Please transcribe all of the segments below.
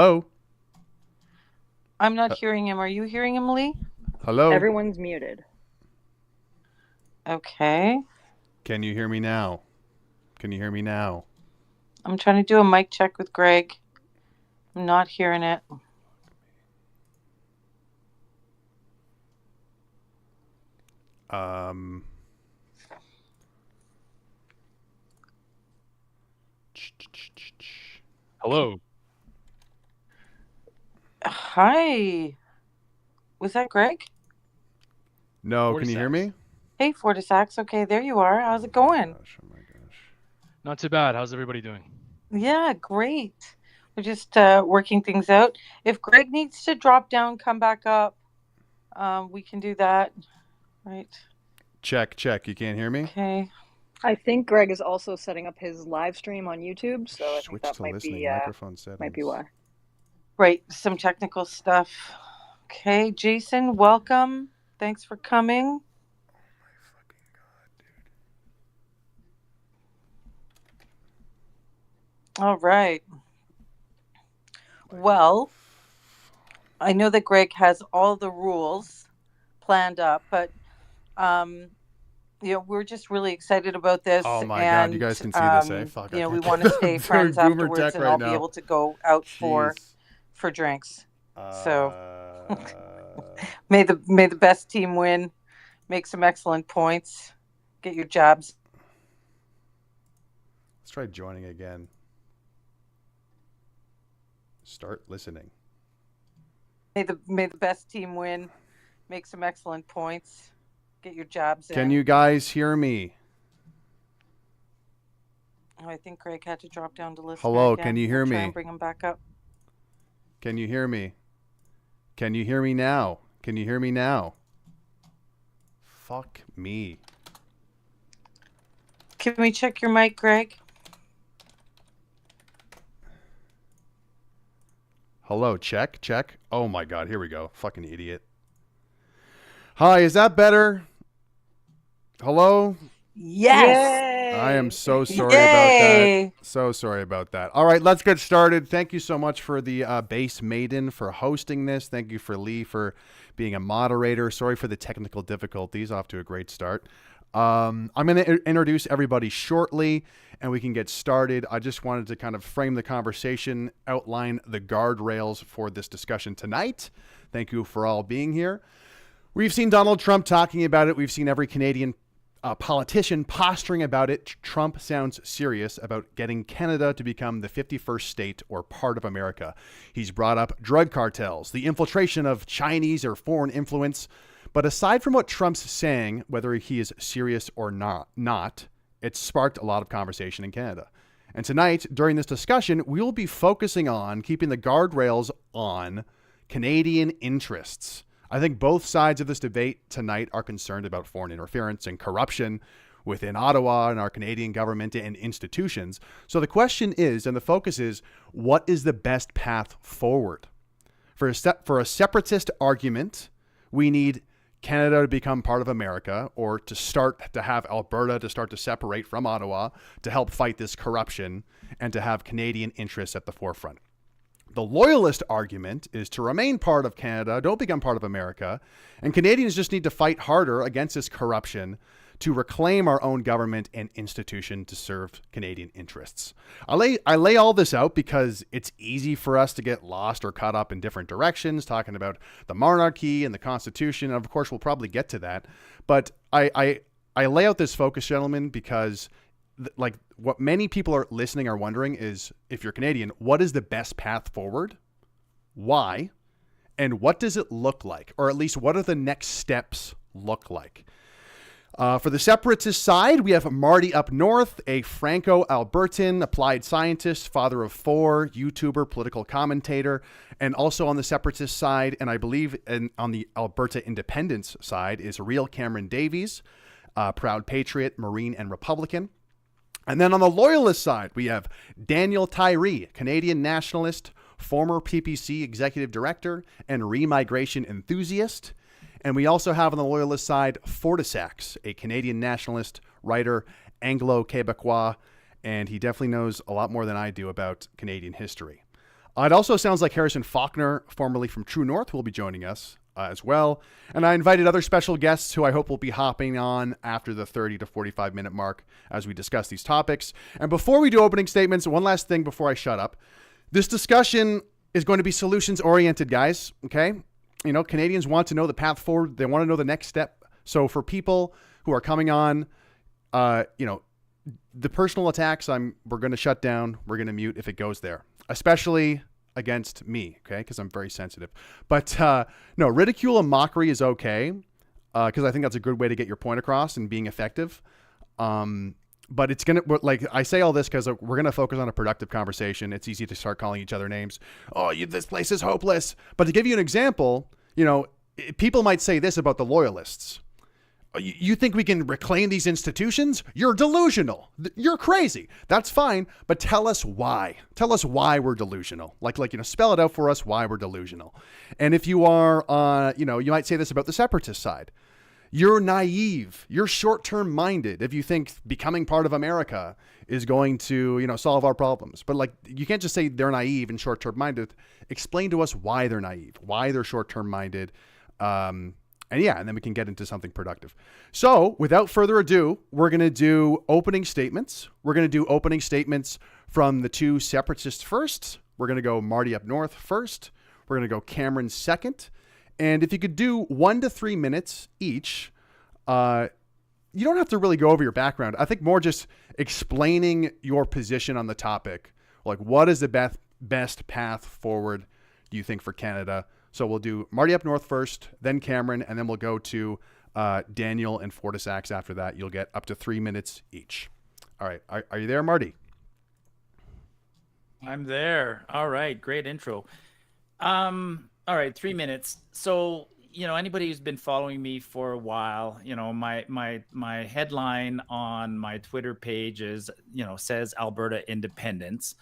Oh, I'm not hearing him. Are you hearing him, Lee? hello. Everyone's muted. Okay. Can you hear me now? Can you hear me now? I'm trying to do a mic check with Greg. I'm not hearing it. Hello. Hi. Was that Greg? No, can you hear me? Hey, FortySacks. Okay, there you are. How's it going? Oh my gosh. Not too bad. How's everybody doing? Yeah, great. We're just working things out. If Greg needs to drop down, come back up, we can do that. Right. Check. You can't hear me? Okay. I think Greg is also setting up his live stream on YouTube, so I think Switch that to might listening. be Microphone settings. might be why. Right, some technical stuff. Okay, Jason, welcome. Thanks for coming. All right. Well, I know that Greg has all the rules planned up, but we're just really excited about this. Oh my and, God, you guys can see this, eh? Fuck. We want to stay friends boomer afterwards, tech and right I'll now. be able to go out for Jeez. drinks. So may the best team win. Make some excellent points. Get your jobs. Let's try joining again. Start listening. May the best team win. Make some excellent points. Get your jobs in. Can you guys hear me? Oh, I think Greg had to drop down to listen. Hello, again. can you hear We'll try me? and bring him back up. Can you hear me? Can you hear me now? Can you hear me now? Fuck me. Can we check your mic, Greg? Hello, check. Oh my God, here we go. Fucking idiot. Hi, is that better? Hello? Yes. Yay! I am so sorry about that. So sorry about that. All right, let's get started. Thank you so much for the Base Maiden for hosting this. Thank you for Lee for being a moderator. Sorry for the technical difficulties. Off to a great start. I'm going to introduce everybody shortly, and we can get started. I just wanted to kind of frame the conversation, outline the guardrails for this discussion tonight. Thank you for all being here. We've seen Donald Trump talking about it. We've seen every Canadian politician posturing about it. Trump sounds serious about getting Canada to become the 51st state or part of America. He's brought up drug cartels, the infiltration of Chinese or foreign influence. But aside from what Trump's saying, whether he is serious or not, it's sparked a lot of conversation in Canada. And tonight, during this discussion, we will be focusing on keeping the guardrails on Canadian interests. I think both sides of this debate tonight are concerned about foreign interference and corruption within Ottawa and our Canadian government and institutions. So the question is, and the focus is, what is the best path forward? For a separatist argument, we need Canada to become part of America, or to start to have Alberta to start to separate from Ottawa to help fight this corruption and to have Canadian interests at the forefront. The Loyalist argument is to remain part of Canada, don't become part of America, and Canadians just need to fight harder against this corruption to reclaim our own government and institution to serve Canadian interests. I lay all this out because it's easy for us to get lost or caught up in different directions, talking about the monarchy and the Constitution, and of course we'll probably get to that. But I lay out this focus, gentlemen, because like what many people are listening are wondering is, if you're Canadian, what is the best path forward? Why? And what does it look like? Or at least what are the next steps look like? For the Separatist side, we have Marty up north, a Franco-Albertan applied scientist, father of four, YouTuber, political commentator, and also on the Separatist side, and I believe on the Alberta Independence side, is RealCamDavies, proud patriot, Marine, and Republican. And then on the Loyalist side, we have DanielTyrie, Canadian nationalist, former PPC executive director, and remigration enthusiast. And we also have on the Loyalist side, FortySacks, a Canadian nationalist, writer, Anglo-Quebecois, and he definitely knows a lot more than I do about Canadian history. It also sounds like Harrison Faulkner, formerly from True North, will be joining us as well. And I invited other special guests who I hope will be hopping on after the 30 to 45 minute mark as we discuss these topics. And before we do opening statements, one last thing before I shut up. This discussion is going to be solutions oriented, guys. Okay. You know, Canadians want to know the path forward. They want to know the next step. So for people who are coming on, you know, the personal attacks, we're going to shut down. We're going to mute if it goes there, especially against me. Okay. Cause I'm very sensitive, but, no, ridicule and mockery is okay. Cause I think that's a good way to get your point across and being effective. But it's going to, like, I say all this because we're going to focus on a productive conversation. It's easy to start calling each other names. Oh, this place is hopeless. But to give you an example, you know, people might say this about the Loyalists. You think we can reclaim these institutions? You're delusional. You're crazy. That's fine. But tell us why. Tell us why we're delusional. Like, you know, spell it out for us why we're delusional. And if you are, you know, you might say this about the Separatist side. You're naive. You're short-term minded if you think becoming part of America is going to, you know, solve our problems. But like, you can't just say they're naive and short-term minded. Explain to us why they're naive, why they're short-term minded. And then we can get into something productive. So without further ado, we're going to do opening statements. We're going to do opening statements from the two Separatists first. We're going to go Marty up north first. We're going to go Cameron second. And if you could do 1 to 3 minutes each, you don't have to really go over your background. I think more just explaining your position on the topic. Like, what is the best path forward, do you think, for Canada? So we'll do Marty up north first, then Cameron, and then we'll go to Daniel and FortySacks after that. You'll get up to 3 minutes each. All right. Are you there, Marty? I'm there. All right. Great intro. All right, 3 minutes. So, you know, anybody who's been following me for a while, you know, my headline on my Twitter page is, you know, says Alberta independence.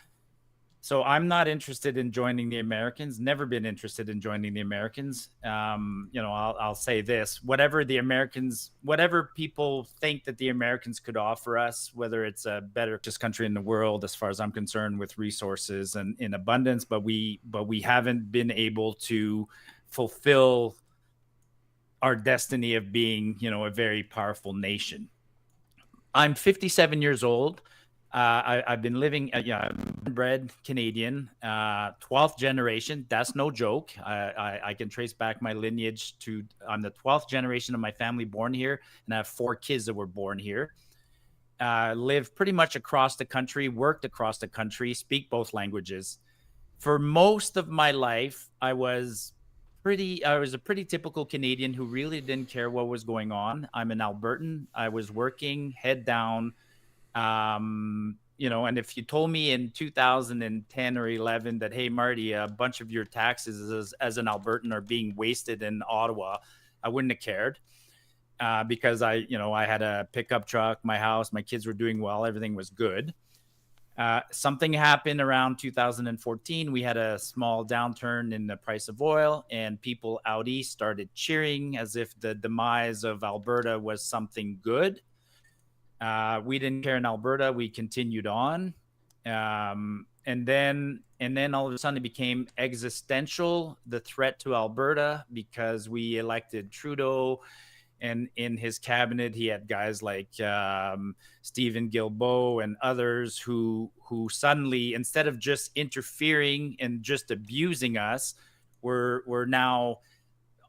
So I'm not interested in joining the Americans, never been interested in joining the Americans. You know, I'll say this, whatever people think that the Americans could offer us, whether it's a better country in the world, as far as I'm concerned, with resources and in abundance, but we haven't been able to fulfill our destiny of being, you know, a very powerful nation. I'm 57 years old. I've been living, I'm bred Canadian, 12th generation. That's no joke. I can trace back my lineage to, I'm the 12th generation of my family born here, and I have 4 kids that were born here. Lived pretty much across the country, worked across the country, speak both languages. For most of my life, I was a pretty typical Canadian who really didn't care what was going on. I'm an Albertan. I was working head down. You know, and if you told me in 2010 or 11 that, hey, Marty, a bunch of your taxes as an Albertan are being wasted in Ottawa, I wouldn't have cared, because I had a pickup truck, my house, my kids were doing well, everything was good. Something happened around 2014. We had a small downturn in the price of oil, and people out east started cheering as if the demise of Alberta was something good. We didn't care in Alberta. We continued on. And then all of a sudden it became existential, the threat to Alberta, because we elected Trudeau, and in his cabinet, he had guys like Stephen Guilbeault and others who suddenly, instead of just interfering and just abusing us, were now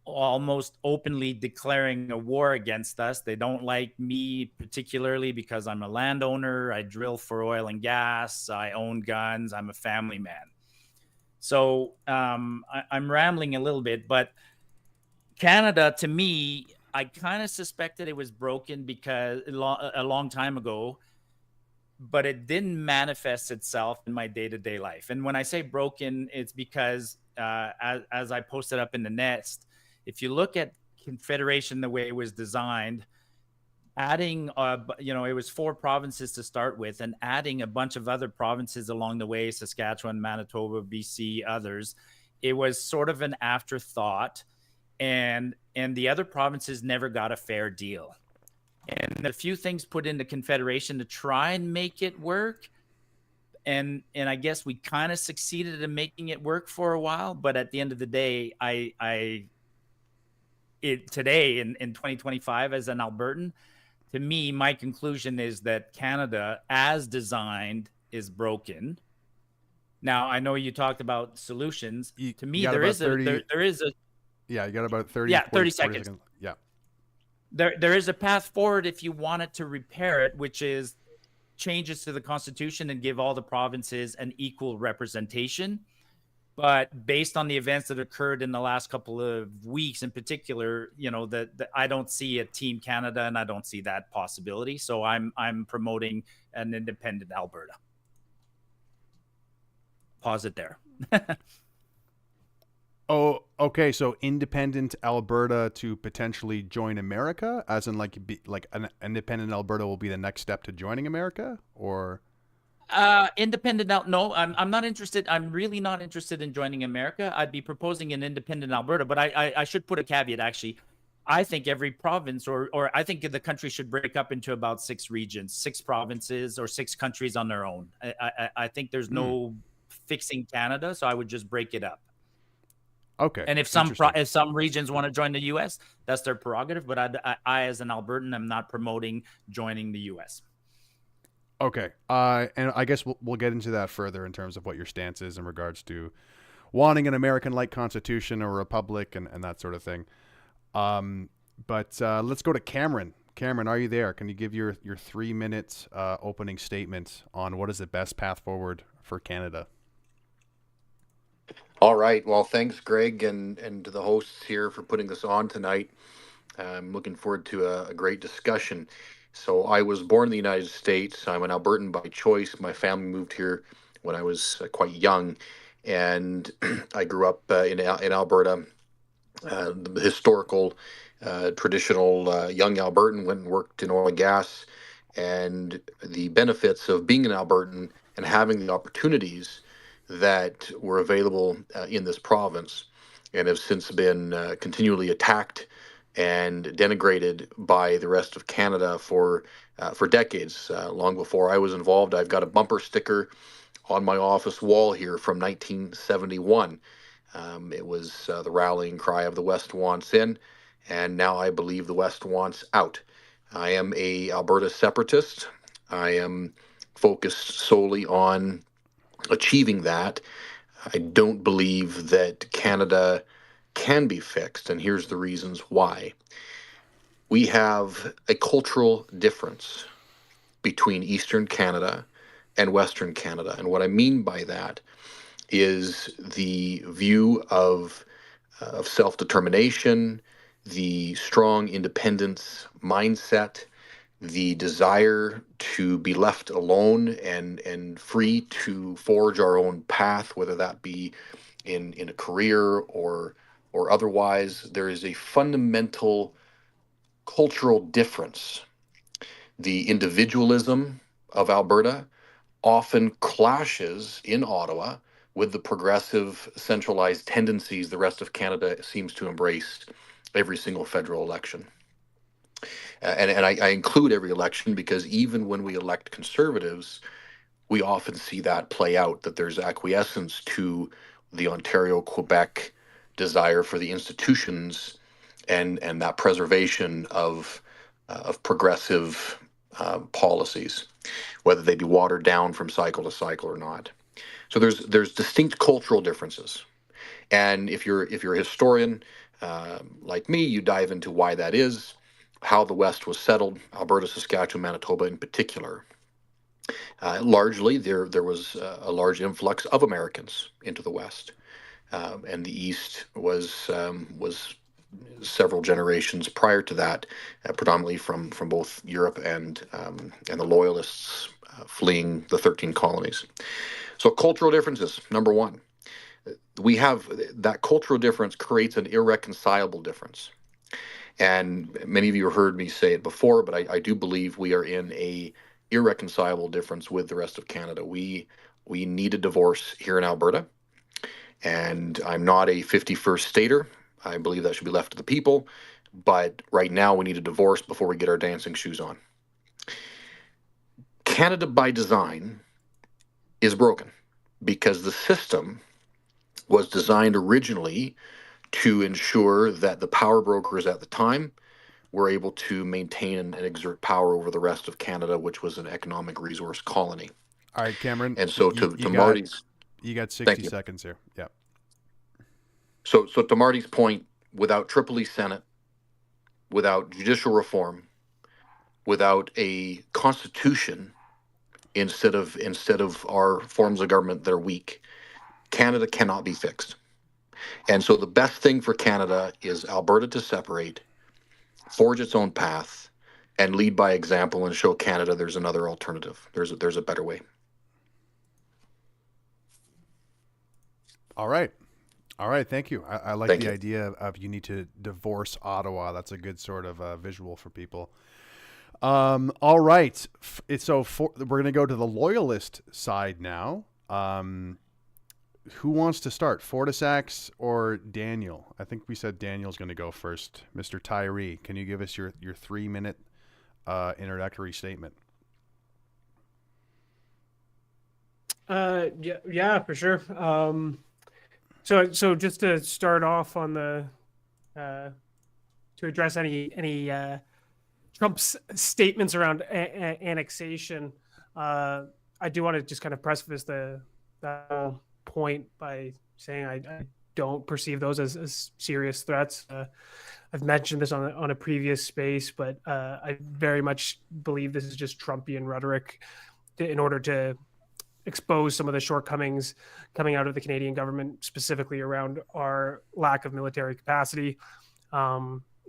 almost openly declaring a war against us. They don't like me particularly because I'm a landowner. I drill for oil and gas. I own guns. I'm a family man. So I'm rambling a little bit, but Canada, to me, I kind of suspected it was broken because a long time ago, but it didn't manifest itself in my day-to-day life. And when I say broken, it's because as I posted up in the Nest, if you look at Confederation the way it was designed, adding, it was 4 provinces to start with, and adding a bunch of other provinces along the way, Saskatchewan, Manitoba, BC, others, it was sort of an afterthought, and the other provinces never got a fair deal. And a few things put into Confederation to try and make it work, I guess we kind of succeeded in making it work for a while, but at the end of the day, today in 2025 as an Albertan, to me, my conclusion is that Canada as designed is broken. Now, I know you talked about solutions. To me, there is a yeah, you got about 30 30 seconds. Yeah. There is a path forward if you wanted to repair it, which is changes to the Constitution and give all the provinces an equal representation. But based on the events that occurred in the last couple of weeks in particular, that I don't see a Team Canada, and I don't see that possibility. So I'm promoting an independent Alberta. Pause it there. Oh, okay. So independent Alberta to potentially join America, as in like an independent Alberta will be the next step to joining America, or independent out? No, I'm not interested. I'm really not interested in joining America. I'd be proposing an independent Alberta, but I should put a caveat. Actually, I think every province or I think the country should break up into about 6 regions, 6 provinces, or 6 countries on their own. I think there's no fixing Canada, so I would just break it up. Okay. And if some regions want to join the U.S., that's their prerogative. But I as an Albertan, am not promoting joining the U.S. Okay. And I guess we'll get into that further in terms of what your stance is in regards to wanting an American-like constitution or republic and that sort of thing. But let's go to Cameron. Cameron, are you there? Can you give your 3 minutes opening statement on what is the best path forward for Canada? All right. Well, thanks, Greg, and to the hosts here for putting this on tonight. I'm looking forward to a great discussion. So I was born in the United States. I'm an Albertan by choice. My family moved here when I was quite young, and I grew up in Alberta, the historical, traditional young Albertan. Went and worked in oil and gas, and the benefits of being an Albertan and having the opportunities that were available in this province, and have since been continually attacked and denigrated by the rest of Canada for decades. Long before I was involved, I've got a bumper sticker on my office wall here from 1971. It was the rallying cry of the West wants in, and now I believe the West wants out. I am a Alberta separatist. I am focused solely on achieving that. I don't believe that Canada can be fixed, and here's the reasons why. We have a cultural difference between Eastern Canada and Western Canada, and what I mean by that is the view of self-determination, the strong independence mindset, the desire to be left alone and free to forge our own path, whether that be in a career or otherwise. There is a fundamental cultural difference. The individualism of Alberta often clashes in Ottawa with the progressive, centralized tendencies the rest of Canada seems to embrace every single federal election. And I include every election because even when we elect Conservatives, we often see that play out, that there's acquiescence to the Ontario-Quebec desire for the institutions and that preservation of progressive policies, whether they be watered down from cycle to cycle or not. So there's distinct cultural differences, and if you're a historian like me, you dive into why that is, how the West was settled, Alberta, Saskatchewan, Manitoba in particular. Largely, there was a large influx of Americans into the West, and the East was several generations prior to that, predominantly from both Europe and the Loyalists fleeing the 13 colonies. So cultural differences, number one. We have that cultural difference creates an irreconcilable difference. And many of you have heard me say it before, but I do believe we are in a irreconcilable difference with the rest of Canada. We need a divorce here in Alberta, and I'm not a 51st stater. I believe that should be left to the people, but right now we need a divorce before we get our dancing shoes on. Canada by design is broken because the system was designed originally to ensure that the power brokers at the time were able to maintain and exert power over the rest of Canada, which was an economic resource colony. All right, Cameron. And so to Marty's, you got 60 thank you. seconds here. Yeah. So to Marty's point, without Tripoli Senate, without judicial reform, without a constitution instead of our forms of government that are weak, Canada cannot be fixed. And so the best thing for Canada is Alberta to separate, forge its own path, and lead by example and show Canada there's another alternative. There's a better way. All right. Thank you. I like Thank the you. idea of you need to divorce Ottawa. That's a good sort of visual for people. All right. We're going to go to the Loyalist side now. Who wants to start, FortySacks or Daniel? I think we said Daniel's going to go first. Mr. Tyrie, can you give us your 3-minute introductory statement? Yeah, for sure. So just to start off on the to address any Trump's statements around annexation, I do want to just kind of preface the point by saying I don't perceive those as serious threats. I've mentioned this on a previous space, but I very much believe this is just Trumpian rhetoric in order to expose some of the shortcomings coming out of the Canadian government, specifically around our lack of military capacity.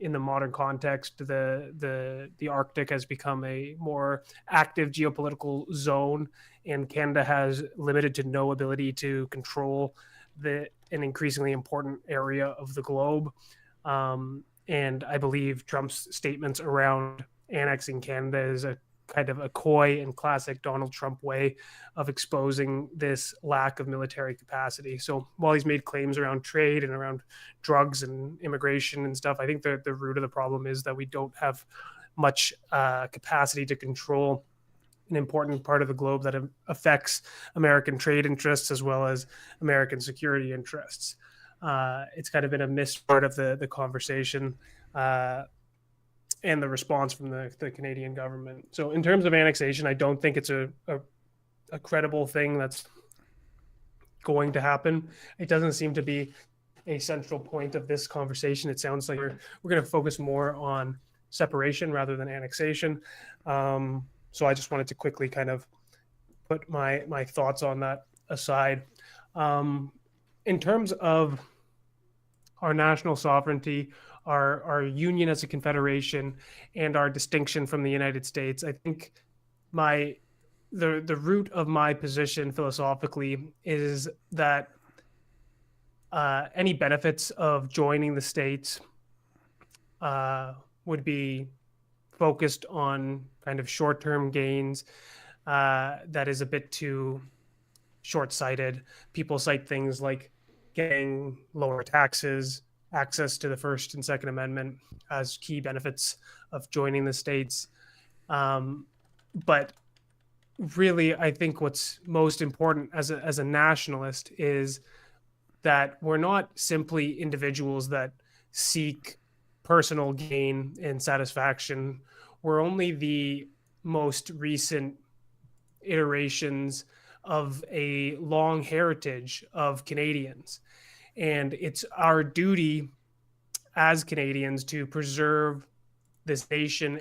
In the modern context, the Arctic has become a more active geopolitical zone, and Canada has limited to no ability to control an increasingly important area of the globe. And I believe Trump's statements around annexing Canada is a kind of a coy and classic Donald Trump way of exposing this lack of military capacity. So while he's made claims around trade and around drugs and immigration and stuff, I think the root of the problem is that we don't have much capacity to control an important part of the globe that affects American trade interests as well as American security interests. It's kind of been a missed part of the conversation and the response from the Canadian government. So in terms of annexation, I don't think it's a credible thing that's going to happen. It doesn't seem to be a central point of this conversation. It sounds like we're going to focus more on separation rather than annexation. So I just wanted to quickly kind of put my thoughts on that aside. In terms of our national sovereignty, our union as a confederation, and our distinction from the United States, I think the root of my position philosophically is that any benefits of joining the States would be focused on kind of short-term gains that is a bit too short-sighted. People cite things like getting lower taxes, access to the First and Second Amendment as key benefits of joining the States. But really, I think what's most important as a nationalist is that we're not simply individuals that seek personal gain and satisfaction. We're only the most recent iterations of a long heritage of Canadians. And it's our duty as Canadians to preserve this nation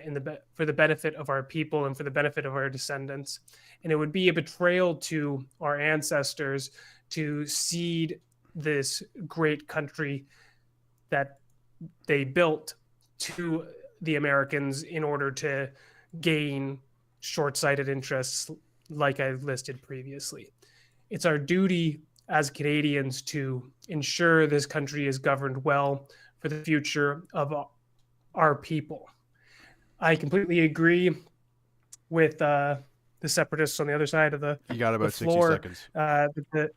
for the benefit of our people and for the benefit of our descendants. And it would be a betrayal to our ancestors to cede this great country that they built to the Americans in order to gain short-sighted interests like I listed previously. It's our duty as Canadians to ensure this country is governed well for the future of our people. I completely agree with the Separatists on the other side of the You got about the floor. 60 seconds.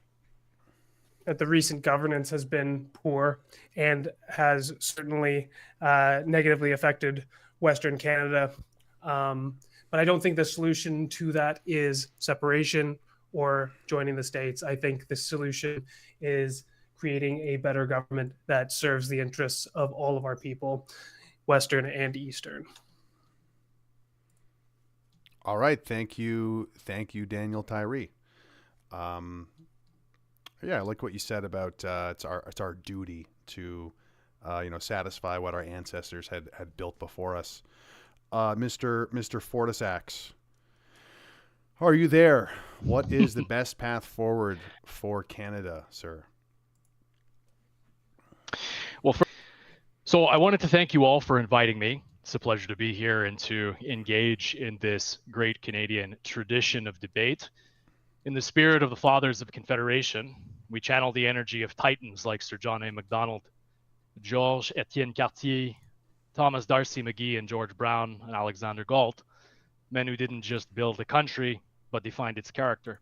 That the recent governance has been poor and has certainly negatively affected Western Canada. But I don't think the solution to that is separation or joining the States. I think the solution is creating a better government that serves the interests of all of our people, Western and Eastern. All right. Thank you, DanielTyrie. Yeah, I like what you said about it's our duty to satisfy what our ancestors had built before us. Mr. FortySacks, are you there? What is the best path forward for Canada, sir? Well, so I wanted to thank you all for inviting me. It's a pleasure to be here and to engage in this great Canadian tradition of debate. In the spirit of the Fathers of Confederation, we channel the energy of titans like Sir John A. Macdonald, Georges Etienne Cartier, Thomas D'Arcy McGee, and George Brown, and Alexander Galt, men who didn't just build a country, but defined its character.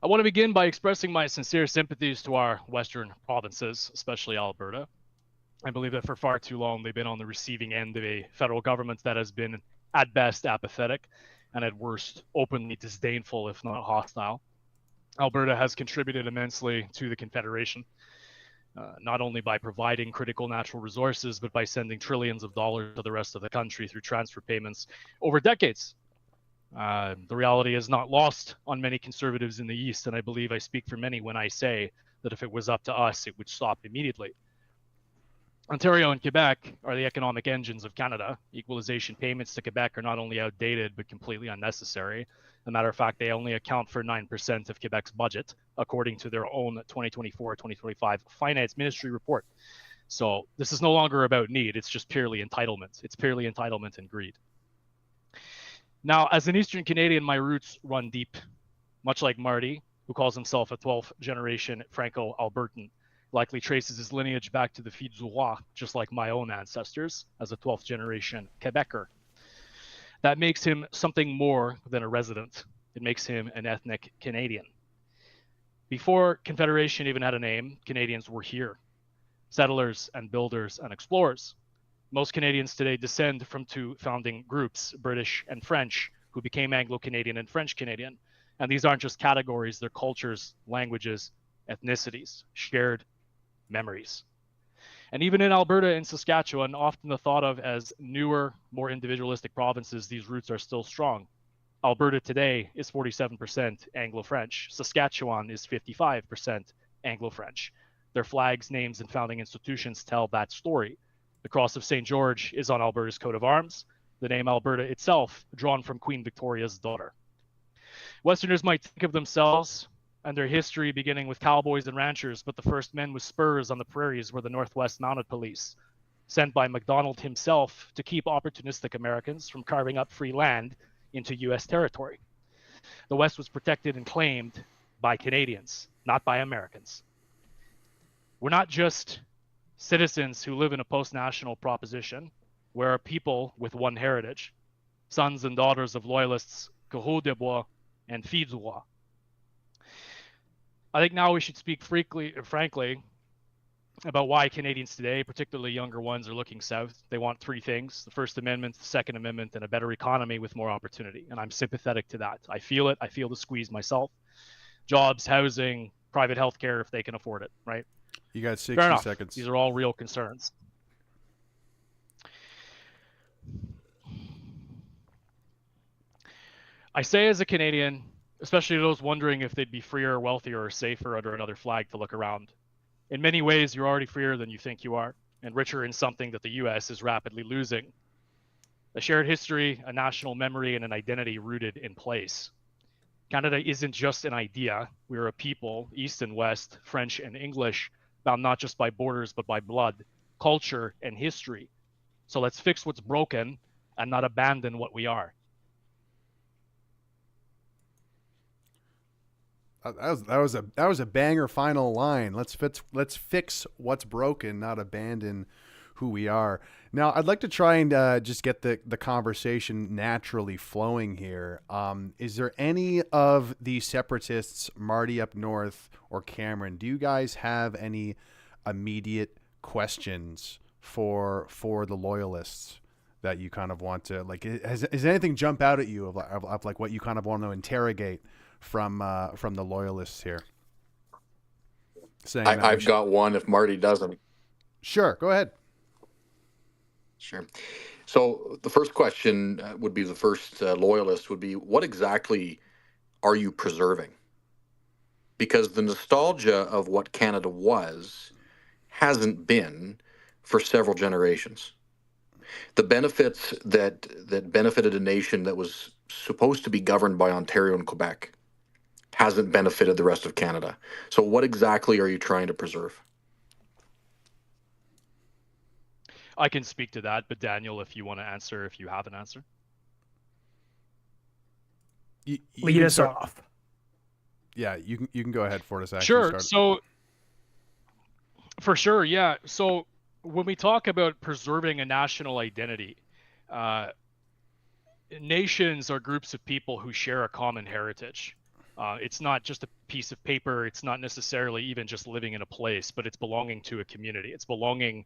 I want to begin by expressing my sincere sympathies to our Western provinces, especially Alberta. I believe that for far too long, they've been on the receiving end of a federal government that has been, at best, apathetic, and at worst, openly disdainful, if not hostile. Alberta has contributed immensely to the Confederation, not only by providing critical natural resources, but by sending trillions of dollars to the rest of the country through transfer payments over decades. The reality is not lost on many conservatives in the East, and I believe I speak for many when I say that if it was up to us, it would stop immediately. Ontario and Quebec are the economic engines of Canada. Equalization payments to Quebec are not only outdated, but completely unnecessary. As a matter of fact, they only account for 9% of Quebec's budget, according to their own 2024-2025 Finance Ministry report. So this is no longer about need, it's just purely entitlement. It's purely entitlement and greed. Now, as an Eastern Canadian, my roots run deep, much like Marty, who calls himself a 12th generation Franco-Albertan. Likely traces his lineage back to the Filles du Roi, just like my own ancestors, as a 12th generation Quebecer. That makes him something more than a resident. It makes him an ethnic Canadian. Before Confederation even had a name, Canadians were here. Settlers and builders and explorers. Most Canadians today descend from two founding groups, British and French, who became Anglo-Canadian and French-Canadian. And these aren't just categories, they're cultures, languages, ethnicities, shared memories. And even in Alberta and Saskatchewan, often thought of as newer, more individualistic provinces, these roots are still strong. Alberta today is 47% Anglo-French. Saskatchewan is 55% Anglo-French. Their flags, names, and founding institutions tell that story. The Cross of St. George is on Alberta's coat of arms, the name Alberta itself drawn from Queen Victoria's daughter. Westerners might think of themselves and their history beginning with cowboys and ranchers, but the first men with spurs on the prairies were the Northwest Mounted Police, sent by Macdonald himself to keep opportunistic Americans from carving up free land into U.S. territory. The West was protected and claimed by Canadians, not by Americans. We're not just citizens who live in a post-national proposition. We're a people with one heritage, sons and daughters of Loyalists, Courreaux des Bois, and Filles du Roi. I think now we should speak frankly about why Canadians today, particularly younger ones, are looking south. They want three things: the First Amendment, the Second Amendment, and a better economy with more opportunity. And I'm sympathetic to that. I feel it. I feel the squeeze myself. Jobs, housing, private health care if they can afford it, right? You got 60 Fair enough. seconds. These are all real concerns. I say as a Canadian, especially those wondering if they'd be freer, wealthier, or safer under another flag to look around. In many ways, you're already freer than you think you are, and richer in something that the U.S. is rapidly losing: a shared history, a national memory, and an identity rooted in place. Canada isn't just an idea. We're a people, East and West, French and English, bound not just by borders, but by blood, culture, and history. So let's fix what's broken and not abandon what we are. That was a banger final line. Let's fix what's broken, not abandon who we are. Now, I'd like to try and just get the conversation naturally flowing here. Is there any of the Separatists, Marty up north or Cameron, do you guys have any immediate questions for the Loyalists that you kind of want to, like, has anything jump out at you of like what you kind of want to interrogate from the Loyalists here. Saying I've got one if Marty doesn't. Sure, go ahead. Sure. So the first question would be the first Loyalist would be, what exactly are you preserving? Because the nostalgia of what Canada was hasn't been for several generations. The benefits that benefited a nation that was supposed to be governed by Ontario and Quebec hasn't benefited the rest of Canada. So what exactly are you trying to preserve? I can speak to that, but Daniel, if you want to answer, if you have an answer. Lead us off. Yeah, you can go ahead, FortySacks. Sure. So, for sure, yeah. So when we talk about preserving a national identity, nations are groups of people who share a common heritage. It's not just a piece of paper. It's not necessarily even just living in a place, but it's belonging to a community. It's belonging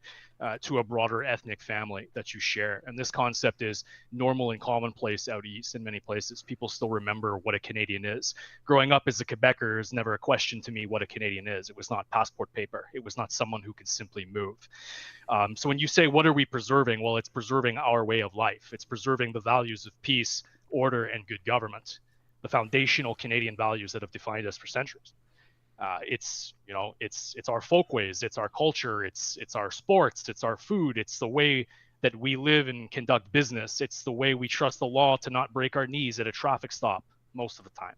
to a broader ethnic family that you share. And this concept is normal and commonplace out east in many places. People still remember what a Canadian is. Growing up as a Quebecer is never a question to me what a Canadian is. It was not passport paper. It was not someone who could simply move. So when you say, what are we preserving? Well, it's preserving our way of life. It's preserving the values of peace, order, and good government. The foundational Canadian values that have defined us for centuries. It's our folkways, it's our culture, it's our sports, it's our food, it's the way that we live and conduct business. It's the way we trust the law to not break our knees at a traffic stop most of the time.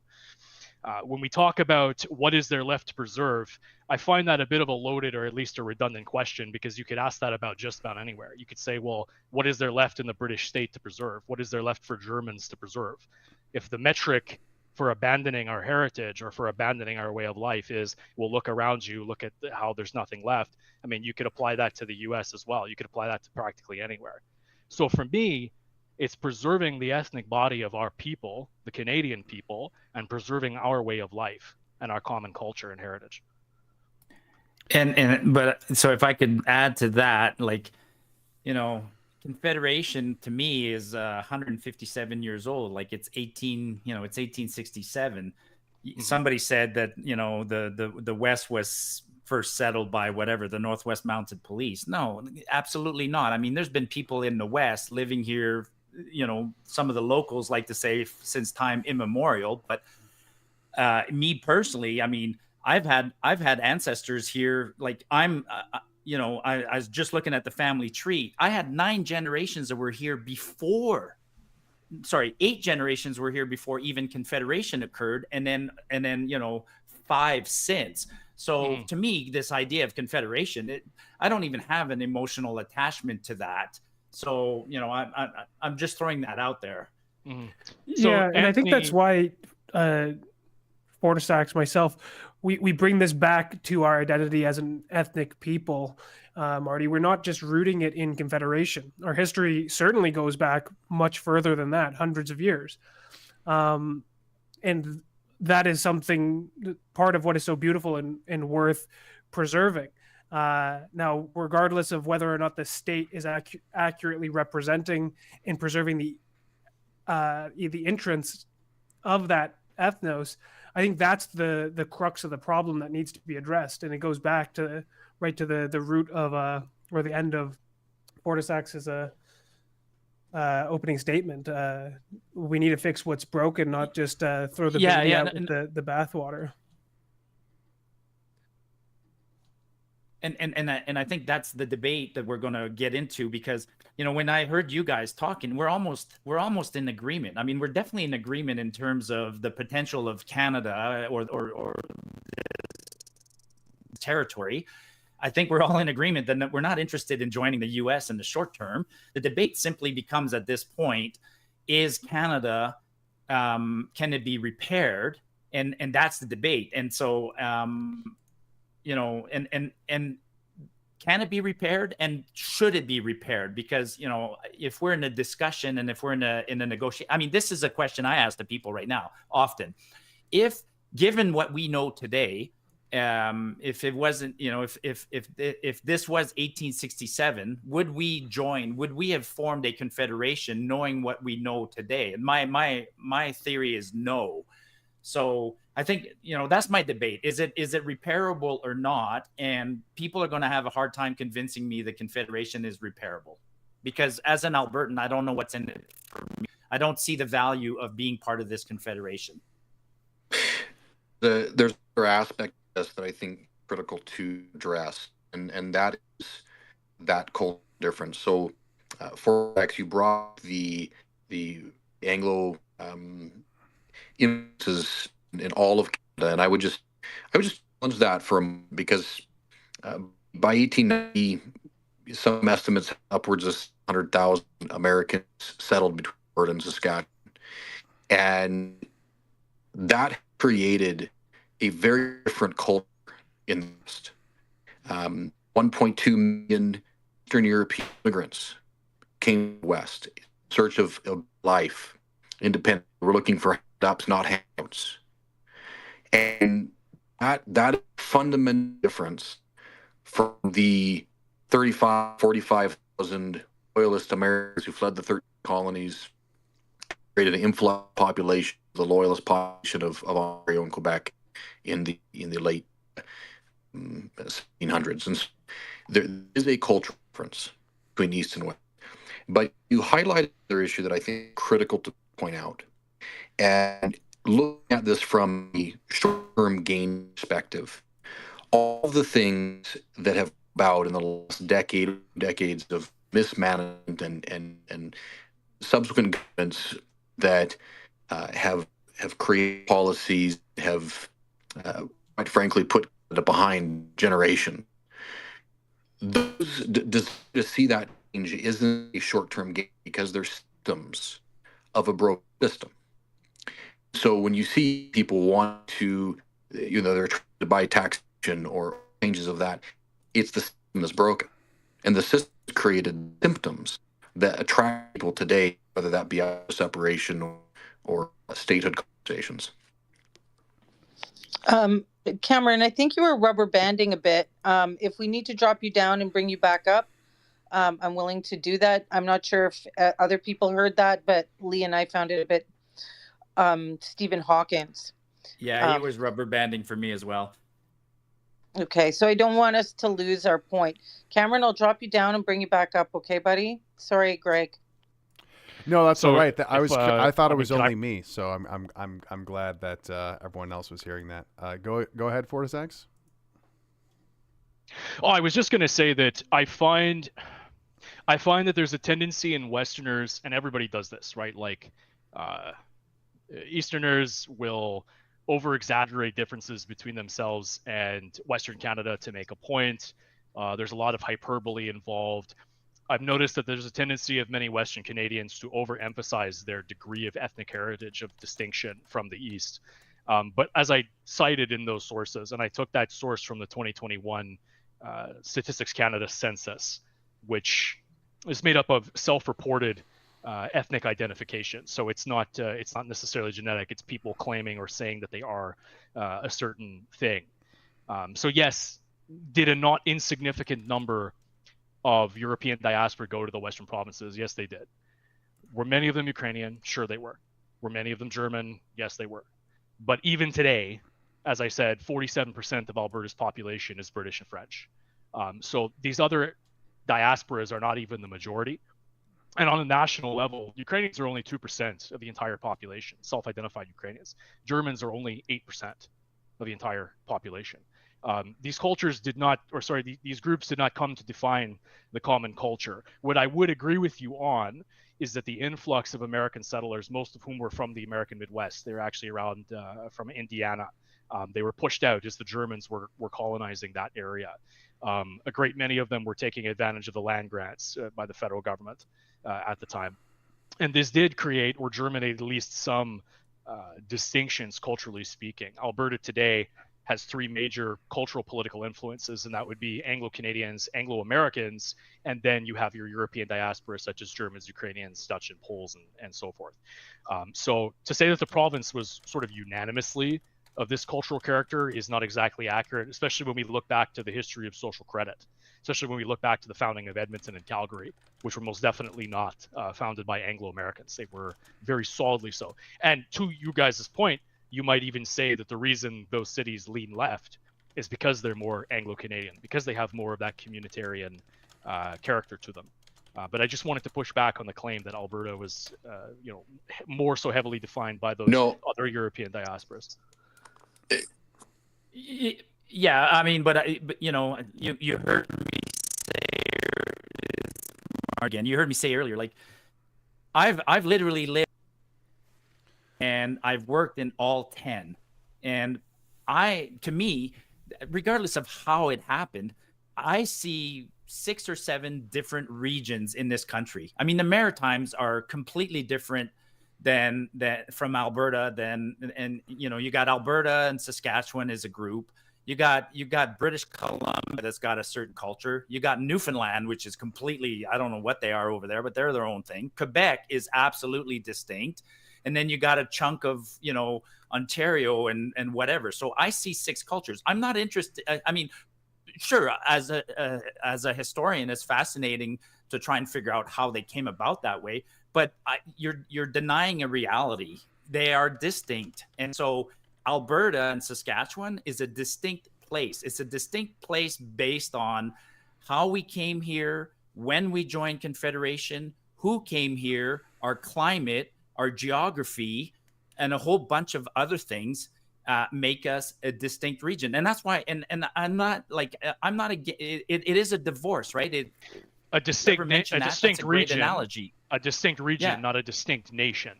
When we talk about what is there left to preserve, I find that a bit of a loaded or at least a redundant question, because you could ask that about just about anywhere. You could say, well, what is there left in the British state to preserve? What is there left for Germans to preserve? If the metric for abandoning our heritage or for abandoning our way of life is, well, look around you, look at how there's nothing left. I mean, you could apply that to the US as well. You could apply that to practically anywhere. So for me, it's preserving the ethnic body of our people, the Canadian people, and preserving our way of life and our common culture and heritage. But so if I could add to that, like, Confederation to me is 157 years old. Like it's 1867. Somebody said that, the West was first settled by whatever, the Northwest Mounted Police. No, absolutely not. I mean, there's been people in the West living here, some of the locals like to say since time immemorial, but me personally, I mean, I've had ancestors here. Like I was just looking at the family tree. I had 8 generations were here before even Confederation occurred. And then 5 since. So to me, this idea of Confederation, I don't even have an emotional attachment to that. So, I'm just throwing that out there. So, yeah. And I think that's why FortySacks, myself, we bring this back to our identity as an ethnic people, Marty. We're not just rooting it in Confederation. Our history certainly goes back much further than that, hundreds of years. And that is something, part of what is so beautiful and worth preserving. Now, regardless of whether or not the state is accurately representing and preserving the entrance of that ethnos, I think that's the crux of the problem that needs to be addressed, and it goes back to the root of or the end of FortySacks' opening statement. We need to fix what's broken, not just throw the baby out with the bathwater. And I think that's the debate that we're going to get into, because when I heard you guys talking, we're almost in agreement. I mean, we're definitely in agreement in terms of the potential of Canada or territory. I think we're all in agreement that we're not interested in joining the U.S. in the short term. The debate simply becomes at this point: is Canada, can it be repaired? And that's the debate. And so. And can it be repaired, and should it be repaired? Because, if we're in a discussion and if we're in a negotiation, I mean, this is a question I ask the people right now often. If, given what we know today, if it wasn't, if this was 1867, would we have formed a confederation knowing what we know today? And my theory is no. So I think, that's my debate. Is it repairable or not? And people are going to have a hard time convincing me the Confederation is repairable, because as an Albertan, I don't know what's in it for me. I don't see the value of being part of this Confederation. There's another aspect of this that I think critical to address, and that is that cultural difference. So, FortySacks, you brought the Anglo influences in all of Canada, and I would just challenge that because by 1890, some estimates upwards of 100,000 Americans settled between Alberta and Saskatchewan, and that created a very different culture in the West. 1.2 million Eastern European immigrants came to the West in search of life, independent. We're looking for ups, not handouts. And that fundamental difference from the 45,000 Loyalist Americans who fled the 13 colonies, created an influx population, the Loyalist population of Ontario and Quebec in the late 1700s. And so there is a cultural difference between East and West. But you highlighted another issue that I think is critical to point out. And looking at this from a short-term gain perspective, all of the things that have about in the last decades of mismanagement and subsequent governments that have created policies, have quite frankly put it behind generation. To see that change isn't a short-term gain because they're symptoms of a broken system. So when you see people want to, they're trying to buy taxation or changes of that, it's the system is broken. And the system created symptoms that attract people today, whether that be out of separation or statehood conversations. Cameron, I think you were rubber banding a bit. If we need to drop you down and bring you back up, I'm willing to do that. I'm not sure if other people heard that, but Lee and I found it a bit Stephen Hawkins. Yeah, he was rubber banding for me as well. Okay, so I don't want us to lose our point. Cameron, I'll drop you down and bring you back up, okay, buddy? Sorry, Greg. No, that's all right. I thought it was only me, so I'm glad that everyone else was hearing that. Go ahead, FortySacks. Oh, I was just going to say that I find that there's a tendency in Westerners, and everybody does this, right? Like Easterners will over-exaggerate differences between themselves and Western Canada to make a point. There's a lot of hyperbole involved. I've noticed that there's a tendency of many Western Canadians to overemphasize their degree of ethnic heritage of distinction from the East. But as I cited in those sources, and I took that source from the 2021 Statistics Canada census, which is made up of self-reported ethnic identification. So it's not necessarily genetic. It's people claiming or saying that they are a certain thing. So yes, did a not insignificant number of European diaspora go to the Western provinces? Yes, they did. Were many of them Ukrainian? Sure, they were. Were many of them German? Yes, they were. But even today, as I said, 47% of Alberta's population is British and French. So these other diasporas are not even the majority. And on a national level, Ukrainians are only 2% of the entire population, self-identified Ukrainians. Germans are only 8% of the entire population. These cultures these groups did not come to define the common culture. What I would agree with you on is that the influx of American settlers, most of whom were from the American Midwest, they were actually around from Indiana. They were pushed out as the Germans were colonizing that area. A great many of them were taking advantage of the land grants by the federal government at the time. And this did create or germinate at least some distinctions culturally speaking. Alberta today has three major cultural political influences, and that would be Anglo-Canadians, Anglo-Americans, and then you have your European diaspora such as Germans, Ukrainians, Dutch, and Poles, and so forth. So to say that the province was sort of unanimously of this cultural character is not exactly accurate, especially when we look back to the history of social credit, especially when we look back to the founding of Edmonton and Calgary, which were most definitely not founded by Anglo-Americans. They were very solidly so. And to you guys' point, you might even say that the reason those cities lean left is because they're more Anglo-Canadian, because they have more of that communitarian character to them. But I just wanted to push back on the claim that Alberta was, more so heavily defined by those other European diasporas. Yeah, I mean, but you heard me say again. You heard me say earlier, like I've literally lived and I've worked in all 10, and to me, regardless of how it happened, I see 6 or 7 different regions in this country. I mean, the Maritimes are completely different than from Alberta. And you got Alberta and Saskatchewan as a group. You got British Columbia that's got a certain culture. You got Newfoundland, which is completely, I don't know what they are over there, but they're their own thing. Quebec is absolutely distinct. And then you got a chunk of, Ontario and whatever. So I see 6 cultures. I'm not interested. I mean, sure, as a historian, it's fascinating to try and figure out how they came about that way. But you're denying a reality. They are distinct. And so Alberta and Saskatchewan is a distinct place. It's a distinct place based on how we came here, when we joined Confederation, who came here, our climate, our geography, and a whole bunch of other things make us a distinct region. And that's why, and I'm not it is a divorce, right? A distinct region, analogy. A distinct region, Yeah. not a distinct nation.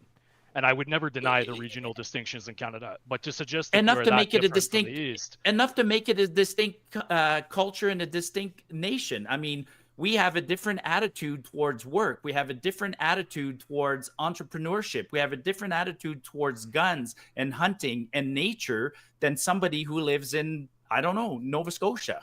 And I would never deny the regional distinctions in Canada, but to suggest that enough we're to that make it a different from distinct the East, enough to make it a distinct culture and a distinct nation. I mean, we have a different attitude towards work. We have a different attitude towards entrepreneurship. We have a different attitude towards guns and hunting and nature than somebody who lives in, I don't know, Nova Scotia.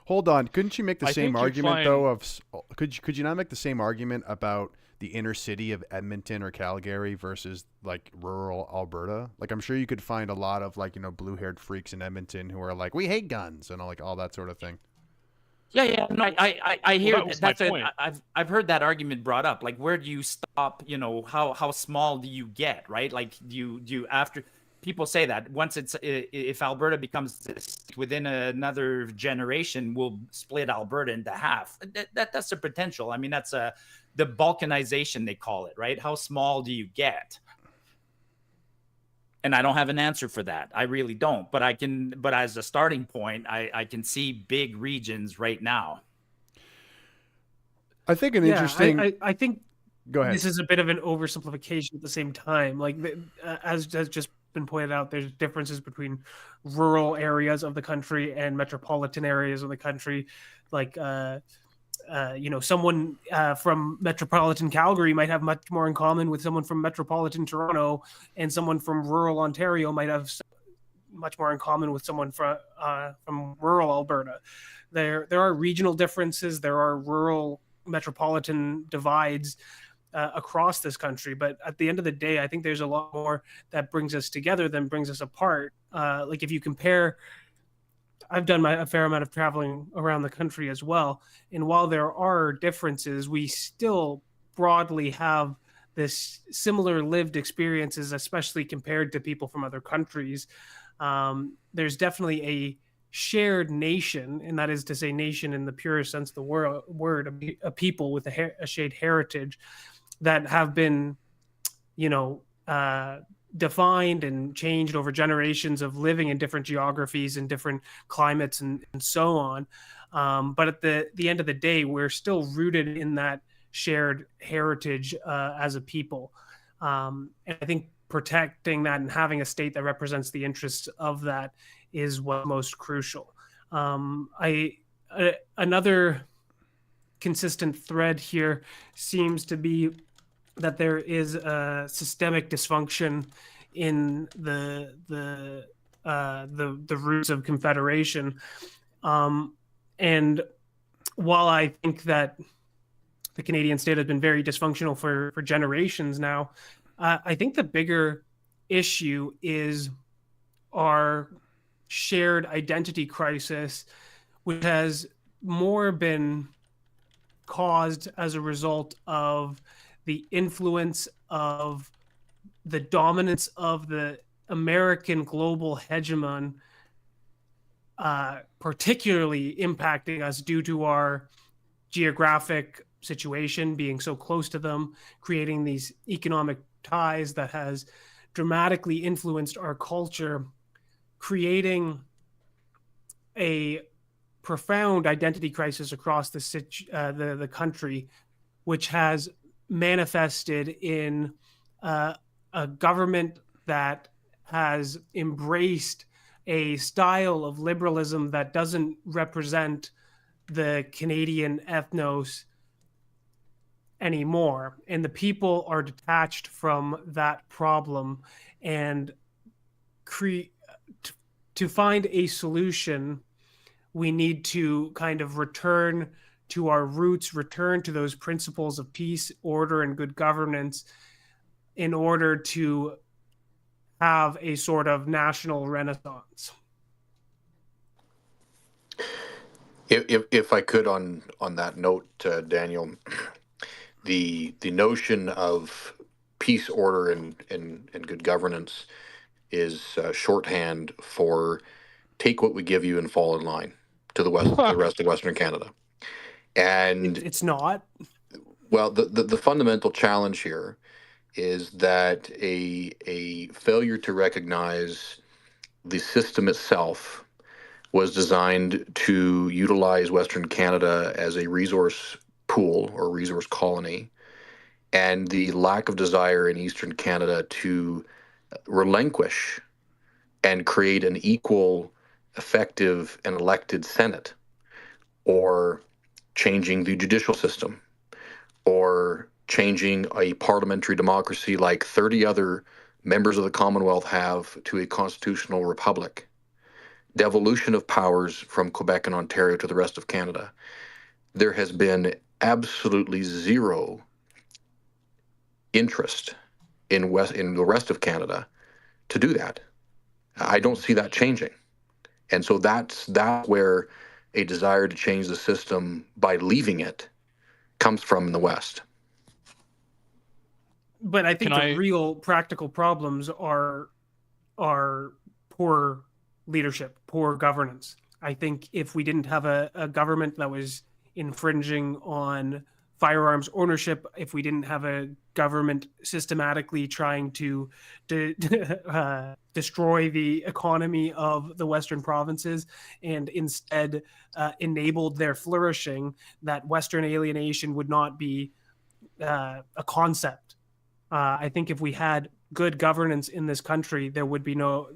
Hold on, couldn't you make the I same think you'd argument find- though? Could you not make the same argument about the inner city of Edmonton or Calgary versus like rural Alberta? Like, I'm sure you could find a lot of like blue-haired freaks in Edmonton who are like, we hate guns and all that sort of thing. Yeah. No, I hear that was my point. I've heard that argument brought up. Like, where do you stop? How small do you get? Right? Like, do you after people say that once if Alberta becomes within another generation, we'll split Alberta into half. That's the potential. I mean, that's the balkanization they call it, right? How small do you get? And I don't have an answer for that. I really don't. But as a starting point, I can see big regions right now. I think interesting. I think Go ahead. this is a bit of an oversimplification at the same time. Like, as has just been pointed out, there's differences between rural areas of the country and metropolitan areas of the country. Like, someone from metropolitan Calgary might have much more in common with someone from metropolitan Toronto, and someone from rural Ontario might have much more in common with someone from rural Alberta. There are regional differences. There are rural metropolitan divides across this country. But at the end of the day, I think there's a lot more that brings us together than brings us apart. Like, if you compare, I've done a fair amount of traveling around the country as well. And while there are differences, we still broadly have this similar lived experiences, especially compared to people from other countries. There's definitely a shared nation, and that is to say nation in the purest sense of the word, a people with a shared heritage that have been, defined and changed over generations of living in different geographies and different climates and so on. But at the end of the day, we're still rooted in that shared heritage as a people. And I think protecting that and having a state that represents the interests of that is what's most crucial. Another consistent thread here seems to be that there is a systemic dysfunction in the roots of Confederation. And while I think that the Canadian state has been very dysfunctional for generations now, I think the bigger issue is our shared identity crisis, which has more been caused as a result of the influence of the dominance of the American global hegemon particularly impacting us due to our geographic situation, being so close to them, creating these economic ties that has dramatically influenced our culture, creating a profound identity crisis across the country, which has manifested in a government that has embraced a style of liberalism that doesn't represent the Canadian ethnos anymore. And the people are detached from that problem. And to find a solution, we need to kind of return to our roots, return to those principles of peace, order, and good governance in order to have a sort of national renaissance. If I could on that note, Daniel, the notion of peace, order, and good governance is shorthand for take what we give you and fall in line to the rest of Western Canada. And it's not. Well, the fundamental challenge here is that a failure to recognize the system itself was designed to utilize Western Canada as a resource pool or resource colony, and the lack of desire in Eastern Canada to relinquish and create an equal, effective, and elected Senate, or changing the judicial system, or changing a parliamentary democracy like 30 other members of the Commonwealth have to a constitutional republic. Devolution of powers from Quebec and Ontario to the rest of Canada. There has been absolutely zero interest in the rest of Canada to do that. I don't see that changing. And so that's where a desire to change the system by leaving it comes from in the West. But I think real practical problems are poor leadership, poor governance. I think if we didn't have a government that was infringing on firearms ownership, if we didn't have a government systematically trying to destroy the economy of the Western provinces and instead enabled their flourishing, that Western alienation would not be a concept. I think if we had good governance in this country, there would be no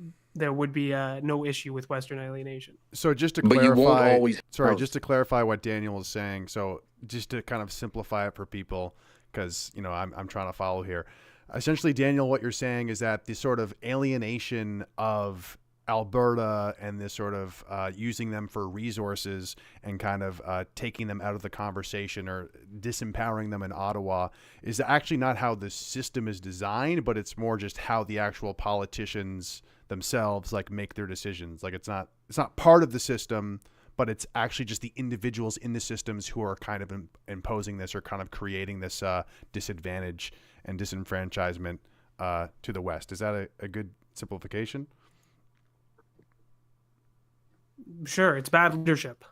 issue with Western alienation. So just to clarify, just to clarify what Daniel is saying. So just to kind of simplify it for people, because I'm trying to follow here. Essentially, Daniel, what you're saying is that the sort of alienation of Alberta and this sort of using them for resources and kind of taking them out of the conversation or disempowering them in Ottawa is actually not how the system is designed, but it's more just how the actual politicians themselves make their decisions. It's not part of the system, but it's actually just the individuals in the systems who are kind of imposing this or kind of creating this disadvantage and disenfranchisement to the West. Is that a good simplification? Sure, it's bad leadership.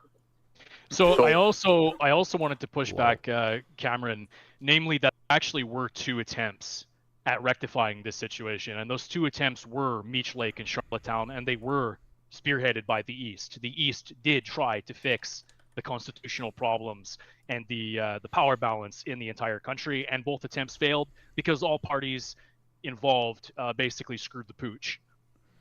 So I also wanted to push back Cameron, namely that there actually were two attempts at rectifying this situation, and those two attempts were Meech Lake and Charlottetown, and they were spearheaded by the East. The East did try to fix the constitutional problems and the power balance in the entire country, and both attempts failed because all parties involved basically screwed the pooch.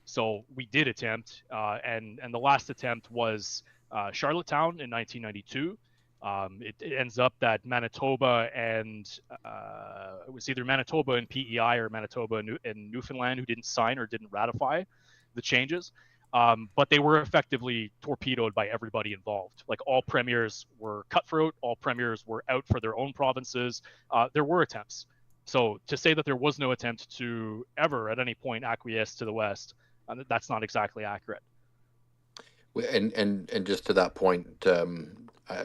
So we did attempt, and the last attempt was Charlottetown in 1992. It ends up that Manitoba and it was either Manitoba and PEI or Manitoba and Newfoundland who didn't sign or didn't ratify the changes. But they were effectively torpedoed by everybody involved. All premiers were cutthroat, all premiers were out for their own provinces. There were attempts. So to say that there was no attempt to ever at any point acquiesce to the West, that's not exactly accurate. And just to that point,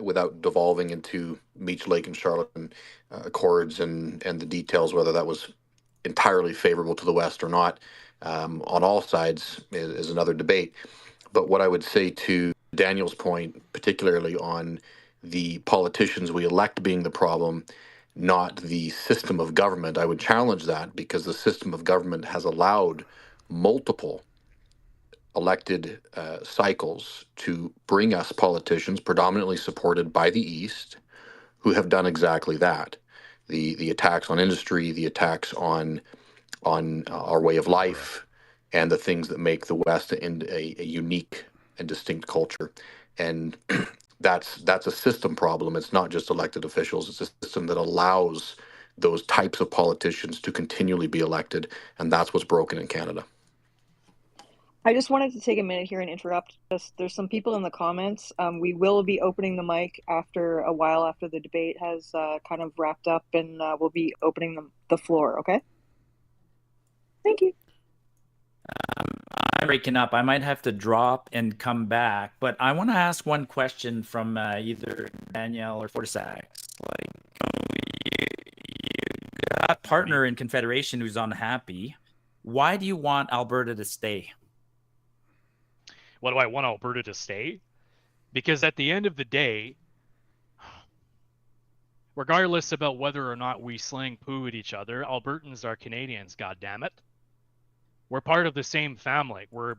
without devolving into Meech Lake and Charlottetown Accords and the details, whether that was entirely favorable to the West or not, on all sides is another debate. But what I would say to Daniel's point, particularly on the politicians we elect being the problem, not the system of government, I would challenge that, because the system of government has allowed multiple elected cycles to bring us politicians, predominantly supported by the East, who have done exactly that. The attacks on industry, the attacks on our way of life, and the things that make the West a unique and distinct culture. And that's a system problem. It's not just elected officials. It's a system that allows those types of politicians to continually be elected, and that's what's broken in Canada. I just wanted to take a minute here and interrupt. There's some people in the comments. We will be opening the mic after a while after the debate has kind of wrapped up, and we'll be opening the floor. Okay. Thank you. I'm breaking up. I might have to drop and come back, but I want to ask one question from either Daniel or FortySacks. You got a partner in Confederation who's unhappy. Why do you want Alberta to stay? Why do I want Alberta to stay? Because at the end of the day, regardless about whether or not we sling poo at each other, Albertans are Canadians, goddammit. We're part of the same family. We're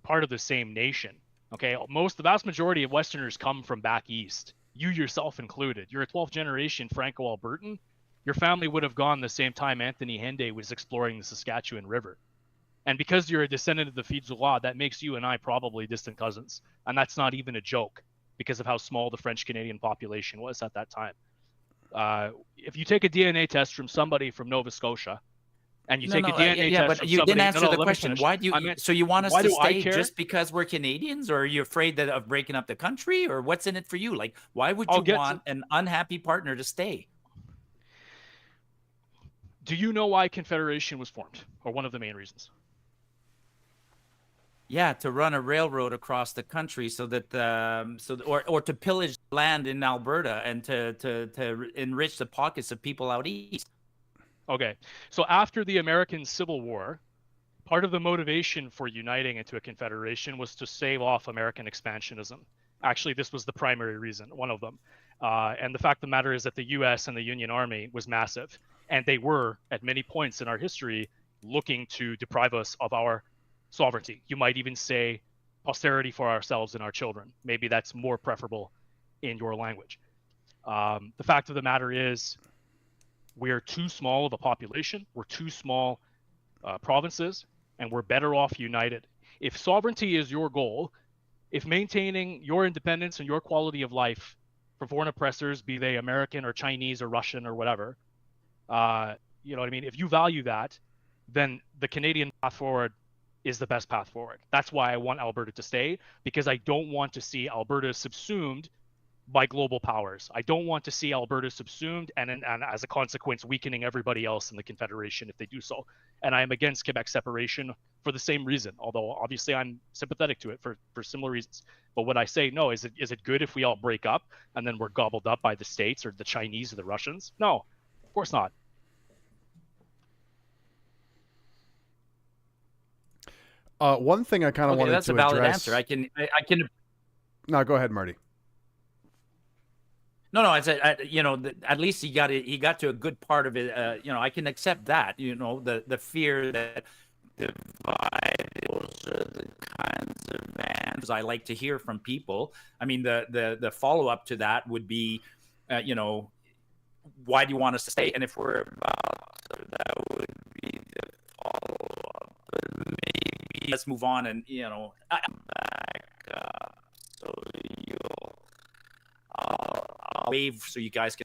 part of the same nation. Okay, the vast majority of Westerners come from back east. You yourself included. You're a 12th generation Franco-Albertan. Your family would have gone the same time Anthony Henday was exploring the Saskatchewan River. And because you're a descendant of the Filles du Roi, that makes you and I probably distant cousins. And that's not even a joke because of how small the French-Canadian population was at that time. If you take a DNA test from somebody from Nova Scotia, and you take a DNA test but from you somebody... didn't answer the let me question. finish. Why do you? So you want us why to do I stay care? just because we're Canadians, or are you afraid of breaking up the country, or what's in it for you? Like, why would you want an unhappy partner to stay? Do you know why Confederation was formed, or one of the main reasons? Yeah, to run a railroad across the country, so that or to pillage land in Alberta and to enrich the pockets of people out east. Okay, so after the American Civil War, part of the motivation for uniting into a confederation was to stave off American expansionism. Actually, this was the primary reason, one of them. And the fact of the matter is that the U.S. and the Union Army was massive, and they were, at many points in our history, looking to deprive us of our sovereignty. You might even say posterity for ourselves and our children. Maybe that's more preferable in your language. The fact of the matter is, we're too small of a population, we're too small provinces, and we're better off united. If sovereignty is your goal, if maintaining your independence and your quality of life for foreign oppressors, be they American or Chinese or Russian or whatever, you know what I mean? If you value that, then the Canadian path forward is the best path forward. That's why I want Alberta to stay, because I don't want to see Alberta subsumed by global powers. I don't want to see Alberta subsumed and as a consequence weakening everybody else in the Confederation if they do so. And I am against Quebec separation for the same reason, although obviously I'm sympathetic to it for similar reasons. But what I say, no, is it good if we all break up and then we're gobbled up by the States or the Chinese or the Russians? No, of course not. One thing I kind of wanted to address. That's a valid answer. I can. No, go ahead, Marty. No, I said, you know, at least he got to a good part of it. You know, I can accept that. You know, the fear that divide, those are the kinds of answers I like to hear from people. I mean, the follow up to that would be, you know, why do you want us to stay? And if we're about to, that would be the follow up. But maybe let's move on and, you know, back up so you'll. I'll wave so you guys can.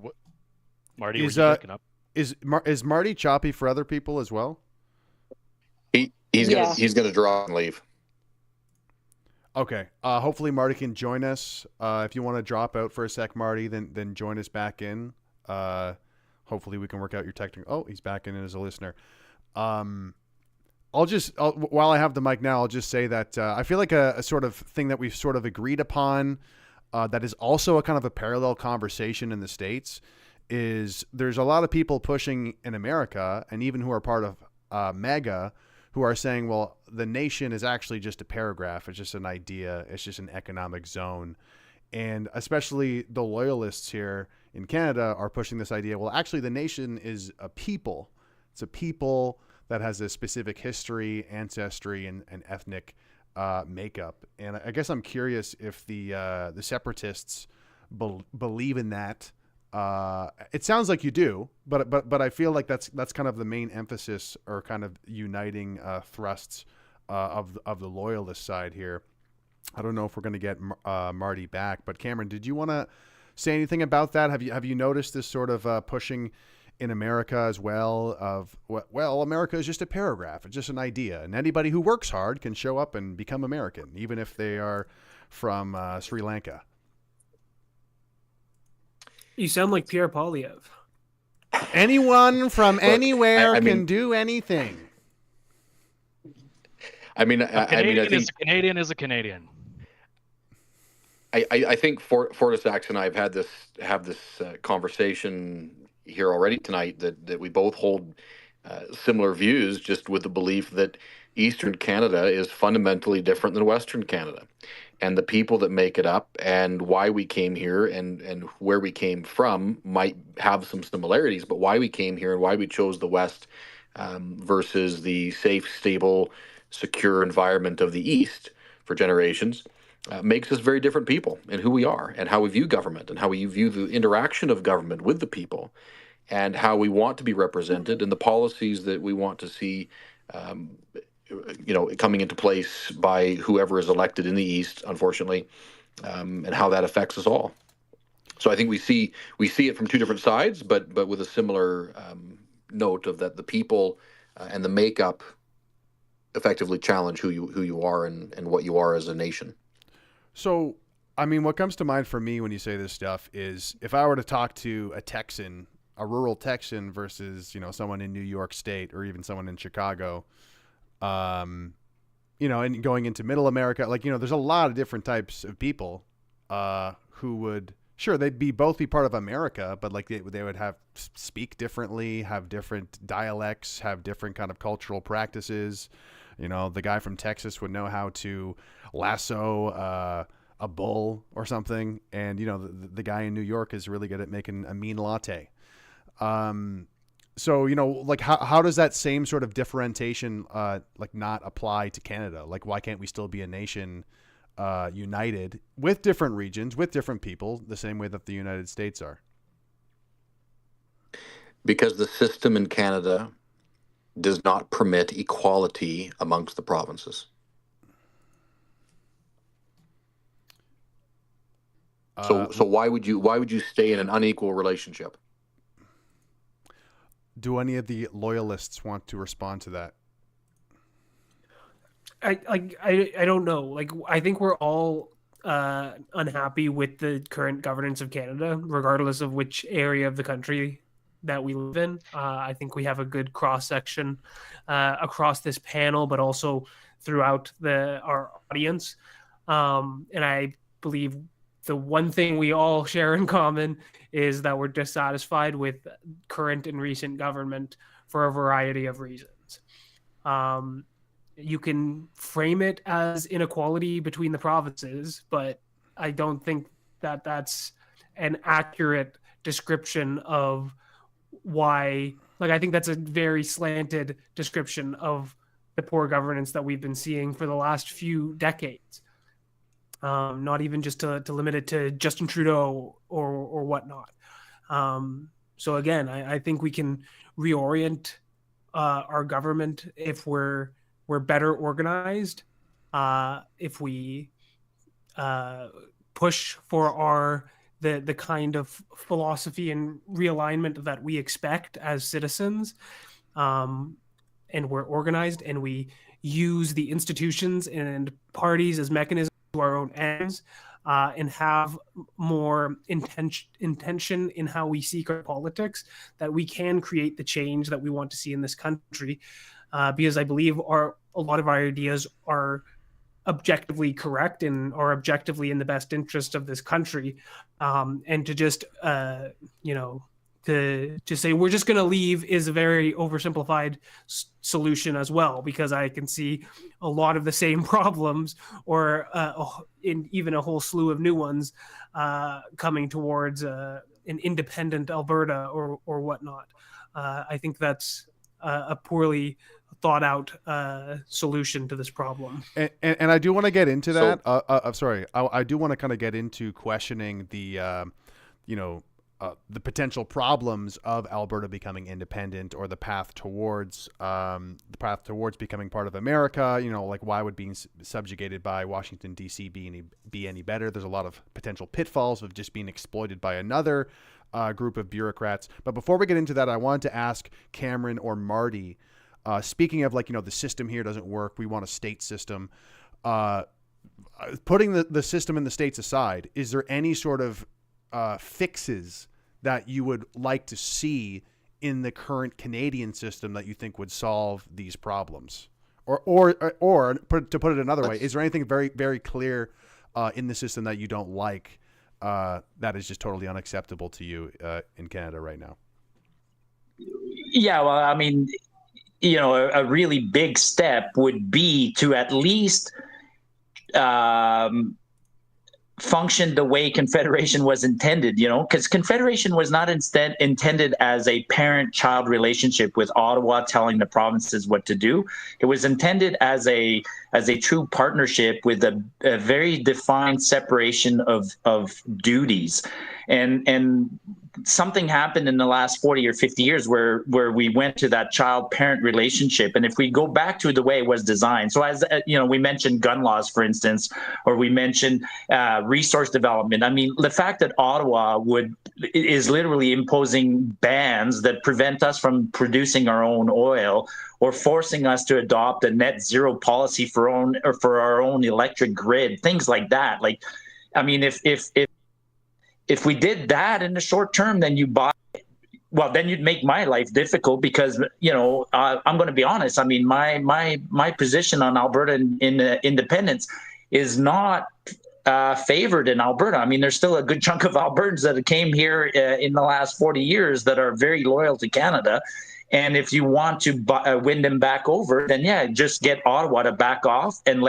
What? Marty, were you looking up? Is Marty choppy for other people as well? He's gonna draw and leave. Okay. Hopefully Marty can join us. If you want to drop out for a sec, Marty, then join us back in. Hopefully we can work out your technical. Oh, he's back in as a listener. While I have the mic now, I'll just say that I feel like a sort of thing that we've sort of agreed upon that is also a kind of a parallel conversation in the States is there's a lot of people pushing in America, and even who are part of MAGA, who are saying, well, the nation is actually just a paragraph. It's just an idea. It's just an economic zone. And especially the Loyalists here in Canada are pushing this idea, well, actually, the nation is a people. It's a people that has a specific history, ancestry, and ethnic makeup. And I guess I'm curious if the Separatists believe in that. It sounds like you do, but I feel like that's kind of the main emphasis or kind of uniting thrusts of the Loyalist side here. I don't know if we're going to get Marty back, but Cameron, did you want to say anything about that? Have you noticed this sort of pushing in America as well of, well, America is just a paragraph. It's just an idea. And anybody who works hard can show up and become American, even if they are from Sri Lanka. You sound like Pierre Polyev. Anyone from anywhere can do anything. I mean, I think a Canadian is a Canadian. I think FortySacks and I have this conversation here already tonight that we both hold similar views, just with the belief that Eastern Canada is fundamentally different than Western Canada, and the people that make it up and why we came here and where we came from might have some similarities, but why we came here and why we chose the West versus the safe, stable, secure environment of the East for generations makes us very different people in who we are and how we view government and how we view the interaction of government with the people and how we want to be represented and the policies that we want to see coming into place by whoever is elected in the East, unfortunately, and how that affects us all. So I think we see it from two different sides, but with a similar note of that the people and the makeup effectively challenge who you are and what you are as a nation. So, I mean, what comes to mind for me when you say this stuff is if I were to talk to a Texan, a rural Texan versus, someone in New York State or even someone in Chicago, and going into middle America, there's a lot of different types of people who would, sure, they'd both be part of America, but they would have speak differently, have different dialects, have different kind of cultural practices. The guy from Texas would know how to lasso a bull or something, and the guy in New York is really good at making a mean latte. So how does that same sort of differentiation not apply to Canada? Why can't we still be a nation united with different regions, with different people, the same way that the United States are? Because the system in Canada does not permit equality amongst the provinces. So why would you stay in an unequal relationship? Do any of the Loyalists want to respond to that? I don't know. I think we're all unhappy with the current governance of Canada, regardless of which area of the country that we live in. I think we have a good cross section across this panel, but also throughout our audience. And I believe the one thing we all share in common is that we're dissatisfied with current and recent government for a variety of reasons. You can frame it as inequality between the provinces, but I don't think that that's an accurate description of why. I think that's a very slanted description of the poor governance that we've been seeing for the last few decades. Not even just to limit it to Justin Trudeau or whatnot. So again, I think we can reorient our government if we're better organized, if we push for the kind of philosophy and realignment that we expect as citizens, and we're organized and we use the institutions and parties as mechanisms to our own ends, and have more intention in how we seek our politics, that we can create the change that we want to see in this country. Because I believe a lot of our ideas are objectively correct and are objectively in the best interest of this country. And to just, to say we're just going to leave is a very oversimplified solution as well, because I can see a lot of the same problems, or in even a whole slew of new ones coming towards an independent Alberta or whatnot. I think that's a poorly thought out solution to this problem. And I do want to get into that. I do want to kind of get into questioning the the potential problems of Alberta becoming independent, or the path towards becoming part of America. Like, why would being subjugated by Washington D.C. be any better? There's a lot of potential pitfalls of just being exploited by another group of bureaucrats. But before we get into that, I wanted to ask Cameron or Marty, speaking of the system here doesn't work, we want a state system. Putting the system in the states aside, is there any sort of fixes that you would like to see in the current Canadian system that you think would solve these problems? Or to put it another way, is there anything very, very clear in the system that you don't like, that is just totally unacceptable to you in Canada right now? Yeah, well, I mean, a really big step would be to at least function the way Confederation was intended, because Confederation was not instead intended as a parent-child relationship with Ottawa telling the provinces what to do. It was intended as a true partnership with a very defined separation of duties. And something happened in the last 40 or 50 years where we went to that child-parent relationship. And if we go back to the way it was designed, so as we mentioned gun laws, for instance, or we mentioned resource development. I mean, the fact that Ottawa is literally imposing bans that prevent us from producing our own oil, or forcing us to adopt a net zero policy for our own electric grid, things like that. Like, I mean, if we did that in the short term, then then you'd make my life difficult, because I'm going to be honest. I mean, my position on Alberta in independence is not favored in Alberta. I mean, there's still a good chunk of Albertans that came here in the last 40 years that are very loyal to Canada. And if you want to win them back over, then just get Ottawa to back off and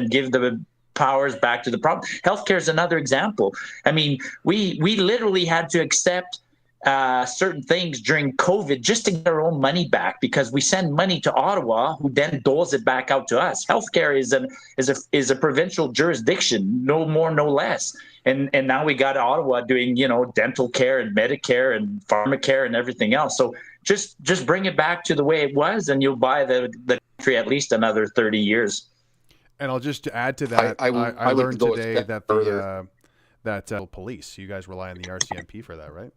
give the powers back to the province. Healthcare is another example. I mean, we literally had to accept certain things during COVID just to get our own money back, because we send money to Ottawa, who then doles it back out to us. Healthcare is a provincial jurisdiction, no more, no less. And now we got Ottawa doing dental care and Medicare and pharmacare and everything else. So just bring it back to the way it was, and you'll buy the country at least another 30 years. And I'll just add to that, I learned today that the police, you guys rely on the RCMP for that, right?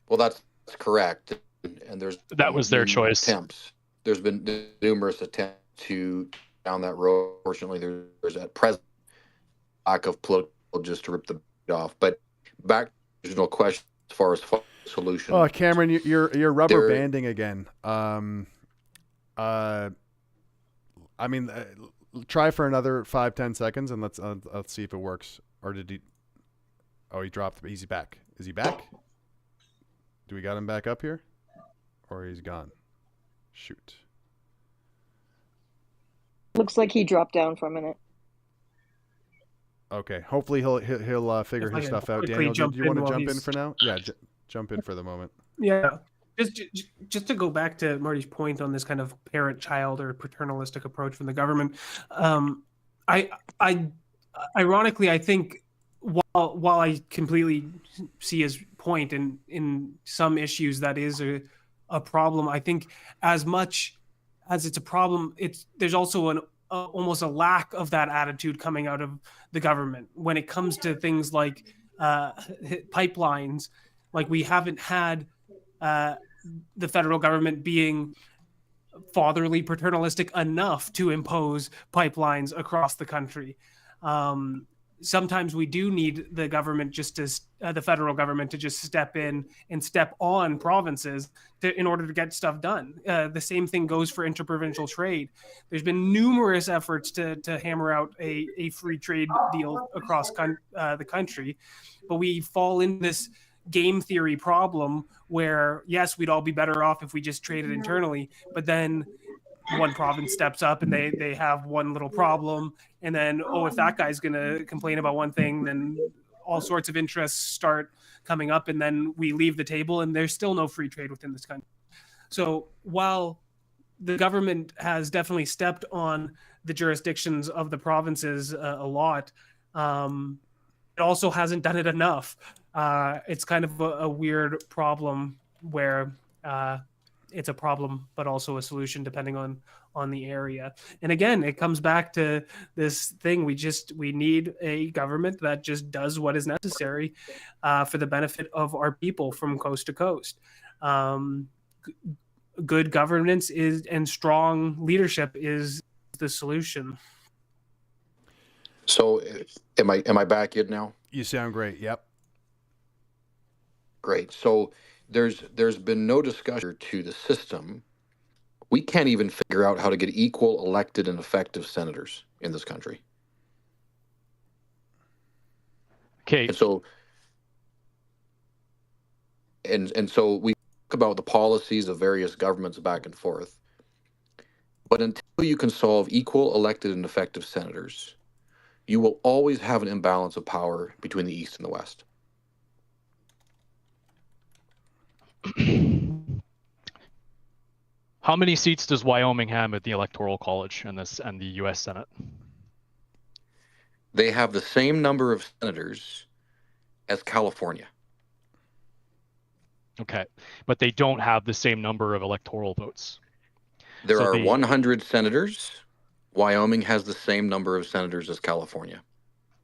Well, that's correct. And that was their choice. Attempts. There's been numerous attempts to down that road. Fortunately, there's at present lack of political just to rip the off. But back to the original question as far as solution. Oh, Cameron, you're rubber banding again. I mean, try for another 5-10 seconds, and let's see if it works. Or did he? Oh, he dropped. Is he back? Is he back? Do we got him back up here, or he's gone? Shoot. Looks like he dropped down for a minute. Okay. Hopefully he'll figure his stuff out. Daniel, do you want to jump in for now? Yeah, jump in for the moment. Yeah. Just to go back to Marty's point on this kind of parent-child or paternalistic approach from the government, ironically, I think while I completely see his point in some issues that is a problem, I think as much as it's a problem, there's also almost a lack of that attitude coming out of the government when it comes to things like pipelines. Like, we haven't had the federal government being fatherly, paternalistic enough to impose pipelines across the country. Sometimes we do need the government the federal government to just step in and step on provinces in order to get stuff done. The same thing goes for interprovincial trade. There's been numerous efforts to hammer out a free trade deal across the country, but we fall in this game theory problem where, yes, we'd all be better off if we just traded internally, but then one province steps up and they have one little problem, and then, oh, if that guy's going to complain about one thing, then all sorts of interests start coming up, and then we leave the table and there's still no free trade within this country. So while the government has definitely stepped on the jurisdictions of the provinces a lot, it also hasn't done it enough. It's kind of a weird problem where it's a problem, but also a solution depending on the area. And again, it comes back to this thing. We need a government that just does what is necessary for the benefit of our people from coast to coast. Good governance and strong leadership is the solution. So am I back in now? You sound great. Yep. Great. So there's been no discussion to the system. We can't even figure out how to get equal elected and effective senators in this country. Okay. And so we talk about the policies of various governments back and forth. But until you can solve equal elected and effective senators, you will always have an imbalance of power between the East and the West. How many seats does Wyoming have at the Electoral College and the U.S. Senate? They have the same number of senators as California. Okay, but they don't have the same number of electoral votes. There are 100 senators. Wyoming has the same number of senators as California.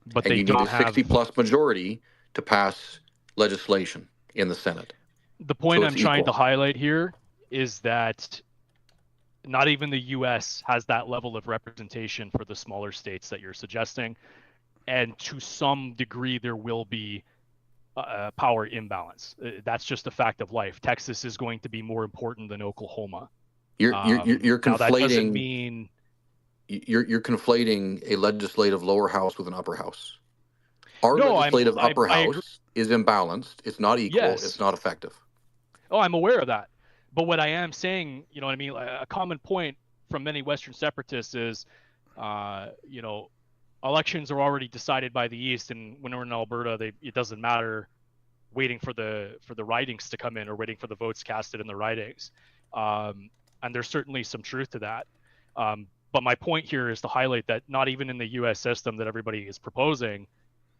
But and they you don't need a have 60-plus majority to pass legislation in the Senate. The point So I'm it's trying equal. to highlight here is that not even the U.S. has that level of representation for the smaller states that you're suggesting, and to some degree there will be power imbalance. That's just a fact of life. Texas is going to be more important than Oklahoma. You're Now that doesn't conflating. mean You're conflating a legislative lower house with an upper house. Our No, legislative upper I agree. house is imbalanced. It's not equal. Yes. It's not effective. Oh, I'm aware of that. But what I am saying, you know what I mean? A common point from many Western separatists is, you know, elections are already decided by the East, and when we're in Alberta, it doesn't matter waiting for the ridings to come in or waiting for the votes casted in the ridings. And there's certainly some truth to that. But my point here is to highlight that not even in the U.S. system that everybody is proposing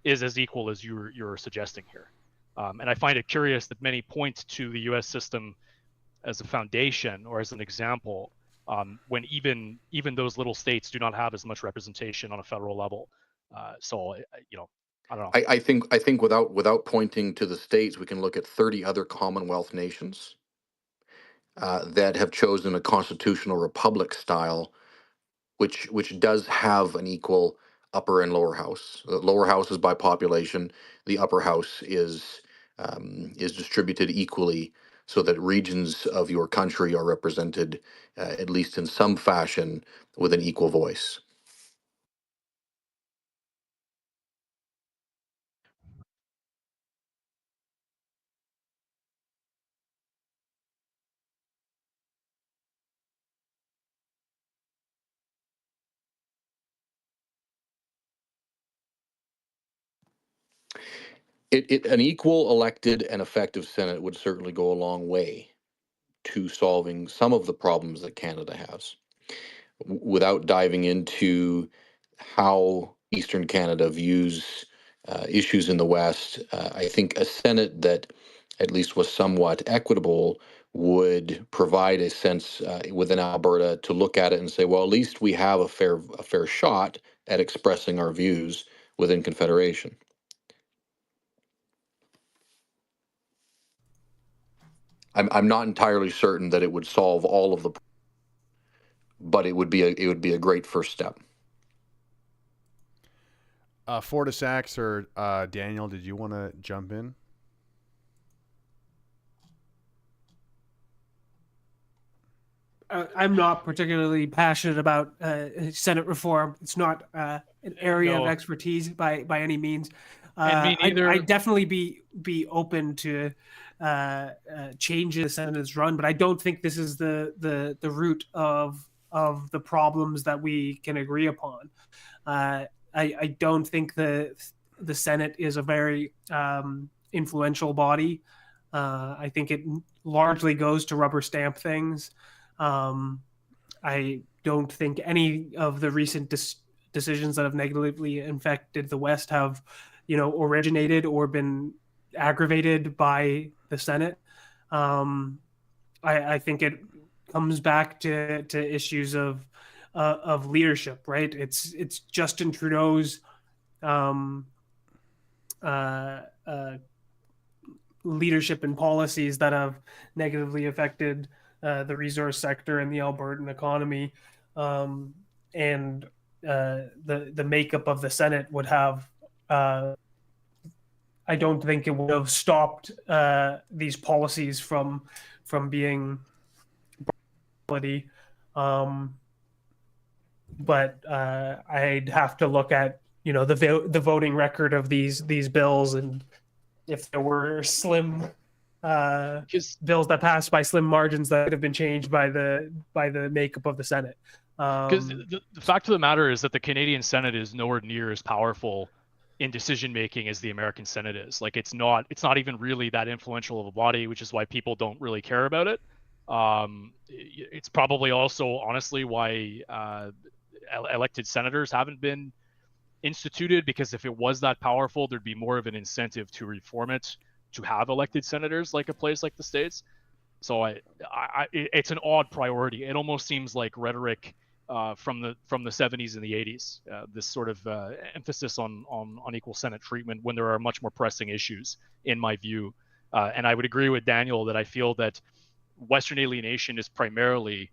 is as equal as you're suggesting here. And I find it curious that many point to the U.S. system as a foundation or as an example, when even those little states do not have as much representation on a federal level. So, you know, I don't know. I think without pointing to the states, we can look at 30 other Commonwealth nations that have chosen a constitutional republic style, which does have an equal upper and lower house. The lower house is by population. The upper house is distributed equally so that regions of your country are represented, at least in some fashion, with an equal voice. An equal elected and effective Senate would certainly go a long way to solving some of the problems that Canada has. Without diving into how Eastern Canada views issues in the West, I think a Senate that at least was somewhat equitable would provide a sense within Alberta to look at it and say, well, at least we have a fair shot at expressing our views within Confederation. I'm not entirely certain that it would solve all of the, but it would be a great first step. FortySacks or Daniel, did you want to jump in? I'm not particularly passionate about Senate reform. It's not an area of expertise by any means. And me neither. I'd definitely be open to changes the Senate is run, but I don't think this is the root of the problems that we can agree upon. I don't think the Senate is a very influential body. I think it largely goes to rubber stamp things. I don't think any of the recent decisions that have negatively affected the West have, originated or been aggravated by the Senate. I think it comes back to issues of leadership, right? It's Justin Trudeau's leadership and policies that have negatively affected the resource sector and the Albertan economy, and the makeup of the Senate would have. I don't think it would have stopped these policies from being quality. But I'd have to look at the voting record of these bills, and if there were slim bills that passed by slim margins that have been changed by the makeup of the Senate. Because the fact of the matter is that the Canadian Senate is nowhere near as powerful in decision making as the American Senate is. Like it's not even really that influential of a body, which is why people don't really care about it. It's probably also honestly why elected senators haven't been instituted, because if it was that powerful, there'd be more of an incentive to reform it, to have elected senators like a place like the States. So it's an odd priority. It almost seems like rhetoric from the 70s and the 80s, this sort of emphasis on equal Senate treatment when there are much more pressing issues, in my view. And I would agree with Daniel that I feel that Western alienation is primarily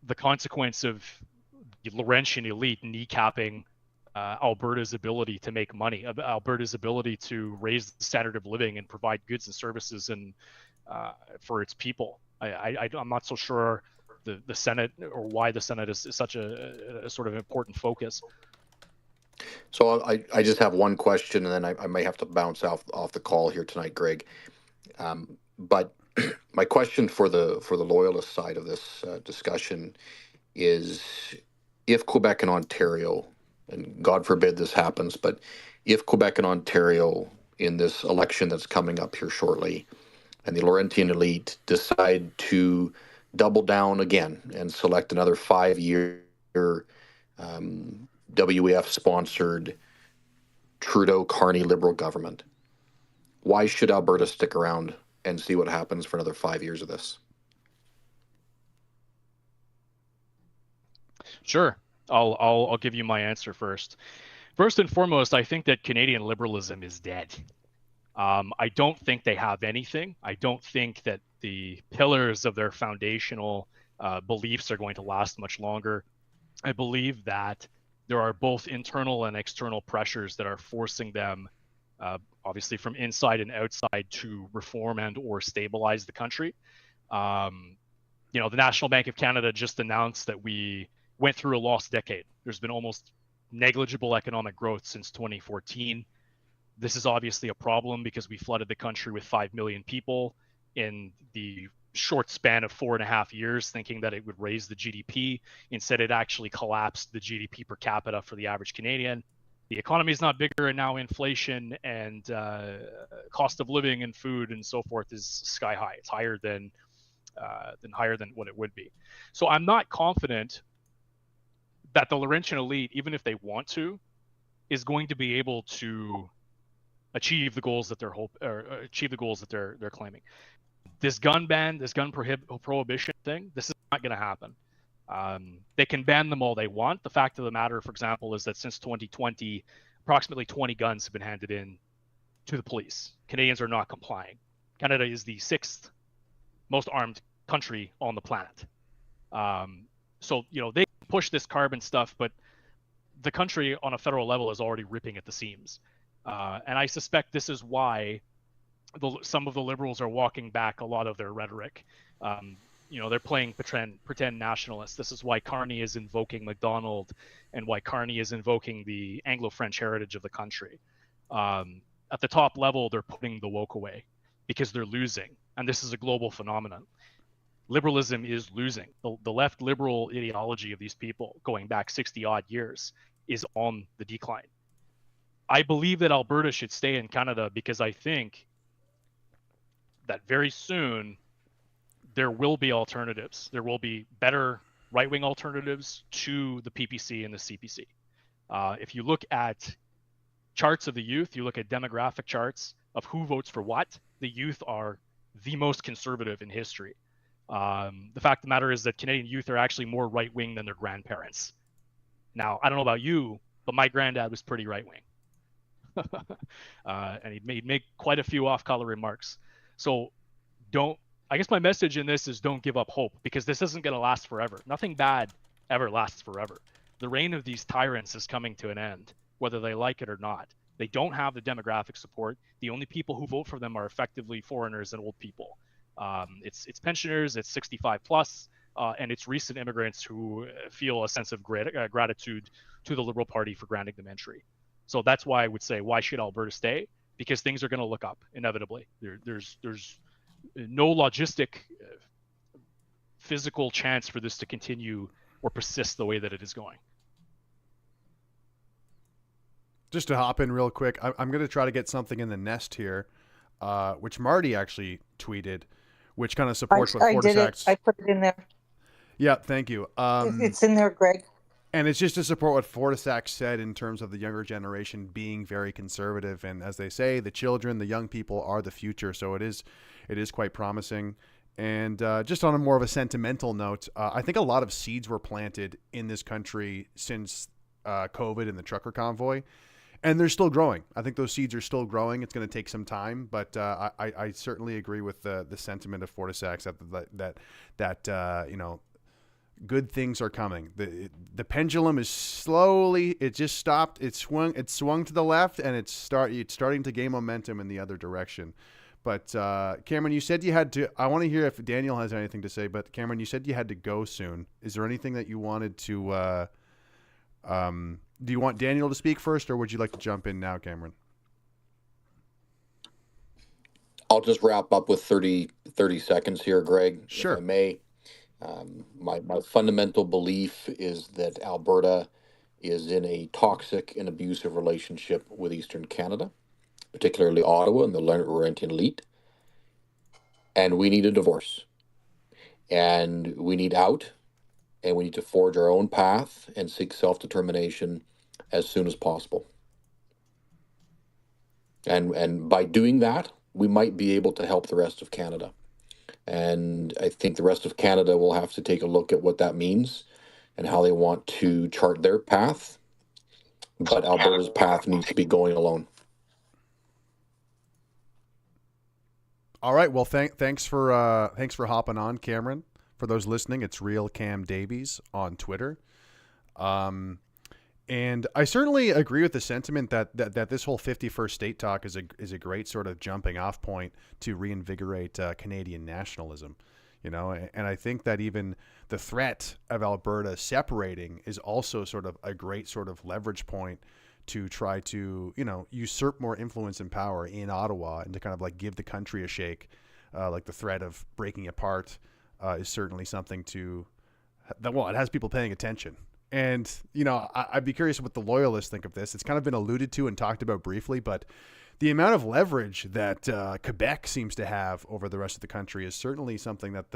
the consequence of the Laurentian elite kneecapping Alberta's ability to make money, Alberta's ability to raise the standard of living and provide goods and services and for its people. I'm not so sure the Senate, or why the Senate is such a sort of important focus. So I just have one question, and then I may have to bounce off the call here tonight, Greg. But my question for the Loyalist side of this discussion is, if Quebec and Ontario, and God forbid this happens, but if Quebec and Ontario in this election that's coming up here shortly, and the Laurentian elite decide to double down again and select another 5-year WEF-sponsored Trudeau-Carney Liberal government, why should Alberta stick around and see what happens for another 5 years of this? Sure. I'll give you my answer first. First and foremost, I think that Canadian liberalism is dead. I don't think they have anything. I don't think that the pillars of their foundational beliefs are going to last much longer. I believe that there are both internal and external pressures that are forcing them, obviously from inside and outside, to reform and or stabilize the country. The National Bank of Canada just announced that we went through a lost decade. There's been almost negligible economic growth since 2014. This is obviously a problem because we flooded the country with 5 million people in the short span of 4.5 years, thinking that it would raise the GDP. Instead, it actually collapsed the GDP per capita for the average Canadian. The economy is not bigger, and now inflation and cost of living and food and so forth is sky high. It's higher than what it would be. So I'm not confident that the Laurentian elite, even if they want to, is going to be able to achieve the goals that they're claiming. This gun ban, this gun prohibition thing, this is not going to happen. They can ban them all they want. The fact of the matter, for example, is that since 2020, approximately 20 guns have been handed in to the police. Canadians are not complying. Canada is the 6th most armed country on the planet. So they push this carbon stuff, but the country on a federal level is already ripping at the seams. And I suspect this is why some of the Liberals are walking back a lot of their rhetoric. they're playing pretend nationalists. This is why Carney is invoking MacDonald, and why Carney is invoking the Anglo-French heritage of the country. At the top level, they're putting the woke away because they're losing, and this is a global phenomenon. Liberalism is losing. The left liberal ideology of these people going back 60 odd years is on the decline. I believe that Alberta should stay in Canada because I think that very soon there will be alternatives. There will be better right-wing alternatives to the PPC and the CPC. If you look at charts of the youth, you look at demographic charts of who votes for what, the youth are the most conservative in history. The fact of the matter is that Canadian youth are actually more right-wing than their grandparents. Now, I don't know about you, but my granddad was pretty right-wing. And he'd make quite a few off-color remarks. So I guess my message in this is don't give up hope, because this isn't going to last forever. Nothing bad ever lasts forever. The reign of these tyrants is coming to an end, whether they like it or not. They don't have the demographic support. The only people who vote for them are effectively foreigners and old people. It's pensioners, it's 65 plus, and it's recent immigrants who feel a sense of gratitude to the Liberal Party for granting them entry. So that's why I would say, why should Alberta stay? Because things are going to look up inevitably. There's no logistic, physical chance for this to continue or persist the way that it is going. Just to hop in real quick, I'm going to try to get something in the nest here, which Marty actually tweeted, which kind of supports what FortySacks. I put it in there. Yeah, thank you. It's in there, Greg. And it's just to support what FortySacks said in terms of the younger generation being very conservative. And as they say, the children, the young people are the future. So it is quite promising. And just on a more of a sentimental note, I think a lot of seeds were planted in this country since COVID and the trucker convoy. And they're still growing. I think those seeds are still growing. It's going to take some time, but I certainly agree with the sentiment of FortySacks that good things are coming. The pendulum is slowly. It just stopped. It swung to the left, and it's starting to gain momentum in the other direction. But Cameron, you said you had to. I want to hear if Daniel has anything to say. But Cameron, you said you had to go soon. Is there anything that you wanted to? Do you want Daniel to speak first, or would you like to jump in now, Cameron? I'll just wrap up with 30 seconds here, Greg, Sure. if I may. My fundamental belief is that Alberta is in a toxic and abusive relationship with Eastern Canada, particularly Ottawa and the Laurentian elite. And we need a divorce. And we need out. And we need to forge our own path and seek self-determination as soon as possible. And by doing that, we might be able to help the rest of Canada. And I think the rest of Canada will have to take a look at what that means and how they want to chart their path. But Alberta's path needs to be going alone. All right. Well, thanks for hopping on, Cameron. For those listening, it's RealCamDavies on Twitter. And I certainly agree with the sentiment that this whole 51st state talk is a great sort of jumping off point to reinvigorate Canadian nationalism, and I think that even the threat of Alberta separating is also sort of a great sort of leverage point to try to, usurp more influence and power in Ottawa and to kind of like give the country a shake. Like the threat of breaking apart is certainly something it has people paying attention. And, I'd be curious what the Loyalists think of this. It's kind of been alluded to and talked about briefly, but the amount of leverage that Quebec seems to have over the rest of the country is certainly something that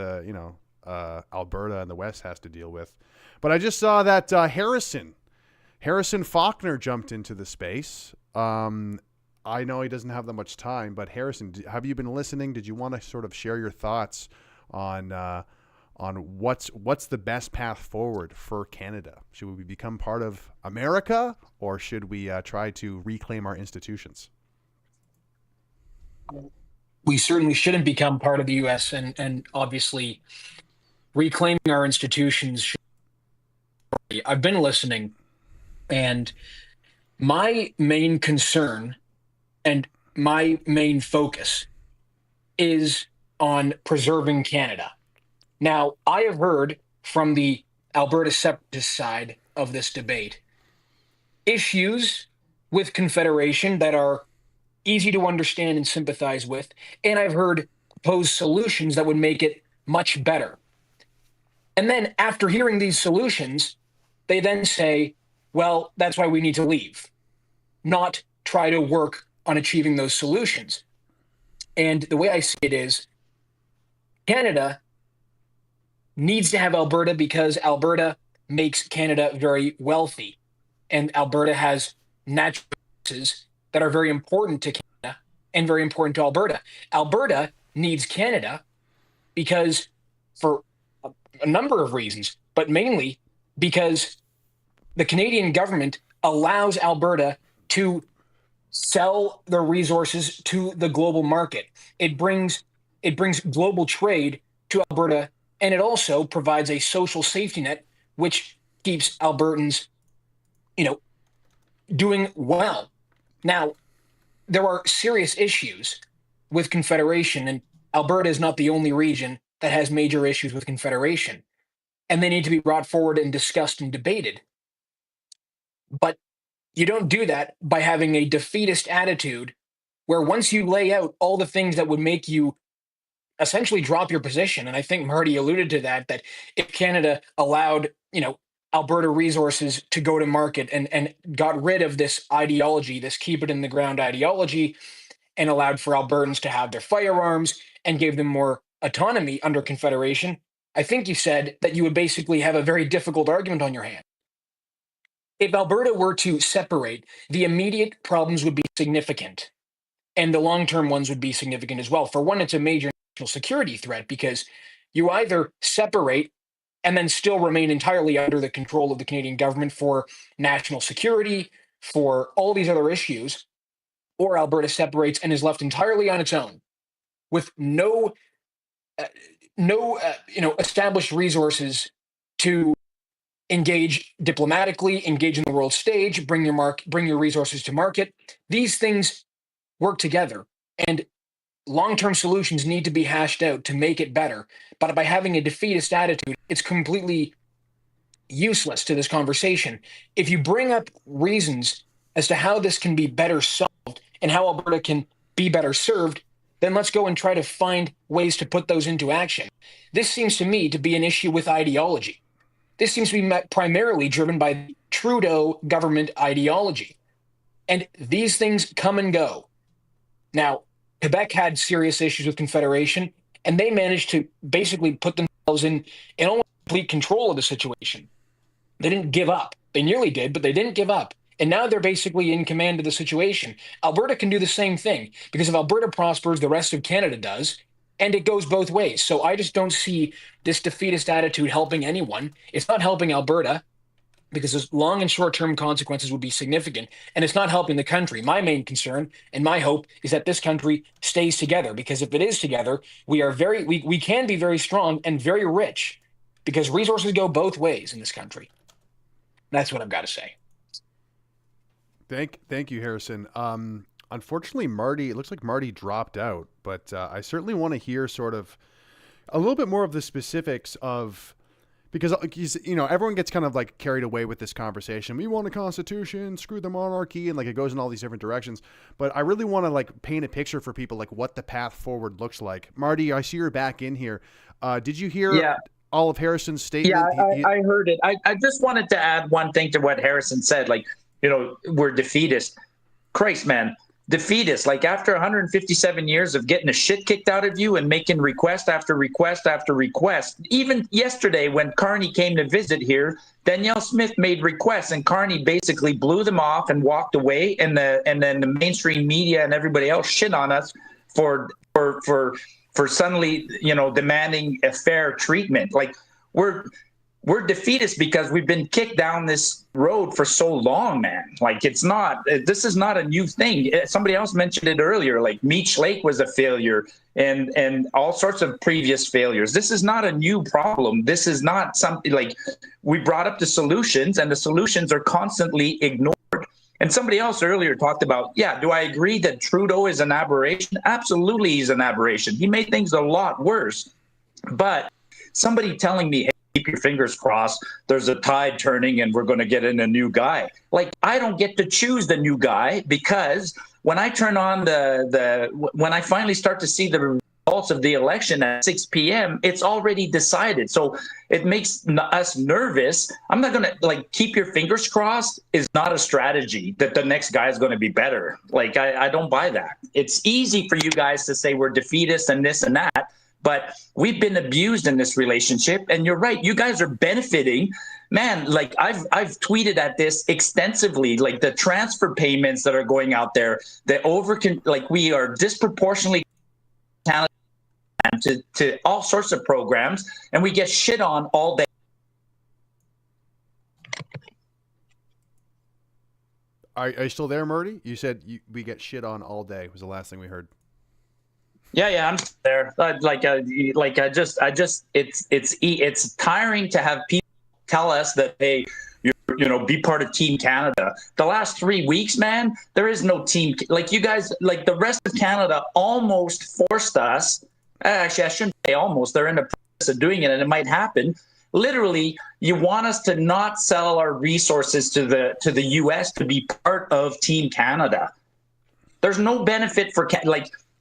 Alberta and the West has to deal with. But I just saw that Harrison Faulkner jumped into the space. I know he doesn't have that much time, but Harrison, have you been listening? Did you want to sort of share your thoughts on what's the best path forward for Canada? Should we become part of America, or should we try to reclaim our institutions? We certainly shouldn't become part of the U.S. and obviously reclaiming our institutions. I've been listening, and my main concern and my main focus is on preserving Canada. Now, I have heard from the Alberta Separatist side of this debate issues with Confederation that are easy to understand and sympathize with, and I've heard proposed solutions that would make it much better. And then after hearing these solutions, they then say, well, that's why we need to leave, not try to work on achieving those solutions. And the way I see it is Canada needs to have Alberta because Alberta makes Canada very wealthy. And Alberta has natural resources that are very important to Canada and very important to Alberta. Alberta needs Canada because for a number of reasons, but mainly because the Canadian government allows Alberta to sell their resources to the global market. It brings global trade to Alberta, and it also provides a social safety net, which keeps Albertans, doing well. Now, there are serious issues with Confederation, and Alberta is not the only region that has major issues with Confederation, and they need to be brought forward and discussed and debated. But you don't do that by having a defeatist attitude where once you lay out all the things that would make you essentially drop your position, and I think Marty alluded to that if Canada allowed, Alberta resources to go to market and got rid of this ideology, this keep it in the ground ideology, and allowed for Albertans to have their firearms and gave them more autonomy under Confederation, I think you said that you would basically have a very difficult argument on your hands. If Alberta were to separate, the immediate problems would be significant, and the long-term ones would be significant as well. For one, it's a major national security threat because you either separate and then still remain entirely under the control of the Canadian government for national security, for all these other issues, or Alberta separates and is left entirely on its own with no established resources to engage diplomatically, engage in the world stage, bring your resources to market. These things work together, and long-term solutions need to be hashed out to make it better. But by having a defeatist attitude, it's completely useless to this conversation. If you bring up reasons as to how this can be better solved and how Alberta can be better served, then let's go and try to find ways to put those into action. This seems to me to be an issue with ideology. This seems to be primarily driven by the Trudeau government ideology. And these things come and go. Now, Quebec had serious issues with Confederation, and they managed to basically put themselves in almost complete control of the situation. They didn't give up. They nearly did, but they didn't give up. And now they're basically in command of the situation. Alberta can do the same thing, because if Alberta prospers, the rest of Canada does, and it goes both ways. So I just don't see this defeatist attitude helping anyone. It's not helping Alberta, because those long and short-term consequences would be significant, and it's not helping the country. My main concern and my hope is that this country stays together, because if it is together, we can be very strong and very rich, because resources go both ways in this country. That's what I've got to say. Thank you, Harrison. Unfortunately, it looks like Marty dropped out, but I certainly want to hear sort of a little bit more of the specifics of, because everyone gets kind of like carried away with this conversation. We want a constitution, screw the monarchy, and like it goes in all these different directions. But I really want to like paint a picture for people like what the path forward looks like. Marty, I see you're back in here. Did you hear all of Harrison's statement? Yeah, I heard it. I just wanted to add one thing to what Harrison said. Like, we're defeatist. Christ, man. Defeatist. Like, after 157 years of getting the shit kicked out of you and making request after request after request, even yesterday when Carney came to visit here, Danielle Smith made requests and Carney basically blew them off and walked away, and then the mainstream media and everybody else shit on us for suddenly demanding a fair treatment. Like, we're defeatist because we've been kicked down this road for so long, man. Like, this is not a new thing. Somebody else mentioned it earlier, like Meech Lake was a failure and all sorts of previous failures. This is not a new problem. This is not something like, we brought up the solutions and the solutions are constantly ignored. And somebody else earlier talked about, do I agree that Trudeau is an aberration? Absolutely, he's an aberration. He made things a lot worse. But somebody telling me, hey, keep your fingers crossed, there's a tide turning and we're going to get in a new guy. Like, I don't get to choose the new guy, because when I turn on when I finally start to see the results of the election at 6 p.m., it's already decided. So it makes us nervous. I'm not going to, keep your fingers crossed is not a strategy that the next guy is going to be better. I don't buy that. It's easy for you guys to say we're defeatists and this and that, but we've been abused in this relationship. And you're right. You guys are benefiting. Man, I've tweeted at this extensively, the transfer payments that are going out there, we are disproportionately to all sorts of programs, and we get shit on all day. Are you still there, Murdy? You said we get shit on all day was the last thing we heard. Yeah, I'm there. It's tiring to have people tell us that they, be part of Team Canada. The last 3 weeks, man, there is no team. You guys, the rest of Canada almost forced us. Actually, I shouldn't say almost. They're in the process of doing it, and it might happen. Literally, you want us to not sell our resources to the U.S. to be part of Team Canada. There's no benefit for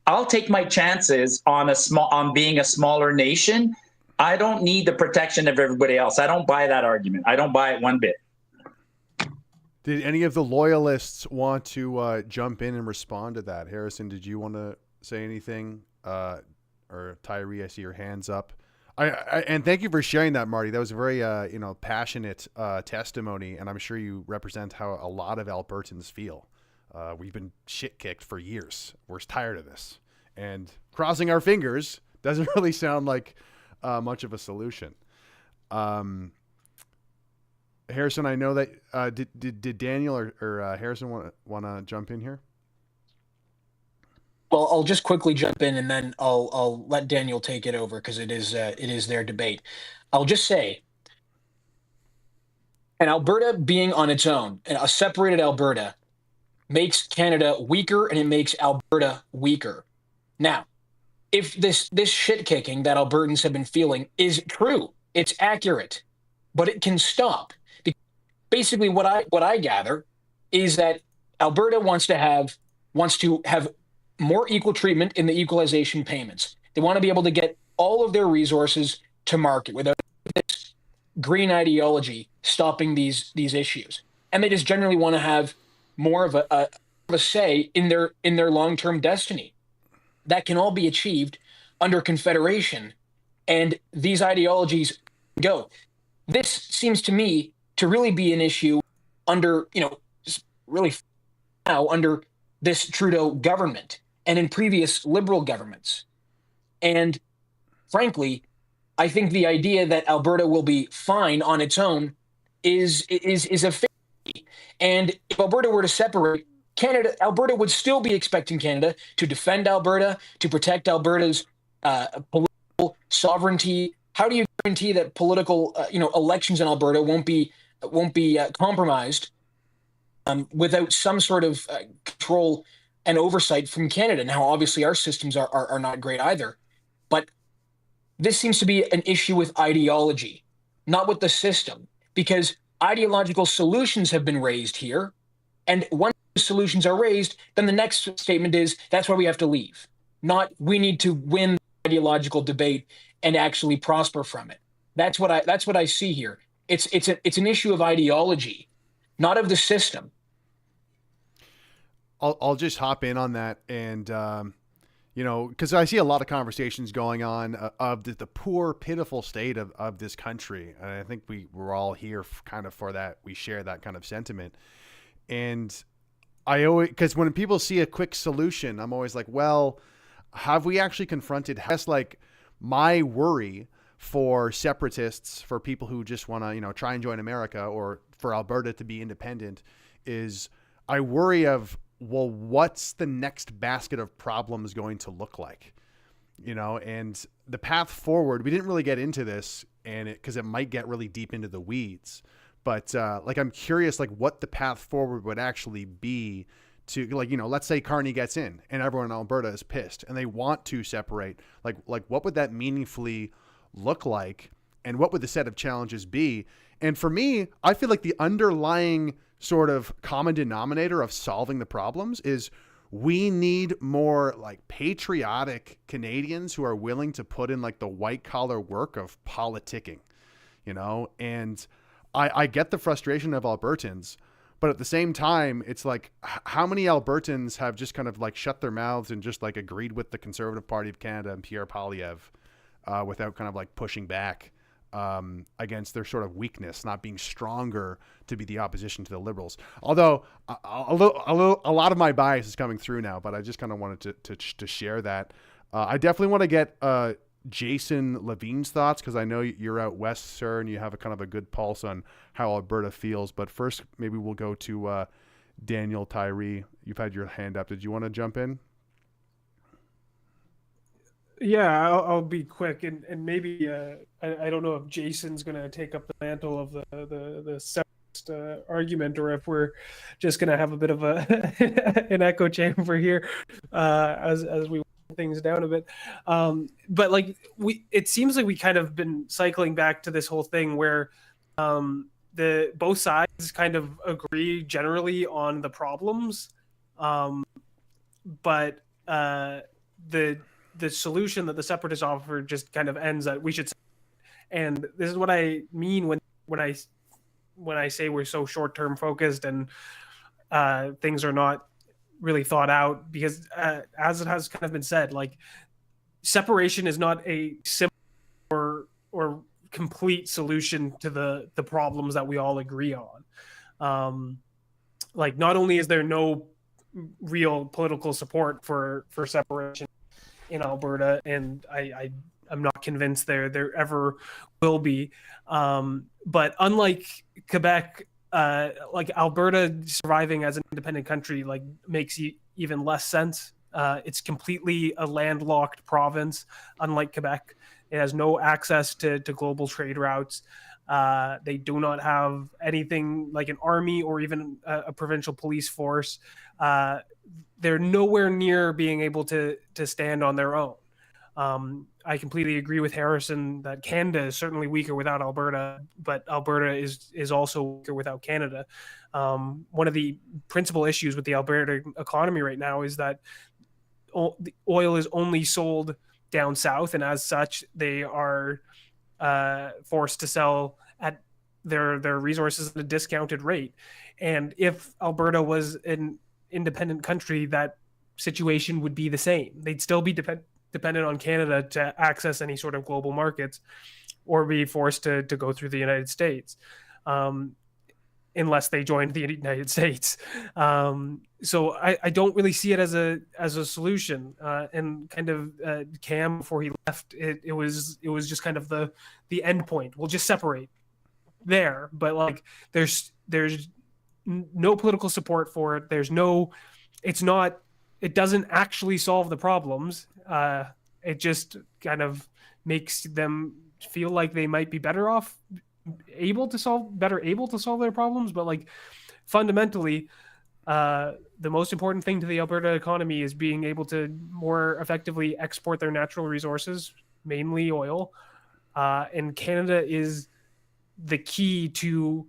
I'll take my chances on being a smaller nation. I don't need the protection of everybody else. I don't buy that argument. I don't buy it one bit. Did any of the Loyalists want to jump in and respond to that? Harrison, did you want to say anything? Or Tyree, I see your hands up. And thank you for sharing that, Marty. That was a very passionate testimony, and I'm sure you represent how a lot of Albertans feel. We've been shit kicked for years. We're tired of this, and crossing our fingers doesn't really sound like much of a solution. Harrison, I know that did Daniel or Harrison want to jump in here? Well, I'll just quickly jump in, and then I'll let Daniel take it over, because it is their debate. I'll just say, and Alberta being on its own, a separated Alberta, makes Canada weaker, and it makes Alberta weaker. Now, if this shit kicking that Albertans have been feeling is true, it's accurate, but it can stop. Basically, what I gather is that Alberta wants to have more equal treatment in the equalization payments. They want to be able to get all of their resources to market without this green ideology stopping these issues. And they just generally want to have more of a say in their long-term destiny. That can all be achieved under Confederation, and these ideologies go. This seems to me to really be an issue under, really now under this Trudeau government and in previous Liberal governments. And frankly, I think the idea that Alberta will be fine on its own is a fantasy. And if Alberta were to separate, Alberta would still be expecting Canada to defend Alberta, to protect Alberta's political sovereignty. How do you guarantee that political, elections in Alberta won't be compromised without some sort of control and oversight from Canada? Now, obviously, our systems are not great either, but this seems to be an issue with ideology, not with the system, because ideological solutions have been raised here, and once the solutions are raised, then the next statement is that's why we have to leave, not we need to win the ideological debate and actually prosper from it. That's what I see here. It's an issue of ideology, not of the system. I'll just hop in on that, and because I see a lot of conversations going on of the poor, pitiful state of this country, and I think we're all here kind of for that. We share that kind of sentiment, and I always, because when people see a quick solution, I'm always like, well, have we actually confronted? That's like my worry for separatists, for people who just want to try and join America, or for Alberta to be independent, is I worry of, well, what's the next basket of problems going to look like? And the path forward, we didn't really get into this, and because it might get really deep into the weeds, but I'm curious, what the path forward would actually be to, let's say Carney gets in and everyone in Alberta is pissed and they want to separate. What would that meaningfully look like, and what would the set of challenges be? And for me, I feel like the underlying sort of common denominator of solving the problems is we need more like patriotic Canadians who are willing to put in like the white collar work of politicking, you know? And I get the frustration of Albertans, but at the same time, it's like, how many Albertans have just kind of like shut their mouths and just like agreed with the Conservative Party of Canada and Pierre Poilievre without kind of like pushing back against their sort of weakness, not being stronger to be the opposition to the Liberals. Although a lot of my bias is coming through now, but I just kind of wanted to share that. I definitely want to get Jason Levine's thoughts, because I know you're out west, sir, and you have a kind of a good pulse on how Alberta feels. But first, maybe we'll go to DanielTyrie. You've had your hand up. Did you want to jump in? Yeah, I'll be quick, and maybe I don't know if Jason's going to take up the mantle of the separatist argument, or if we're just going to have a bit of an echo chamber here as we things down a bit. But like it seems like we kind of been cycling back to this whole thing where the both sides kind of agree generally on the problems, but the solution that the separatists offer just kind of ends that we should. And this is what I mean when I say we're so short-term focused and things are not really thought out, because as it has kind of been said, like separation is not a simple or complete solution to the problems that we all agree on. Like, not only is there no real political support for separation in Alberta, and I'm not convinced there ever will be, but unlike Quebec, like Alberta surviving as an independent country like makes even less sense. It's completely a landlocked province, unlike Quebec. It has no access to global trade routes. They do not have anything like an army or even a provincial police force. They're nowhere near being able to stand on their own. I completely agree with Harrison that Canada is certainly weaker without Alberta, but Alberta is also weaker without Canada. One of the principal issues with the Alberta economy right now is that the oil is only sold down south, and as such, they are forced to sell at their resources at a discounted rate. And if Alberta was an independent country, that situation would be the same. They'd still be dependent on Canada to access any sort of global markets, or be forced to go through the United States, unless they joined the United States. So I don't really see it as a solution. And kind of Cam, before he left, it was just kind of the end point. We'll just separate there, but like there's no political support for it. It doesn't actually solve the problems. It just kind of makes them feel like they might be better off, able to solve their problems. But like fundamentally, the most important thing to the Alberta economy is being able to more effectively export their natural resources, mainly oil. And Canada is the key to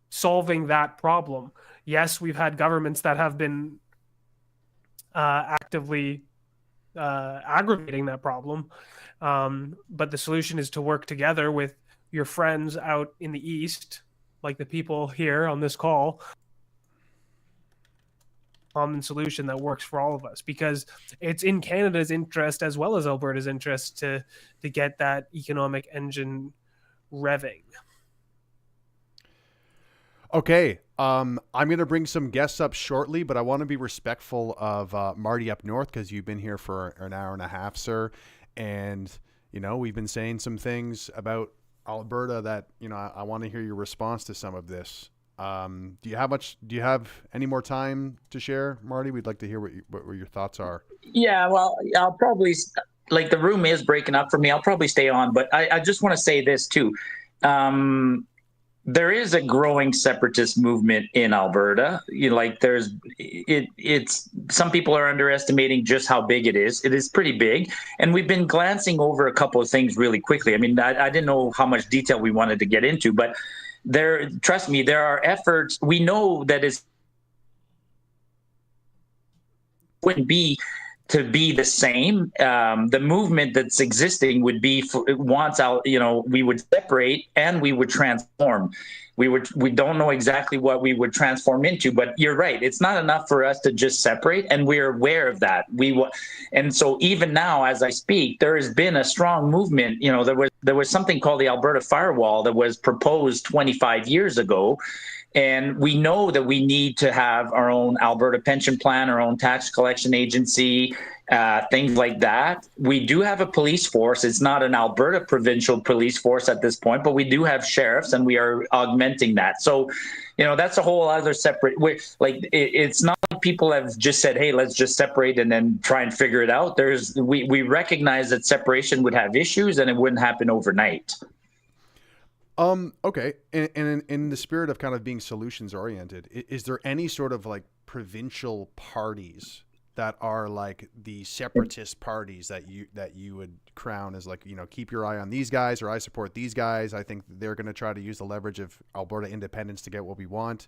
solving that problem. Yes, we've had governments that have been actively aggravating that problem, but the solution is to work together with your friends out in the East, like the people here on this call. Common solution that works for all of us, because it's in Canada's interest as well as Alberta's interest to get that economic engine revving. Okay, I'm going to bring some guests up shortly, but I want to be respectful of Marty up north, because you've been here for an hour and a half, sir. And, you know, we've been saying some things about Alberta that, you know, I want to hear your response to some of this. Do you have any more time to share, Marty? We'd like to hear what your thoughts are. Yeah, well, I'll probably, like, the room is breaking up for me. I'll probably stay on, but I just want to say this too. there is a growing separatist movement in Alberta. It's some people are underestimating just how big it is. It is pretty big, and we've been glancing over a couple of things really quickly. I mean, I didn't know how much detail we wanted to get into, but trust me, there are efforts. We know that it wouldn't be to be the same. The movement that's existing would be we would separate and we would transform. We don't know exactly what we would transform into, but you're right. It's not enough for us to just separate, and we're aware of that. And so even now, as I speak, there has been a strong movement. There was something called the Alberta Firewall that was proposed 25 years ago. And we know that we need to have our own Alberta pension plan, our own tax collection agency, things like that. We do have a police force. It's not an Alberta provincial police force at this point, but we do have sheriffs, and we are augmenting that. So, that's a whole other separate. It's not like people have just said, "Hey, let's just separate and then try and figure it out." We recognize that separation would have issues, and it wouldn't happen overnight. Okay. And in the spirit of kind of being solutions oriented, is there any sort of like provincial parties that are like the separatist parties that you would crown as like, keep your eye on these guys, or I support these guys. I think they're going to try to use the leverage of Alberta independence to get what we want.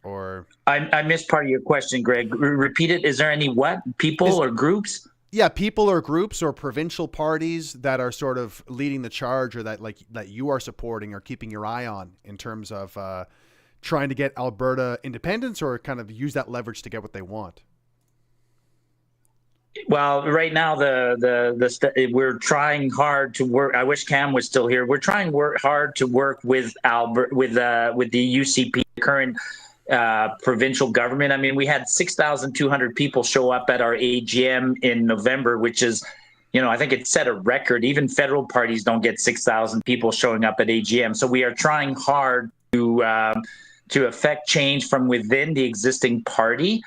Or I missed part of your question, Greg. Repeat it. Is there any people or groups? Yeah, people or groups or provincial parties that are sort of leading the charge, or that you are supporting or keeping your eye on in terms of trying to get Alberta independence, or kind of use that leverage to get what they want. Well, right now we're trying hard to work. I wish Cam was still here. We're trying hard to work with the UCP, current provincial government. I mean, we had 6,200 people show up at our AGM in November, which is, I think it set a record. Even federal parties don't get 6,000 people showing up at AGM. So we are trying hard to affect change from within the existing party.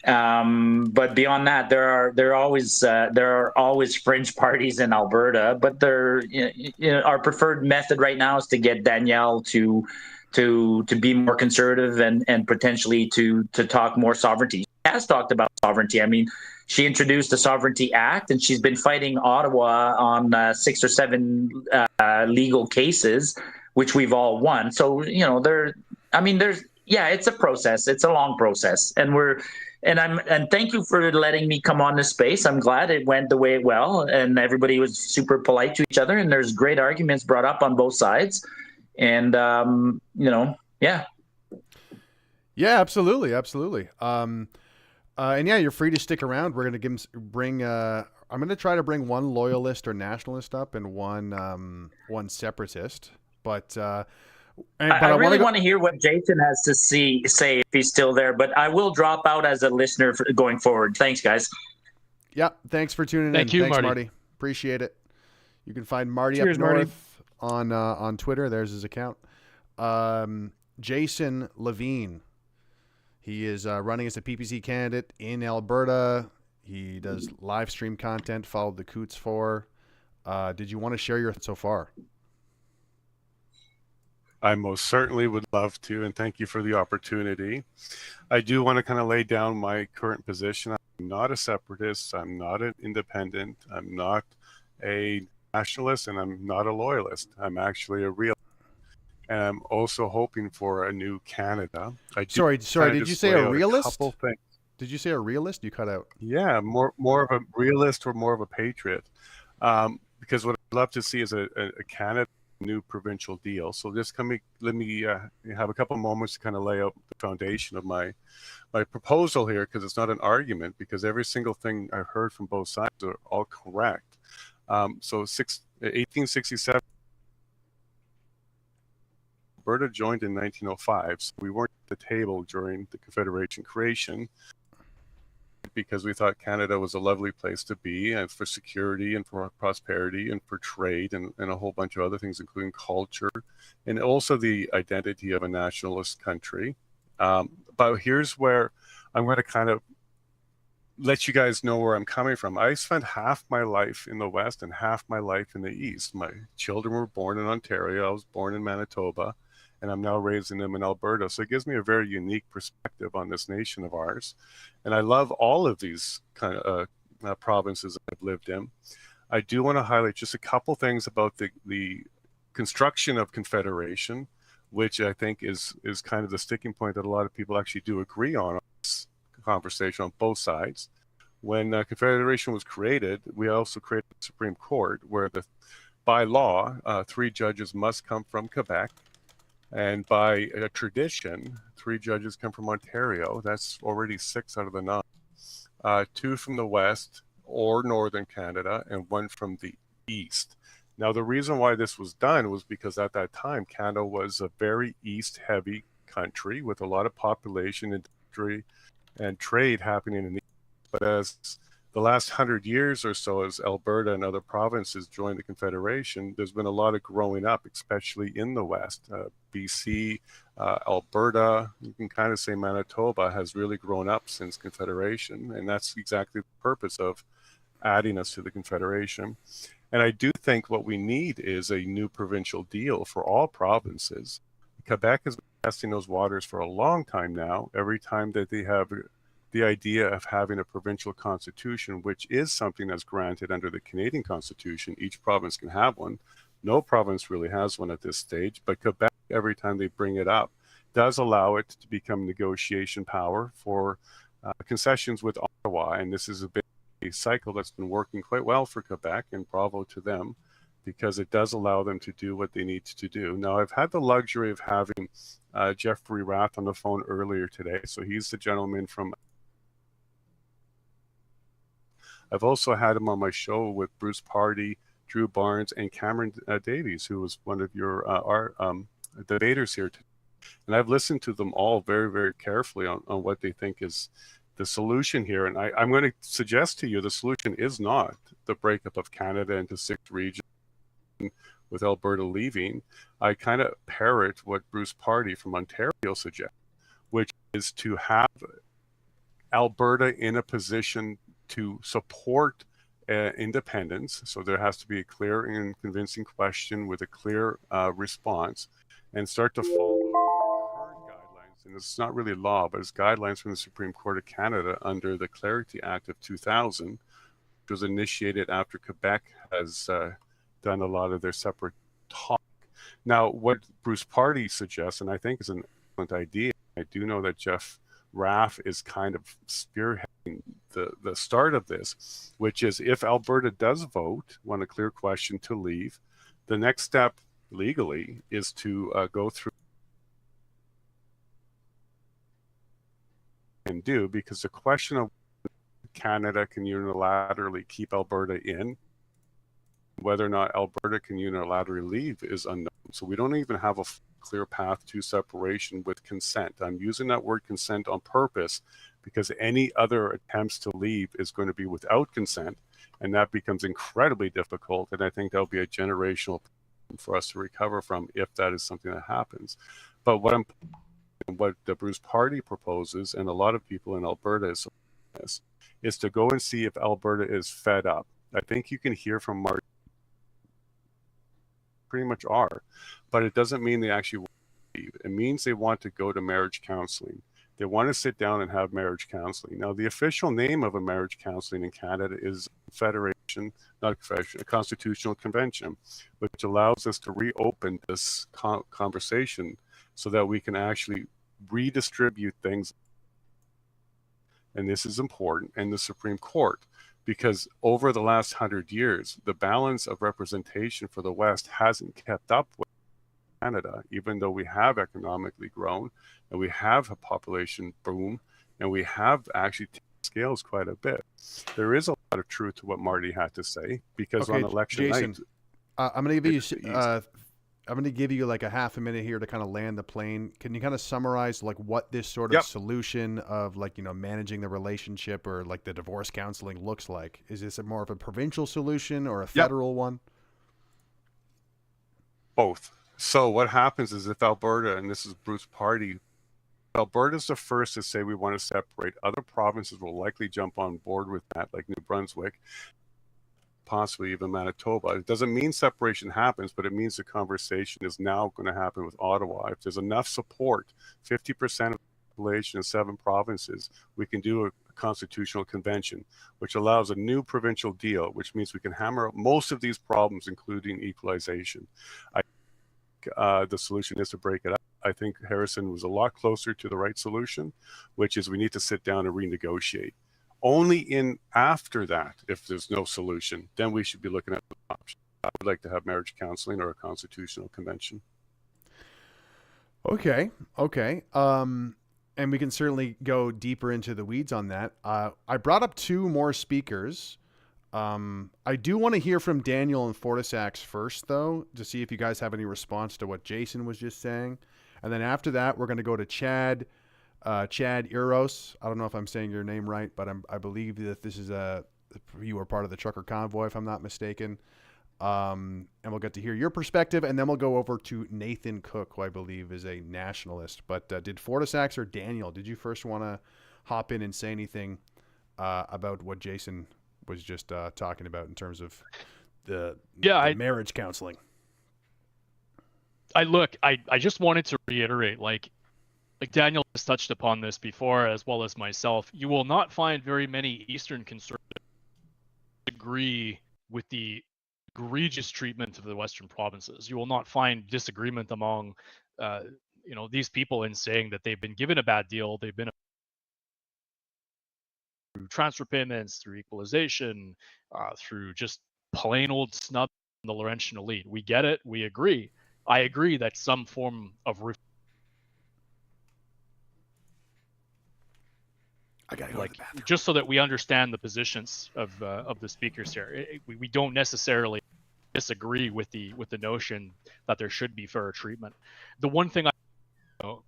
But beyond that, there are always fringe parties in Alberta. But our preferred method right now is to get Danielle to be more conservative and potentially to talk more sovereignty. She has talked about sovereignty. I mean, she introduced the Sovereignty Act, and she's been fighting Ottawa on 6 or 7 legal cases, which we've all won. So, it's a process. It's a long process, and thank you for letting me come on this space. I'm glad it went the way it will, and everybody was super polite to each other, and there's great arguments brought up on both sides. And, yeah. Yeah, absolutely. Absolutely. And yeah, you're free to stick around. We're going to I'm going to try to bring one Loyalist or Nationalist up and one Separatist, but I really want to hear what Jason has to say if he's still there, but I will drop out as a listener going forward. Thanks, guys. Yeah. Thanks for tuning in. Thanks, Marty. Appreciate it. You can find Marty up north on Twitter. There's his account. Jason Levine. He is running as a PPC candidate in Alberta. He does live stream content. Followed the Coots for. Did you want to share your thoughts so far? I most certainly would love to, and thank you for the opportunity. I do want to kind of lay down my current position. I'm not a separatist. I'm not an independent. I'm not a nationalist, and I'm not a loyalist. I'm actually a realist. And I'm also hoping for a new Canada. Sorry. Did you say a realist? Did you say a realist? You cut out. Yeah, more of a realist or more of a patriot. Because what I'd love to see is a Canada new provincial deal. So just let me have a couple moments to kind of lay out the foundation of my proposal here, because it's not an argument, because every single thing I've heard from both sides are all correct. So 1867, Alberta joined in 1905, so we weren't at the table during the Confederation creation, because we thought Canada was a lovely place to be, and for security and for prosperity and for trade and a whole bunch of other things, including culture and also the identity of a nationalist country. But here's where I'm going to kind of let you guys know where I'm coming from. I spent half my life in the West and half my life in the East. My children were born in Ontario. I was born in Manitoba, and I'm now raising them in Alberta. So it gives me a very unique perspective on this nation of ours. And I love all of these kind of provinces I've lived in. I do want to highlight just a couple things about the construction of Confederation, which I think is kind of the sticking point that a lot of people actually do agree on this conversation on both sides. When Confederation was created, we also created the Supreme Court, where by law, 3 judges must come from Quebec, and by tradition, 3 judges come from Ontario. That's already 6 out of the 9. 2 from the West or Northern Canada, and 1 from the East. Now, the reason why this was done was because at that time, Canada was a very East-heavy country with a lot of population, industry, and trade happening in the East. But as the last 100 years or so, as Alberta and other provinces joined the Confederation, there's been a lot of growing up, especially in the West. BC, Alberta, you can kind of say Manitoba has really grown up since Confederation, and that's exactly the purpose of adding us to the Confederation. And I do think what we need is a new provincial deal for all provinces. Quebec has been testing those waters for a long time now. Every time that they have the idea of having a provincial constitution, which is something that's granted under the Canadian Constitution, each province can have one. No province really has one at this stage, but Quebec, every time they bring it up, does allow it to become negotiation power for concessions with Ottawa. And this is a big cycle that's been working quite well for Quebec, and bravo to them, because it does allow them to do what they need to do. Now, I've had the luxury of having Jeffrey Rath on the phone earlier today. So he's the gentleman from... I've also had him on my show with Bruce Party, Drew Barnes, and Cameron Davies, who was one of your debaters here today. And I've listened to them all very, very carefully on what they think is the solution here. And I'm going to suggest to you the solution is not the breakup of Canada into 6 regions with Alberta leaving. I kind of parrot what Bruce Party from Ontario suggests, which is to have Alberta in a position to support independence. So there has to be a clear and convincing question with a clear response, and start to follow current guidelines. And it's not really law, but it's guidelines from the Supreme Court of Canada under the Clarity Act of 2000, which was initiated after Quebec has done a lot of their separate talk. Now, what Bruce Party suggests, and I think is an excellent idea, I do know that Jeff Raff is kind of spearheading the start of this, which is if Alberta does vote on a clear question to leave, the next step legally is to go through and do, because the question of Canada can unilaterally keep Alberta in, whether or not Alberta can unilaterally leave is unknown. So we don't even have a clear path to separation with consent. I'm using that word consent on purpose because any other attempts to leave is going to be without consent, and that becomes incredibly difficult. And I think that'll be a generational problem for us to recover from if that is something that happens. But what the Bruce Party proposes, and a lot of people in Alberta is to go and see if Alberta is fed up. I think you can hear from Mark pretty much are, but it doesn't mean they actually want to leave. It means they want to go to marriage counseling. They want to sit down and have marriage counseling. Now, the official name of a marriage counseling in Canada is Federation, not a Constitutional Convention, which allows us to reopen this conversation so that we can actually redistribute things. And this is important in the Supreme Court, because over the last 100 years, the balance of representation for the West hasn't kept up with Canada, even though we have economically grown and we have a population boom and we have actually taken scales quite a bit. There is a lot of truth to what Marty had to say, because on election Jason, night, I'm going to give you like a half a minute here to kind of land the plane. Can you kind of summarize like what this sort of solution of like, managing the relationship or like the divorce counseling looks like? Is this more of a provincial solution or a federal one? Both. So what happens is if Alberta, and this is Bruce Party Alberta's the first to say we want to separate. Other provinces will likely jump on board with that, like New Brunswick, possibly even Manitoba. It doesn't mean separation happens, but it means the conversation is now going to happen with Ottawa. If there's enough support, 50% of the population in 7 provinces, we can do a constitutional convention, which allows a new provincial deal, which means we can hammer out most of these problems, including equalization. The solution is to break it up. I think Harrison was a lot closer to the right solution, which is we need to sit down and renegotiate. Only in after that, if there's no solution, then we should be looking at the option. I would like to have marriage counseling or a constitutional convention. Okay. And we can certainly go deeper into the weeds on that. I brought up 2 more speakers. I do want to hear from Daniel and FortySacks first, though, to see if you guys have any response to what Jason was just saying. And then after that, we're going to go to Chad Eros. I don't know if I'm saying your name right, but I believe that this is you were part of the trucker convoy, if I'm not mistaken. And we'll get to hear your perspective, and then we'll go over to Nathan Cook, who I believe is a nationalist. But did FortySacks or Daniel, did you first want to hop in and say anything about what Jason was just talking about in terms of the marriage counseling? I just wanted to reiterate, like Daniel has touched upon this before, as well as myself. You will not find very many Eastern conservatives agree with the egregious treatment of the Western provinces. You will not find disagreement among, these people in saying that they've been given a bad deal. They've been through transfer payments, through equalization, through just plain old snub in the Laurentian elite. We get it. We agree. I agree that some form of I gotta go to the bathroom. Just so that we understand the positions of the speakers here. We don't necessarily disagree with the notion that there should be fair treatment. The one thing I know,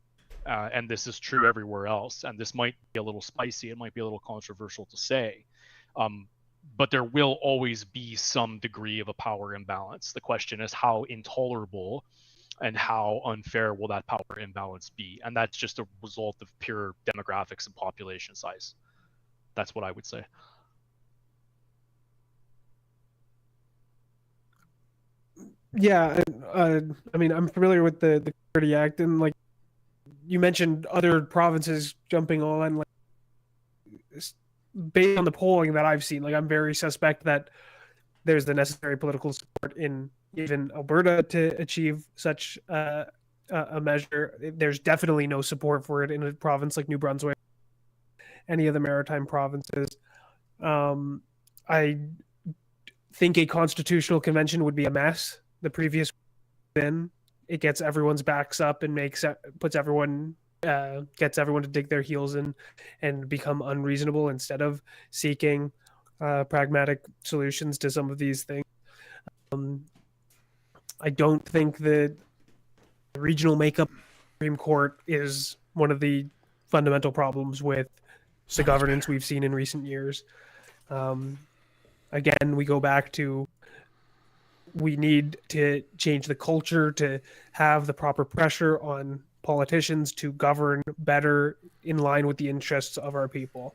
and this is true everywhere else, and this might be a little spicy, it might be a little controversial to say, but there will always be some degree of a power imbalance. The question is how intolerable and how unfair will that power imbalance be? And that's just a result of pure demographics and population size. That's what I would say. Yeah, I mean, I'm familiar with the Security Act, and like you mentioned, other provinces jumping on. Like, based on the polling that I've seen, like I'm very suspect that there's the necessary political support in even Alberta to achieve such a measure. There's definitely no support for it in a province like New Brunswick, any of the maritime provinces. I think a constitutional convention would be a mess. The previous one, it gets everyone's backs up and gets everyone to dig their heels in and become unreasonable instead of seeking pragmatic solutions to some of these things. I don't think that the regional makeup of the Supreme Court is one of the fundamental problems with the governance we've seen in recent years. Again, we go back to we need to change the culture to have the proper pressure on politicians to govern better in line with the interests of our people.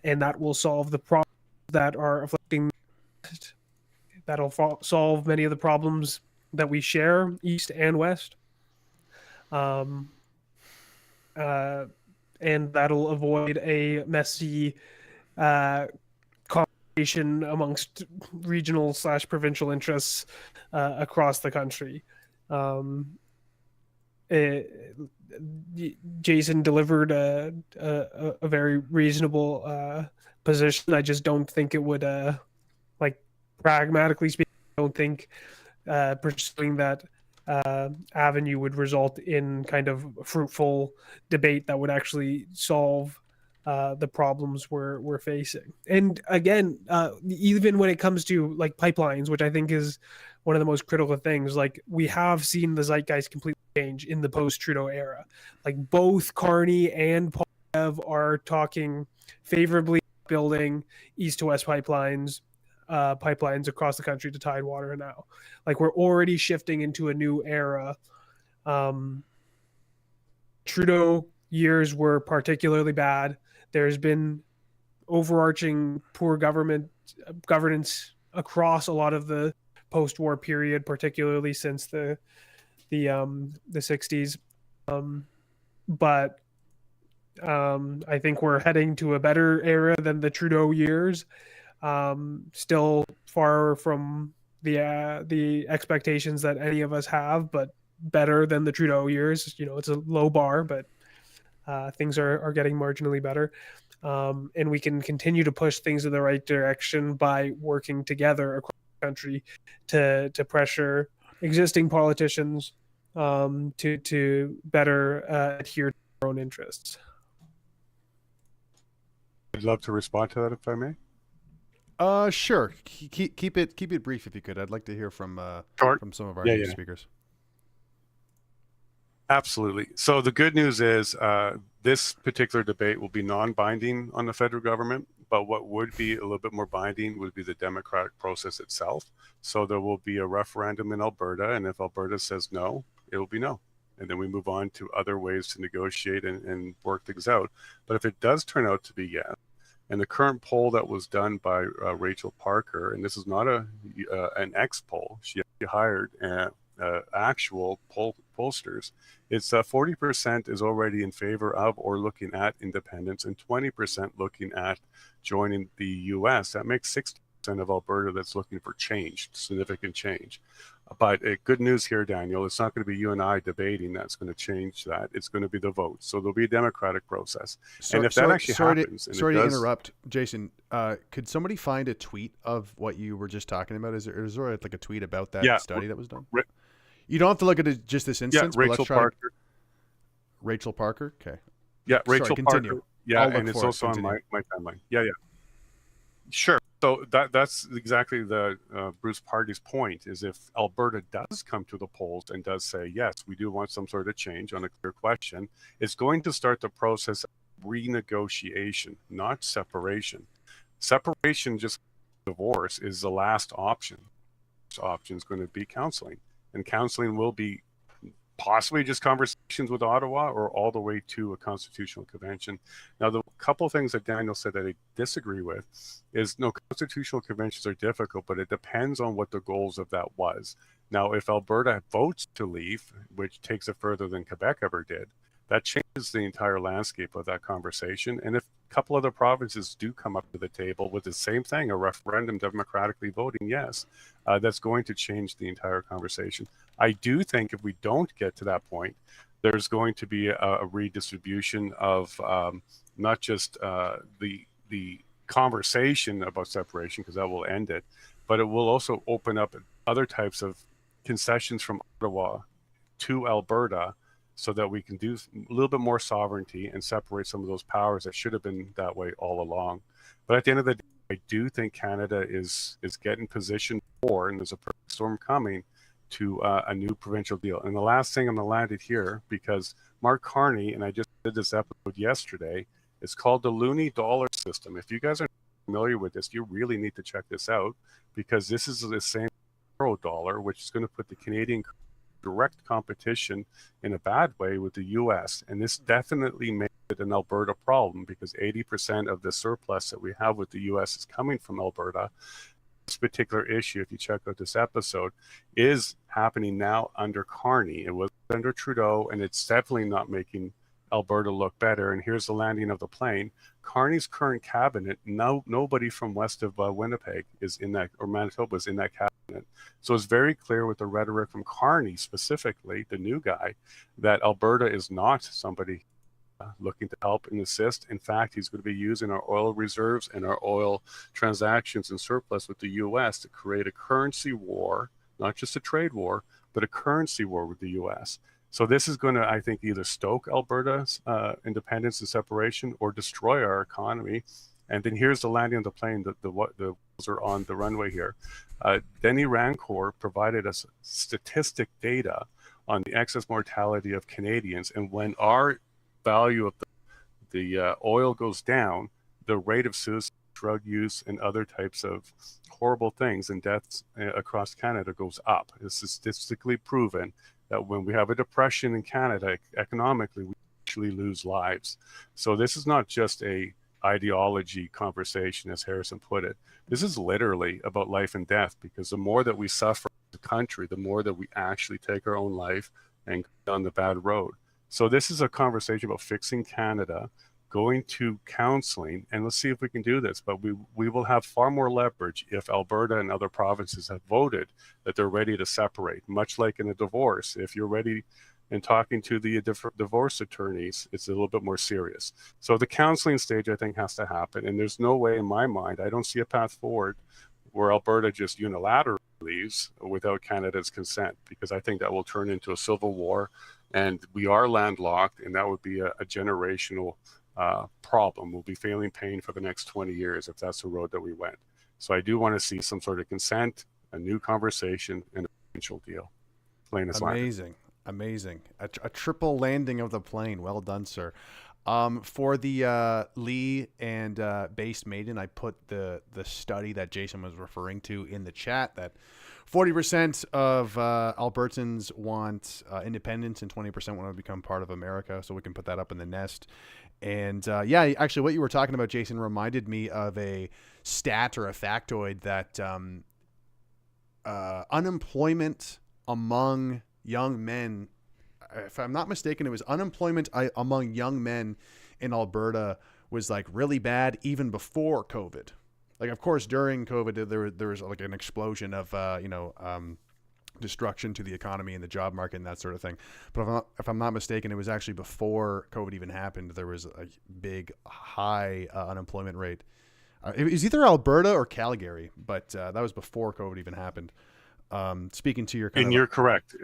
And that will solve the problems that are afflicting. That'll solve many of the problems that we share, East and West. And that'll avoid a messy competition amongst regional / provincial interests across the country. Jason delivered a very reasonable position. I just don't think it would, pragmatically speaking, I don't think pursuing that avenue would result in kind of fruitful debate that would actually solve the problems we're facing. And again, even when it comes to like pipelines, which I think is one of the most critical things, like we have seen the zeitgeist completely change in the post-Trudeau era. Like both Carney and Polyev are talking favorably building east to west pipelines across the country to Tidewater now. Like we're already shifting into a new era. Trudeau years were particularly bad. There's been overarching poor governance across a lot of the post-war period, particularly since the 60s. But I think we're heading to a better era than the Trudeau years. Still far from the expectations that any of us have, but better than the Trudeau years. You know, it's a low bar, but things are getting marginally better. And we can continue to push things in the right direction by working together across the country to pressure existing politicians to better adhere to their own interests. I'd love to respond to that if I may. Sure. Keep it brief if you could. I'd like to hear from some of our new speakers. Absolutely. So the good news is this particular debate will be non-binding on the federal government, but what would be a little bit more binding would be the democratic process itself. So there will be a referendum in Alberta, and if Alberta says no, it will be no. And then we move on to other ways to negotiate and work things out. But if it does turn out to be yes, and the current poll that was done by Rachel Parker, and this is not an ex poll, she hired actual pollsters, it's 40% is already in favor of or looking at independence, and 20% looking at joining the U.S. That makes 60% of Alberta that's looking for change, significant change. But good news here, Daniel, it's not going to be you and I debating that's going to change that. It's going to be the vote. So there'll be a democratic process. And if that actually happens... Sorry to interrupt, Jason. Could somebody find a tweet of what you were just talking about? Is there like a tweet about that study that was done? You don't have to look at it just this instance. Yeah, Rachel Parker. Rachel Parker? Okay. Yeah, Rachel continue. Parker. Yeah, and it's also on my timeline. Yeah. Sure. So that's exactly the Bruce Party's point, is if Alberta does come to the polls and does say, yes, we do want some sort of change on a clear question, it's going to start the process of renegotiation, not separation. Separation, just divorce, is the last option. This option is going to be counseling. And counseling will be possibly just conversations with Ottawa or all the way to a constitutional convention. Now, the couple of things that Daniel said that I disagree with is, no, constitutional conventions are difficult, but it depends on what the goals of that was. Now, if Alberta votes to leave, which takes it further than Quebec ever did, that changes the entire landscape of that conversation. And if a couple other provinces do come up to the table with the same thing, a referendum democratically voting yes, that's going to change the entire conversation. I do think if we don't get to that point, there's going to be a redistribution of not just the conversation about separation, because that will end it, but it will also open up other types of concessions from Ottawa to Alberta, so that we can do a little bit more sovereignty and separate some of those powers that should have been that way all along. But at the end of the day, I do think Canada is getting positioned for, and there's a perfect storm coming, to a new provincial deal. And the last thing I'm going to land it here, because Mark Carney, and I just did this episode yesterday, it's called the Loonie Dollar System. If you guys are familiar with this, you really need to check this out, because this is the same euro dollar, which is going to put the Canadian direct competition in a bad way with the US. And this definitely made it an Alberta problem, because 80% of the surplus that we have with the US is coming from Alberta. This particular issue, if you check out this episode, is happening now under Carney. It was under Trudeau, and it's definitely not making Alberta look better. And here's the landing of the plane. Carney's current cabinet, nobody from west of Winnipeg is in that, or Manitoba is in that cabinet. So it's very clear with the rhetoric from Carney, specifically the new guy, that Alberta is not somebody looking to help and assist. In fact, he's going to be using our oil reserves and our oil transactions and surplus with the U.S. to create a currency war, not just a trade war, but a currency war with the U.S. So this is going to, I think, either stoke Alberta's independence and separation or destroy our economy. And then here's the landing of the plane. The wheels are on the runway here. Denny Rancourt provided us statistic data on the excess mortality of Canadians. And when our value of the oil goes down, the rate of suicide, drug use, and other types of horrible things and deaths across Canada goes up. It's statistically proven that when we have a depression in Canada, economically, we actually lose lives. So this is not just a ideology conversation, as Harrison put it. This is literally about life and death, because the more that we suffer as a country, the more that we actually take our own life and go down the bad road. So this is a conversation about fixing Canada, going to counseling, and let's see if we can do this. But we will have far more leverage if Alberta and other provinces have voted that they're ready to separate, much like in a divorce. If you're ready and talking to the divorce attorneys, it's a little bit more serious. So the counseling stage, I think, has to happen. And there's no way in my mind, I don't see a path forward where Alberta just unilaterally leaves without Canada's consent, because I think that will turn into a civil war, and we are landlocked, and that would be a generational problem. We'll be feeling pain for the next 20 years if that's the road that we went. So I do want to see some sort of consent, a new conversation, and a potential deal. Plane is landed. Amazing. A triple landing of the plane. Well done, sir. For the Lee and Base Maiden, I put the study that Jason was referring to in the chat, that 40% of Albertans want independence and 20% want to become part of America. So we can put that up in the nest. And yeah, actually what you were talking about, Jason, reminded me of a stat or a factoid that unemployment among young men, if I'm not mistaken, it was unemployment among young men in Alberta was like really bad even before COVID. Like, of course, during COVID, there was like an explosion of, destruction to the economy and the job market and that sort of thing. But if I'm not mistaken, it was actually before COVID even happened. There was a big, high unemployment rate. It was either Alberta or Calgary, but that was before COVID even happened. Speaking to your And you're correct.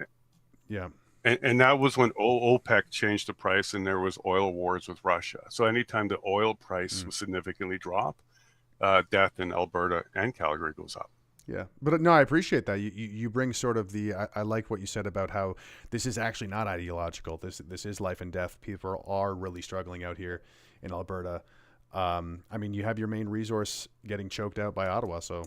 Yeah. And that was when OPEC changed the price and there was oil wars with Russia. So anytime the oil price was significantly drop, death in Alberta and Calgary goes up. Yeah, but no, I appreciate that. You bring sort of I like what you said about how this is actually not ideological. This is life and death. People are really struggling out here in Alberta. I mean, you have your main resource getting choked out by Ottawa. So,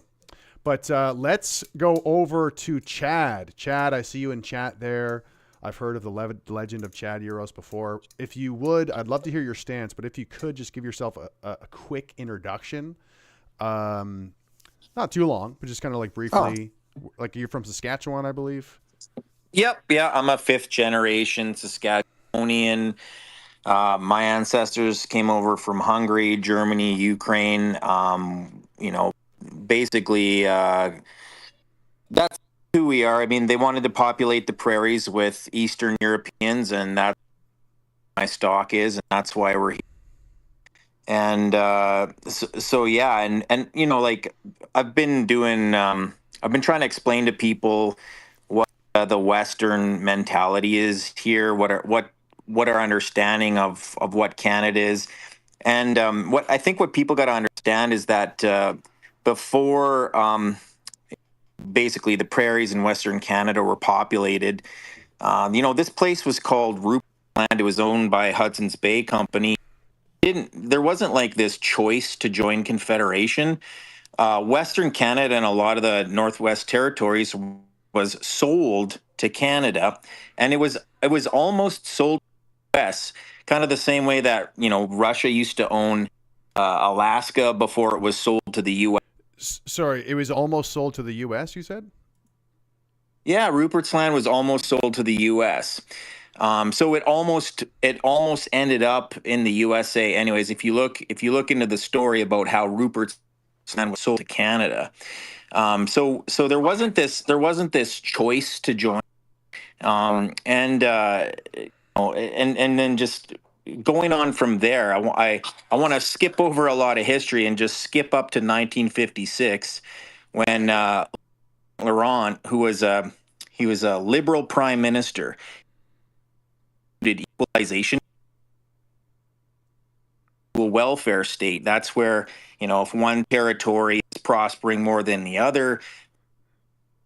but let's go over to Chad. Chad, I see you in chat there. I've heard of the legend of Chad Euros before. If you would, I'd love to hear your stance, but if you could just give yourself a quick introduction. Not too long, but just kind of like briefly. Like, you're from Saskatchewan, I believe. Yep. Yeah. I'm a 5th generation Saskatchewanian. My ancestors came over from Hungary, Germany, Ukraine. Basically, that's who we are. I mean, they wanted to populate the prairies with Eastern Europeans, and that's what my stock is, and that's why we're here. And so yeah, and like I've been trying to explain to people what the Western mentality is here, what our understanding of what Canada is, and what people got to understand is that before basically the prairies in Western Canada were populated, this place was called Rupert Land. It was owned by Hudson's Bay Company. There wasn't like this choice to join Confederation. Western Canada and a lot of the Northwest Territories was sold to Canada, and it was almost sold to the US, kind of the same way that Russia used to own Alaska before it was sold to the US. Sorry, it was almost sold to the US, you said? Yeah, Rupert's Land was almost sold to the US. So it almost ended up in the USA. Anyways, if you look into the story about how Rupert's Land was sold to Canada, so there wasn't this choice to join, and then just going on from there. I want to skip over a lot of history and just skip up to 1956 when Laurent, who was a Liberal prime minister, did equalization to a welfare state. That's where, if one territory is prospering more than the other.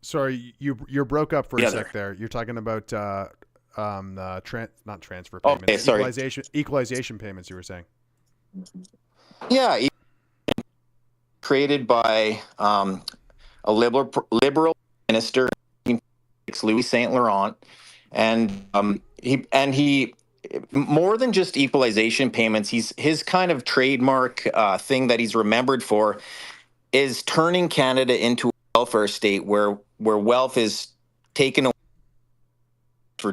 Sorry, you broke up for a sec there. You're talking about not transfer payments. Okay, sorry. Equalization payments, you were saying. Yeah, created by a liberal minister, Louis Saint Laurent, and he more than just equalization payments, his kind of trademark thing that he's remembered for is turning Canada into a welfare state where wealth is taken away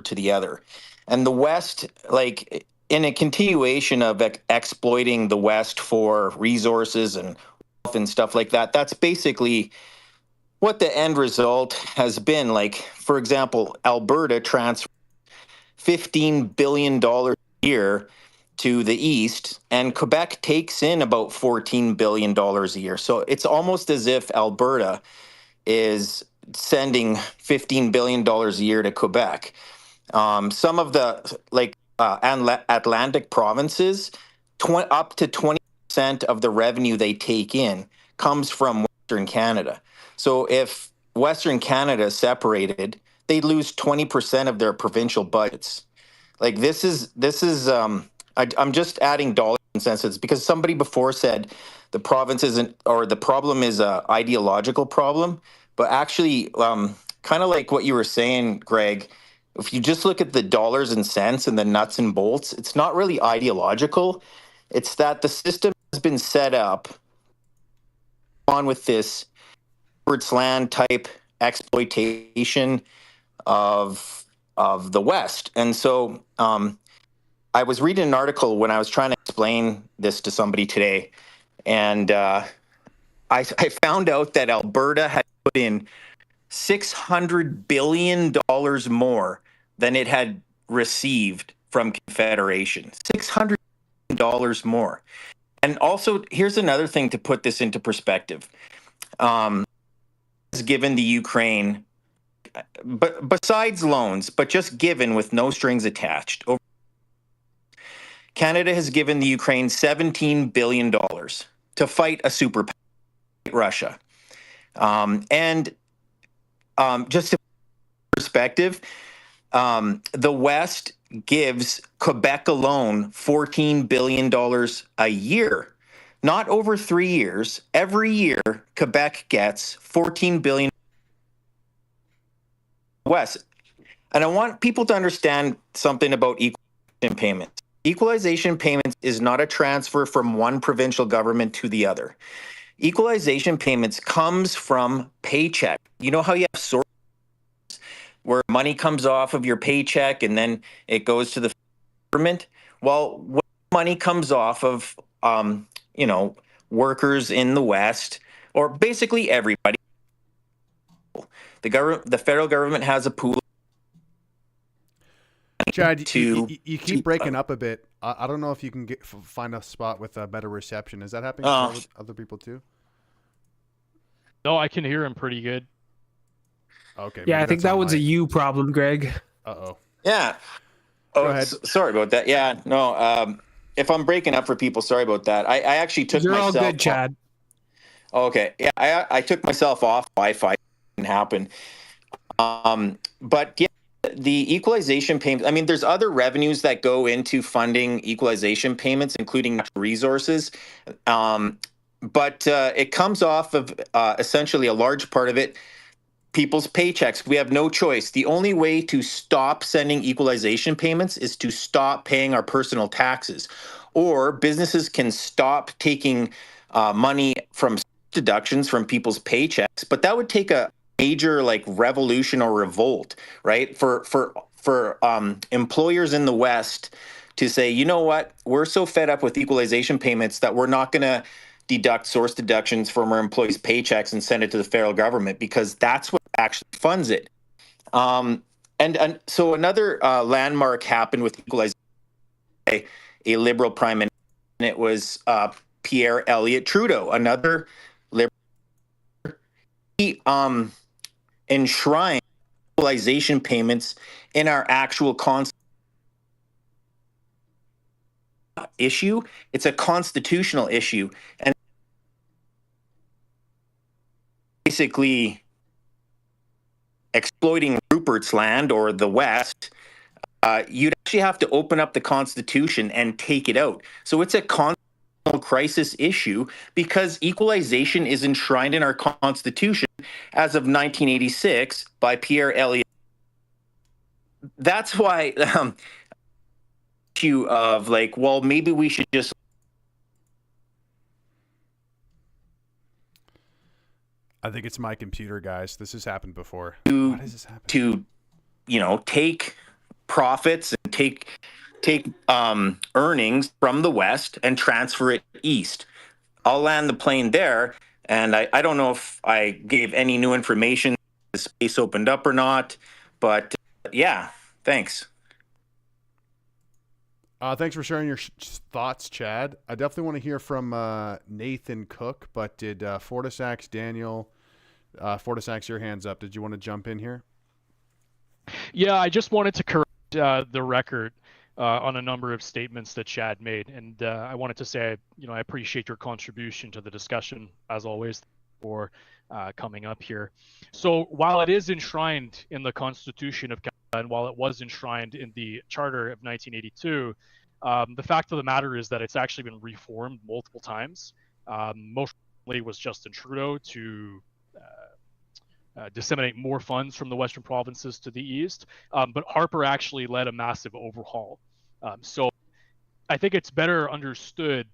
to the other. And the West, like in a continuation of exploiting the West for resources and wealth and stuff like that, that's basically what the end result has been. Like, for example, Alberta transferred $15 billion a year to the east, and Quebec takes in about $14 billion a year. So it's almost as if Alberta is sending $15 billion a year to Quebec. Some of the Atlantic provinces, up to 20% of the revenue they take in comes from Western Canada. So if Western Canada is separated, they lose 20% of their provincial budgets. Like this is I'm just adding dollars and cents. It's because somebody before said the province isn't, or the problem is a ideological problem, but actually, kind of like what you were saying, Greg, if you just look at the dollars and cents and the nuts and bolts, it's not really ideological. It's that the system has been set up on with this land type exploitation of the West. And so I was reading an article when I was trying to explain this to somebody today, and I found out that Alberta had put in $600 billion more than it had received from Confederation. $600 billion more. And also, here's another thing to put this into perspective. Has given the Ukraine, but besides loans, but just given with no strings attached, Canada has given the Ukraine $17 billion to fight a superpower, Russia. And just to perspective, the West gives Quebec alone $14 billion a year, not over 3 years. Every year, Quebec gets $14 billion West. And I want people to understand something about equalization payments. Equalization payments is not a transfer from one provincial government to the other. Equalization payments comes from paycheck. You know how you have sources where money comes off of your paycheck and then it goes to the government? Well, when money comes off of, workers in the West, or basically everybody, the federal government has a pool. Chad, you keep breaking up a bit. I don't know if you can find a spot with a better reception. Is that happening to other people too? No, I can hear him pretty good. Okay. Yeah, I think that was a you problem, Greg. Uh-oh. Yeah. Go ahead. Sorry about that. Yeah, no. If I'm breaking up for people, sorry about that. I actually took myself. You're all good, Chad. Okay. Yeah, I took myself off Wi-Fi. It didn't happen. But yeah, the equalization payments, I mean, there's other revenues that go into funding equalization payments, including natural resources. But it comes off of essentially a large part of it, people's paychecks. We have no choice. The only way to stop sending equalization payments is to stop paying our personal taxes, or businesses can stop taking money from deductions from people's paychecks. But that would take a major revolution or revolt, right? For employers in the West to say, you know what, we're so fed up with equalization payments that we're not going to deduct source deductions from our employees' paychecks and send it to the federal government, because that's what actually funds it. And so another landmark happened with equalization by a Liberal Prime Minister, and it was Pierre Elliott Trudeau, another Liberal. He enshrined equalization payments in our actual issue. It's a constitutional issue, and basically exploiting Rupert's land or the West. You'd actually have to open up the Constitution and take it out. So it's a constitutional crisis issue because equalization is enshrined in our Constitution as of 1986 by Pierre Elliott. That's why issue of like, well, maybe we should just I think it's my computer, guys. This has happened before. to, Why does this happen? to take profits and take earnings from the West and transfer it east. I'll land the plane there. And I don't know if I gave any new information, the space opened up or not, but yeah, thanks. Thanks for sharing your thoughts, Chad. I definitely want to hear from Nathan Cook, but did FortySacks, Daniel, FortySacks, your hand's up. Did you want to jump in here? Yeah, I just wanted to correct the record on a number of statements that Chad made, and I wanted to say, I appreciate your contribution to the discussion as always for coming up here. So while it is enshrined in the Constitution of Canada, and while it was enshrined in the Charter of 1982, the fact of the matter is that it's actually been reformed multiple times. Most recently was Justin Trudeau to disseminate more funds from the Western provinces to the east, but Harper actually led a massive overhaul. So I think it's better understood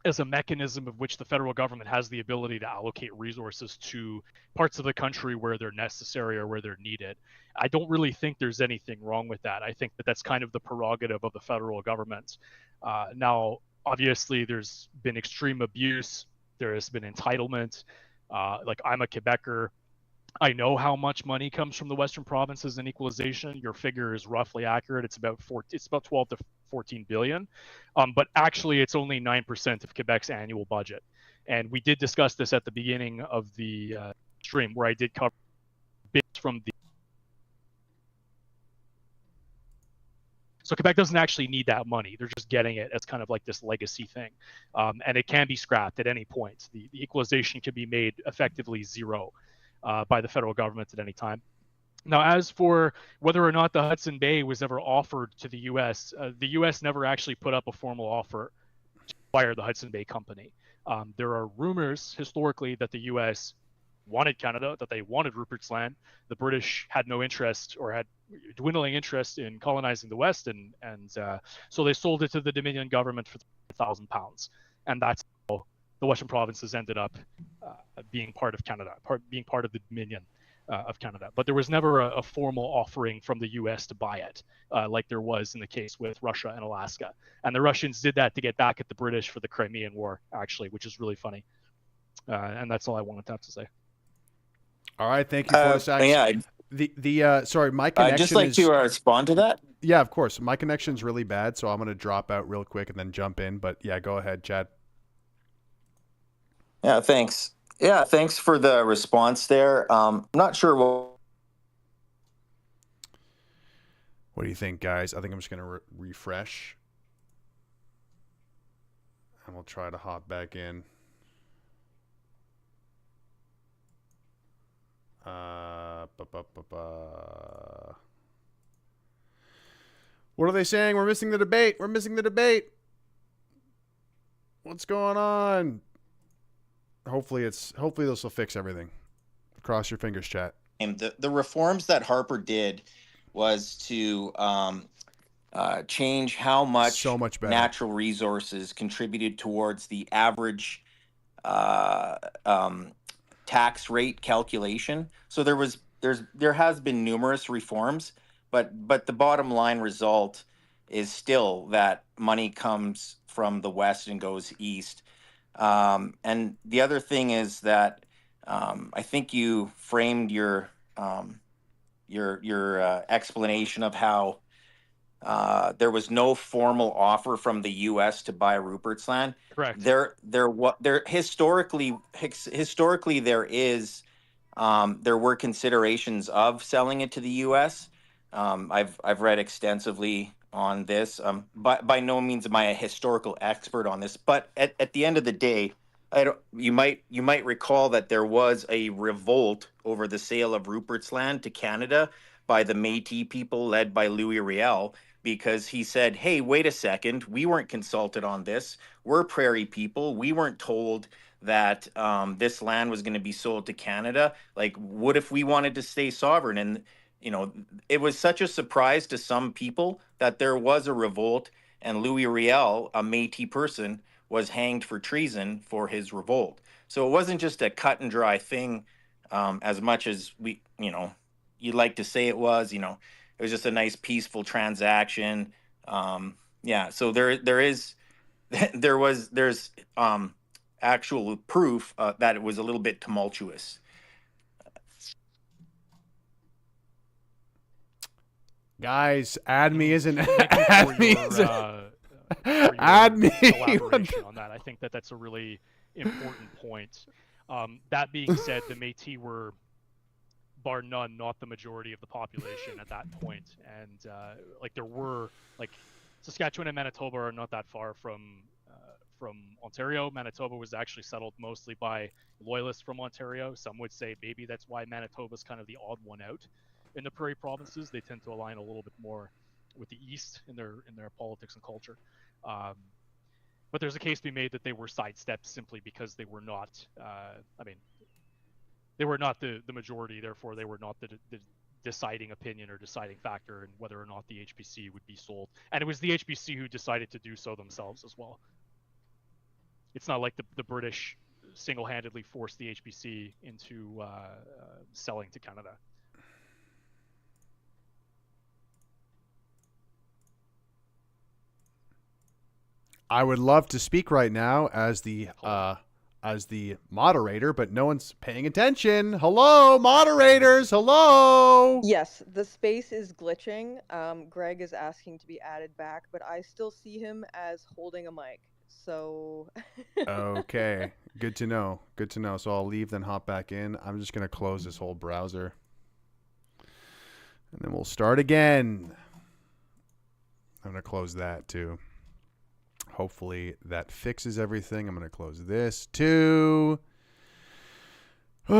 as a mechanism of which the federal government has the ability to allocate resources to parts of the country where they're necessary or where they're needed. I don't really think there's anything wrong with that. I think that that's kind of the prerogative of the federal government. Now, obviously, there's been extreme abuse. There has been entitlement. Like, I'm a Quebecer. I know how much money comes from the Western provinces in equalization. Your figure is roughly accurate. It's about 12 to 14 billion, but actually it's only 9% of Quebec's annual budget. And we did discuss this at the beginning of the stream, where I did cover bits from the. So Quebec doesn't actually need that money. They're just getting it as kind of like this legacy thing, and it can be scrapped at any point. The equalization can be made effectively zero by the federal government at any time. Now, as for whether or not the Hudson Bay was ever offered to the U.S., the U.S. never actually put up a formal offer to acquire the Hudson Bay Company. There are rumors historically that the U.S. wanted Canada, that they wanted Rupert's Land. The British had no interest or had dwindling interest in colonizing the West, and so they sold it to the Dominion government for £1,000, and that's how the Western provinces ended up being part of Canada, being part of the Dominion of Canada. But there was never a formal offering from the U.S. to buy it, like there was in the case with Russia and Alaska. And the Russians did that to get back at the British for the Crimean War, actually, which is really funny. And that's all I wanted to have to say. All right, thank you, FortySacks. Yeah. Sorry, my connection I'd just like to respond to that. Yeah, of course. My connection's really bad, so I'm going to drop out real quick and then jump in. But yeah, go ahead, Chad. Yeah, thanks. Yeah, thanks for the response there. I'm not sure What do you think, guys? I think I'm just going to refresh. And we'll try to hop back in. What are they saying? We're missing the debate. We're missing the debate. What's going on? Hopefully this will fix everything. Cross your fingers, chat. the reforms that Harper did was to change how much natural resources contributed towards the average tax rate calculation. So there has been numerous reforms, but the bottom line result is still that money comes from the West and goes east. And the other thing is that I think you framed your explanation of how there was no formal offer from the U.S. to buy Rupert's Land. Correct. There historically there were considerations of selling it to the U.S. I've read extensively on this. But by no means am I a historical expert on this. But at the end of the day, you might recall that there was a revolt over the sale of Rupert's Land to Canada by the Métis people led by Louis Riel, because he said, hey, wait a second, we weren't consulted on this. We're prairie people. We weren't told that this land was going to be sold to Canada. Like, what if we wanted to stay sovereign? And, you know, it was such a surprise to some people that there was a revolt and Louis Riel, a Métis person, was hanged for treason for his revolt. So it wasn't just a cut and dry thing, as much as you'd like to say it was. It was just a nice peaceful transaction. Yeah, so there is there's actual proof that it was a little bit tumultuous. Guys, add me isn't add me elaboration on that. I think that's a really important point. That being said, the Métis were, bar none, not the majority of the population at that point, and there were Saskatchewan and Manitoba are not that far from Ontario. Manitoba was actually settled mostly by Loyalists from Ontario. Some would say maybe that's why Manitoba's kind of the odd one out in the prairie provinces. They tend to align a little bit more with the East in their politics and culture. But there's a case to be made that they were sidestepped simply because they were not. They were not the majority. Therefore, they were not the deciding opinion or deciding factor in whether or not the HBC would be sold. And it was the HBC who decided to do so themselves as well. It's not like the British single-handedly forced the HBC into selling to Canada. I would love to speak right now as the moderator, but no one's paying attention. Hello, moderators. Hello. Yes, the space is glitching. Greg is asking to be added back, but I still see him as holding a mic. So okay, good to know. Good to know. So I'll leave, then hop back in. I'm just going to close this whole browser. And then we'll start again. I'm going to close that too. Hopefully that fixes everything. I'm going to close this too. Don't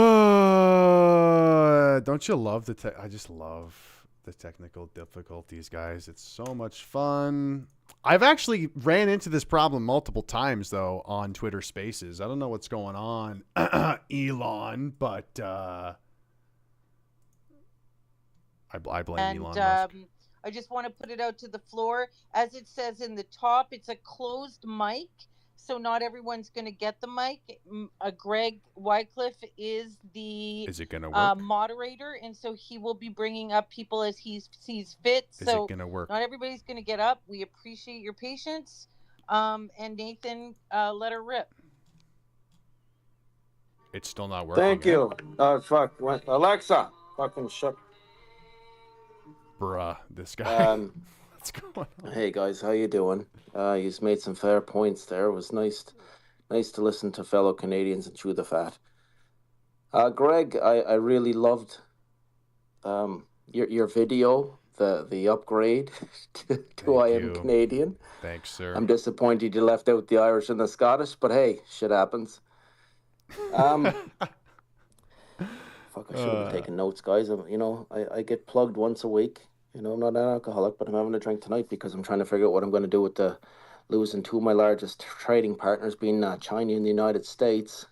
you love I just love the technical difficulties, guys. It's so much fun. I've actually ran into this problem multiple times, though, on Twitter Spaces. I don't know what's going on, Elon, but I blame Elon Musk. I just want to put it out to the floor. As it says in the top, it's a closed mic, so not everyone's going to get the mic. Greg Wycliffe is the moderator, and so he will be bringing up people as he sees fit. Is it going to work? Not everybody's going to get up. We appreciate your patience. And Nathan, let her rip. It's still not working. Thank you. Fuck. Alexa, fucking shut. Bruh, this guy. What's going on? Hey guys, how you doing? You've made some fair points there. It was nice to listen to fellow Canadians and chew the fat. Greg, I really loved your video, the upgrade to I Am Canadian. Thanks, sir. I'm disappointed you left out the Irish and the Scottish, but hey, shit happens. Fuck, I should have been taking notes, guys. I get plugged once a week. I'm not an alcoholic, but I'm having a drink tonight because I'm trying to figure out what I'm going to do with losing two of my largest trading partners, being China and the United States.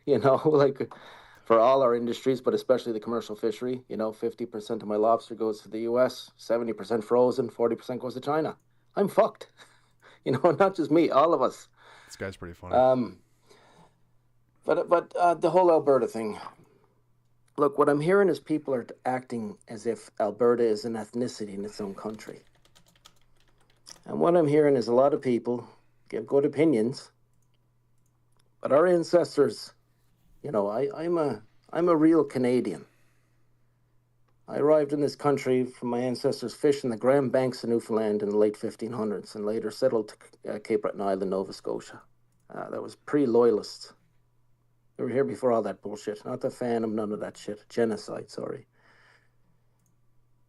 For all our industries, but especially the commercial fishery. 50% of my lobster goes to the U.S., 70% frozen, 40% goes to China. I'm fucked. Not just me, all of us. This guy's pretty funny. But the whole Alberta thing. Look, what I'm hearing is people are acting as if Alberta is an ethnicity in its own country. And what I'm hearing is a lot of people give good opinions, but our ancestors, I'm a real Canadian. I arrived in this country from my ancestors fishing the Grand Banks of Newfoundland in the late 1500s and later settled to Cape Breton Island, Nova Scotia. That was pre-Loyalists. We were here before all that bullshit. Not a fan of none of that shit. Genocide, sorry.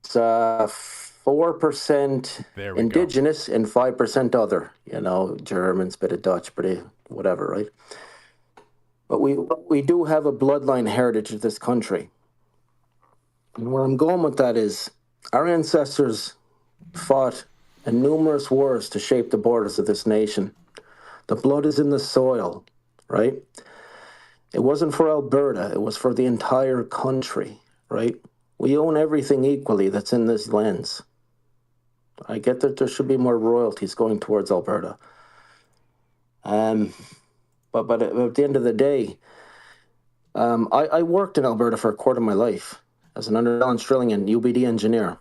It's 4% Indigenous and 5% other. Germans, bit of Dutch, bit of whatever, right? But we do have a bloodline heritage of this country. And where I'm going with that is our ancestors fought in numerous wars to shape the borders of this nation. The blood is in the soil, right? It wasn't for Alberta. It was for the entire country, right? We own everything equally that's in this lens. I get that there should be more royalties going towards Alberta. But at the end of the day, I worked in Alberta for a quarter of my life as an underbalanced drilling and UBD engineer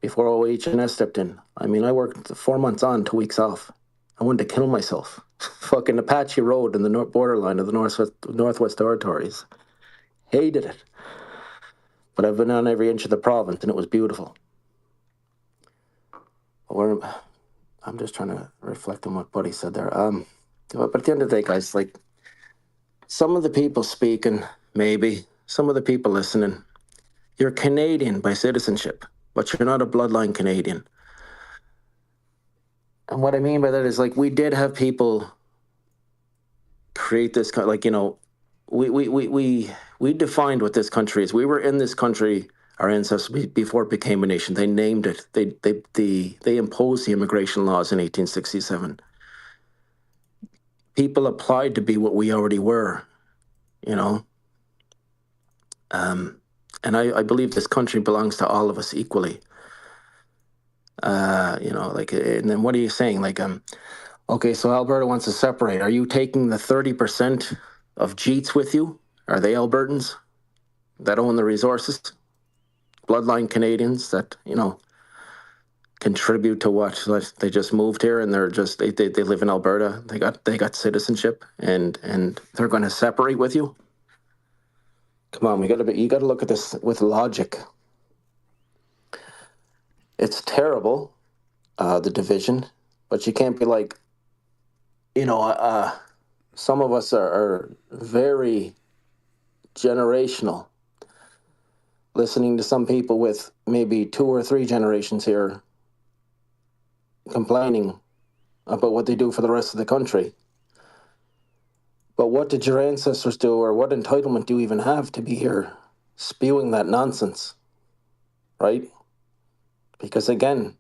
before OH&S stepped in. I mean, I worked 4 months on, 2 weeks off. I wanted to kill myself. Fucking Apache Road in the borderline of the Northwest Territories. Hated it. But I've been on every inch of the province, and it was beautiful. I'm just trying to reflect on what Buddy said there. But at the end of the day, guys, like, some of the people speaking, maybe, some of the people listening, you're Canadian by citizenship, but you're not a bloodline Canadian. And what I mean by that is, like, we did have people create this, like, you know, we defined what this country is. We were in this country, our ancestors, before it became a nation. They named it. They imposed the immigration laws in 1867. People applied to be what we already were, you know. And I believe this country belongs to all of us equally. You know, like, and then what are you saying? Like, okay, so Alberta wants to separate. Are you taking the 30% of Jeets with you? Are they Albertans that own the resources? Bloodline Canadians that, you know, contribute to what? They just moved here and they're just, they live in Alberta. They got citizenship and they're going to separate with you? Come on, you got to look at this with logic. It's terrible, the division, but you can't be like, you know, some of us are very generational. Listening to some people with maybe 2 or 3 generations here complaining about what they do for the rest of the country. But what did your ancestors do, or what entitlement do you even have to be here spewing that nonsense, right? Because again,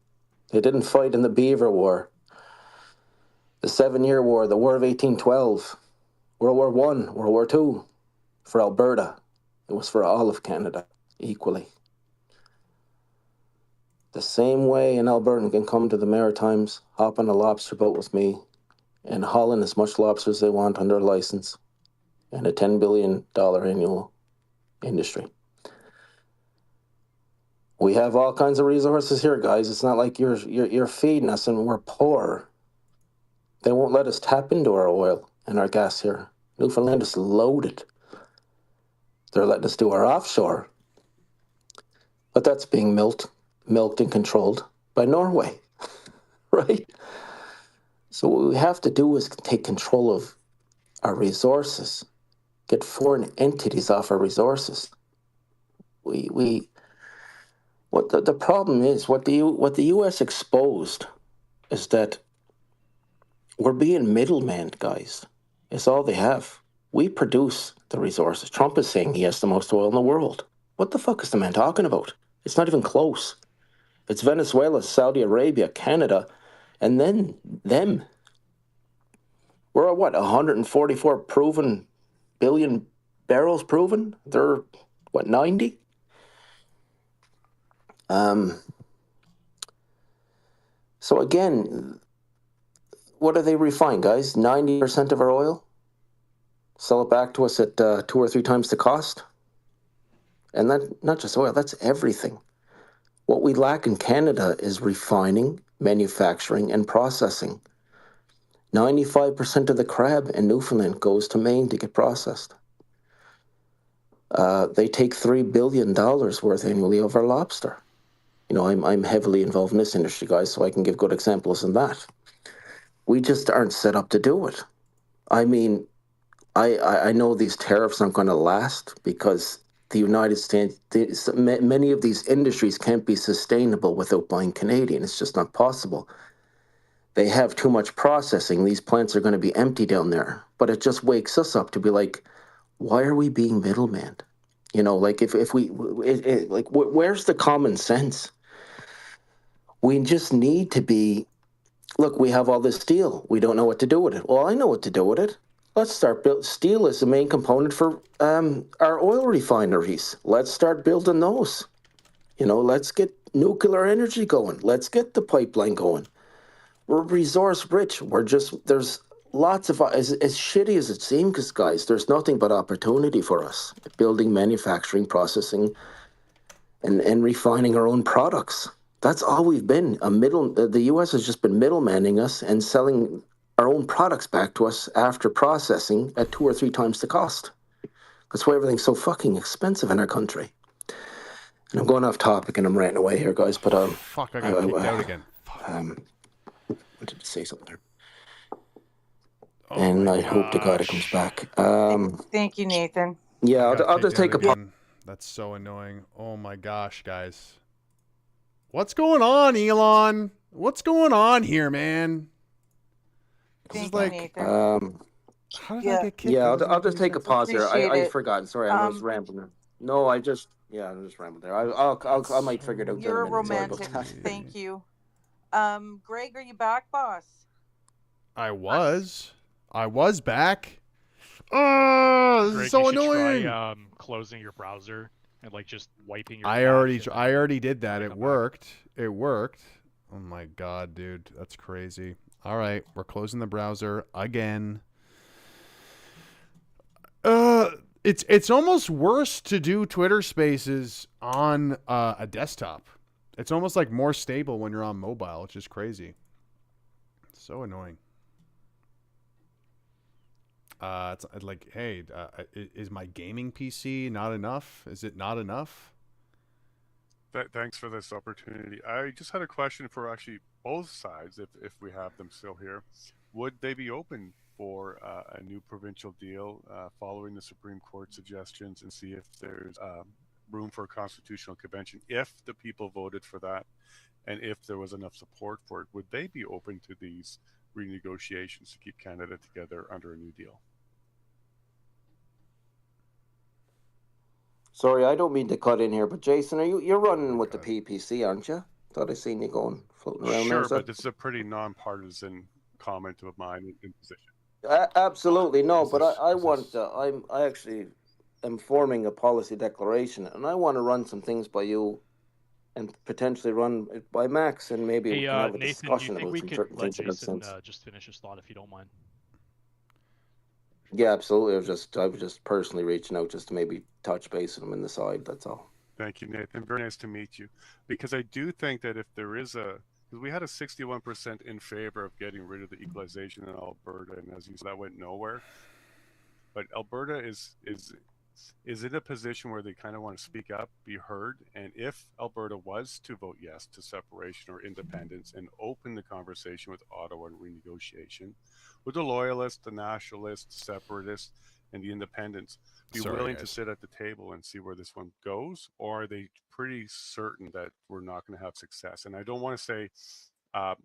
they didn't fight in the Beaver War, the 7-Year War, the War of 1812, World War I, World War II, for Alberta. It was for all of Canada equally. The same way an Albertan can come to the Maritimes, hop on a lobster boat with me, and haul in as much lobster as they want under a license and a $10 billion annual industry. We have all kinds of resources here, guys. It's not like you're feeding us and we're poor. They won't let us tap into our oil and our gas here. Newfoundland is loaded. They're letting us do our offshore. But that's being milked and controlled by Norway, right? So what we have to do is take control of our resources, get foreign entities off our resources. The problem is what the U.S. exposed is that we're being middlemen, guys. It's all they have. We produce the resources. Trump is saying he has the most oil in the world. What the fuck is the man talking about? It's not even close. It's Venezuela, Saudi Arabia, Canada, and then them. We're at what, 144 proven billion barrels proven? They're what, 90? So again, what do they refine, guys? 90% of our oil? Sell it back to us at 2 or 3 times the cost? And that, not just oil, that's everything. What we lack in Canada is refining, manufacturing, and processing. 95% of the crab in Newfoundland goes to Maine to get processed. They take $3 billion worth annually of our lobster. You know, I'm heavily involved in this industry, guys, so I can give good examples in that. We just aren't set up to do it. I mean, I know these tariffs aren't going to last because the United States, many of these industries can't be sustainable without buying Canadian. It's just not possible. They have too much processing. These plants are going to be empty down there. But it just wakes us up to be like, why are we being middlemen? You know, like where's the common sense? We just need to be, look, we have all this steel. We don't know what to do with it. Well, I know what to do with it. Let's start building. Steel is the main component for our oil refineries. Let's start building those. You know, let's get nuclear energy going. Let's get the pipeline going. We're resource rich. There's lots of, as shitty as it seems, guys, there's nothing but opportunity for us. Building, manufacturing, processing, and refining our own products. That's all we've been. The U.S. has just been middlemaning us and selling our own products back to us after processing at 2 or 3 times the cost. That's why everything's so fucking expensive in our country. And I'm going off topic and I'm ranting away here, guys. But fuck, I got kicked out again. What did it say something there? Oh and I hope to God it comes back. Thank you, Nathan. Yeah, I got I'll just kicked take out a. again. That's so annoying. Oh my gosh, guys. What's going on, Elon? What's going on here, man? This is like, Nathan. how did I get kicked? Yeah, That doesn't I'll make just any take a sense. pause here. Appreciate I it. forgot. Sorry, I was rambling there. No, I'm just rambling there. I might figure it out. You're a in minute. Sorry about romantic. that. Thank you. Greg, are you back, boss? I was back. Oh, this Greg, is so you should annoying. try closing your browser and like just wiping your. I already did that. It worked. It worked. Oh my god, dude, that's crazy. All right, we're closing the browser again. It's almost worse to do Twitter Spaces on a desktop. It's almost like more stable when you're on mobile, which is crazy. It's so annoying. It's like, hey, is my gaming PC not enough? Is it not enough? Thanks for this opportunity. I just had a question for actually both sides, if we have them still here. Would they be open for a new provincial deal following the Supreme Court suggestions and see if there's room for a constitutional convention? If the people voted for that and if there was enough support for it, would they be open to these renegotiations to keep Canada together under a new deal? Sorry, I don't mean to cut in here, but Jason, you're running with the PPC, aren't you? Thought I seen you floating around there. Sure, but this is a pretty nonpartisan comment of mine in position. Absolutely no, but I actually am forming a policy declaration, and I want to run some things by you, and potentially run it by Max, and maybe we can have a Nathan, discussion do you think about we some could certain let things that make Jason sense. just finish his thought if you don't mind? Yeah, absolutely. I was just personally reaching out just to maybe touch base with him in the side. That's all. Thank you, Nathan. Very nice to meet you. Because I do think that if there is because we had a 61% in favor of getting rid of the equalization in Alberta, and as you said, that went nowhere. But Alberta is in a position where they kind of want to speak up, be heard, and if Alberta was to vote yes to separation or independence and open the conversation with Ottawa and renegotiation, would the Loyalists, the Nationalists, Separatists, and the Independents be willing to sit at the table and see where this one goes, or are they pretty certain that we're not going to have success? And I don't want to say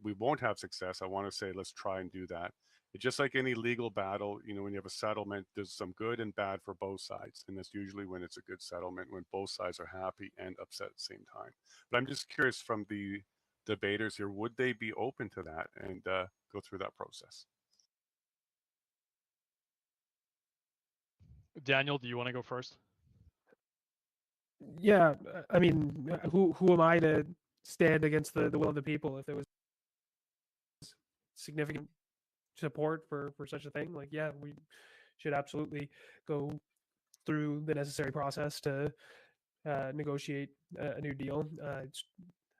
we won't have success. I want to say let's try and do that. It's just like any legal battle, when you have a settlement, there's some good and bad for both sides. And that's usually when it's a good settlement, when both sides are happy and upset at the same time. But I'm just curious from the debaters here, would they be open to that and go through that process? Daniel, do you want to go first? Yeah, I mean, who am I to stand against the will of the people if there was significant support for such a thing? Like, yeah, we should absolutely go through the necessary process to negotiate a new deal.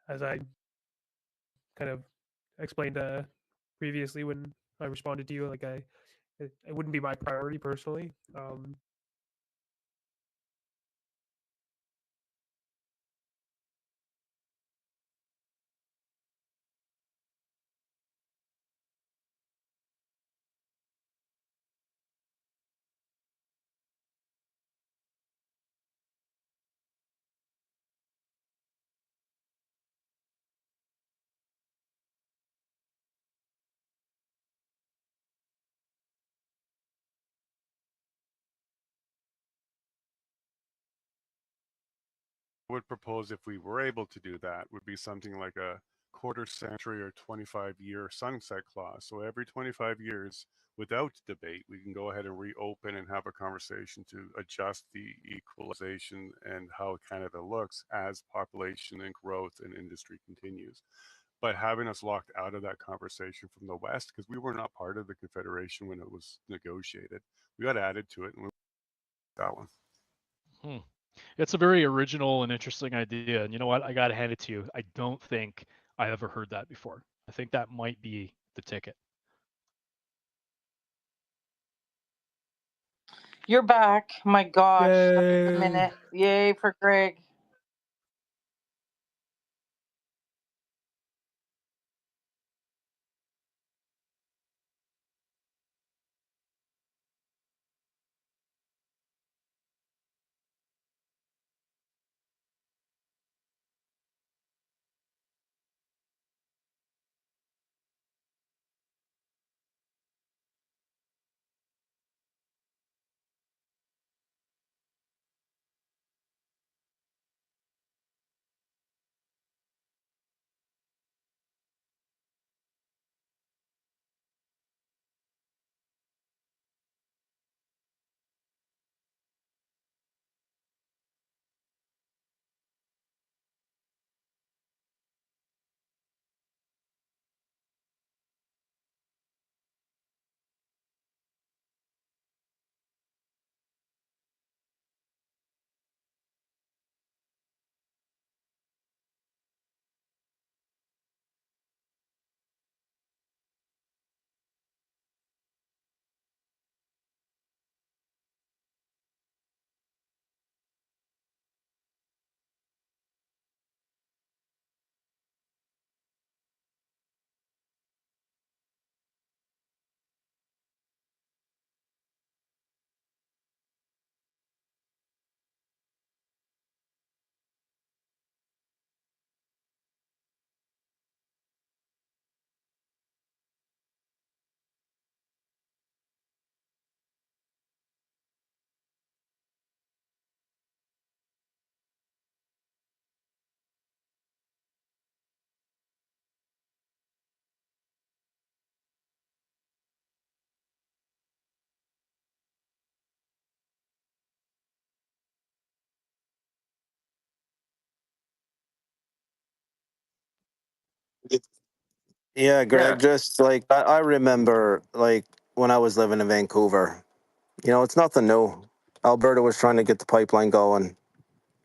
As I kind of explained previously when I responded to you, like it wouldn't be my priority personally. Would propose if we were able to do that would be something like a quarter century or 25-year sunset clause. So every 25 years, without debate, we can go ahead and reopen and have a conversation to adjust the equalization and how Canada looks as population and growth and industry continues. But having us locked out of that conversation from the West, because we were not part of the Confederation when it was negotiated, we got added to it, and we that one. It's a very original and interesting idea. And you know what? I got to hand it to you. I don't think I ever heard that before. I think that might be the ticket. You're back. My gosh. Yay. A minute. Yay for Greg. Yeah, Greg, just like I remember, like when I was living in Vancouver, it's nothing new. Alberta was trying to get the pipeline going.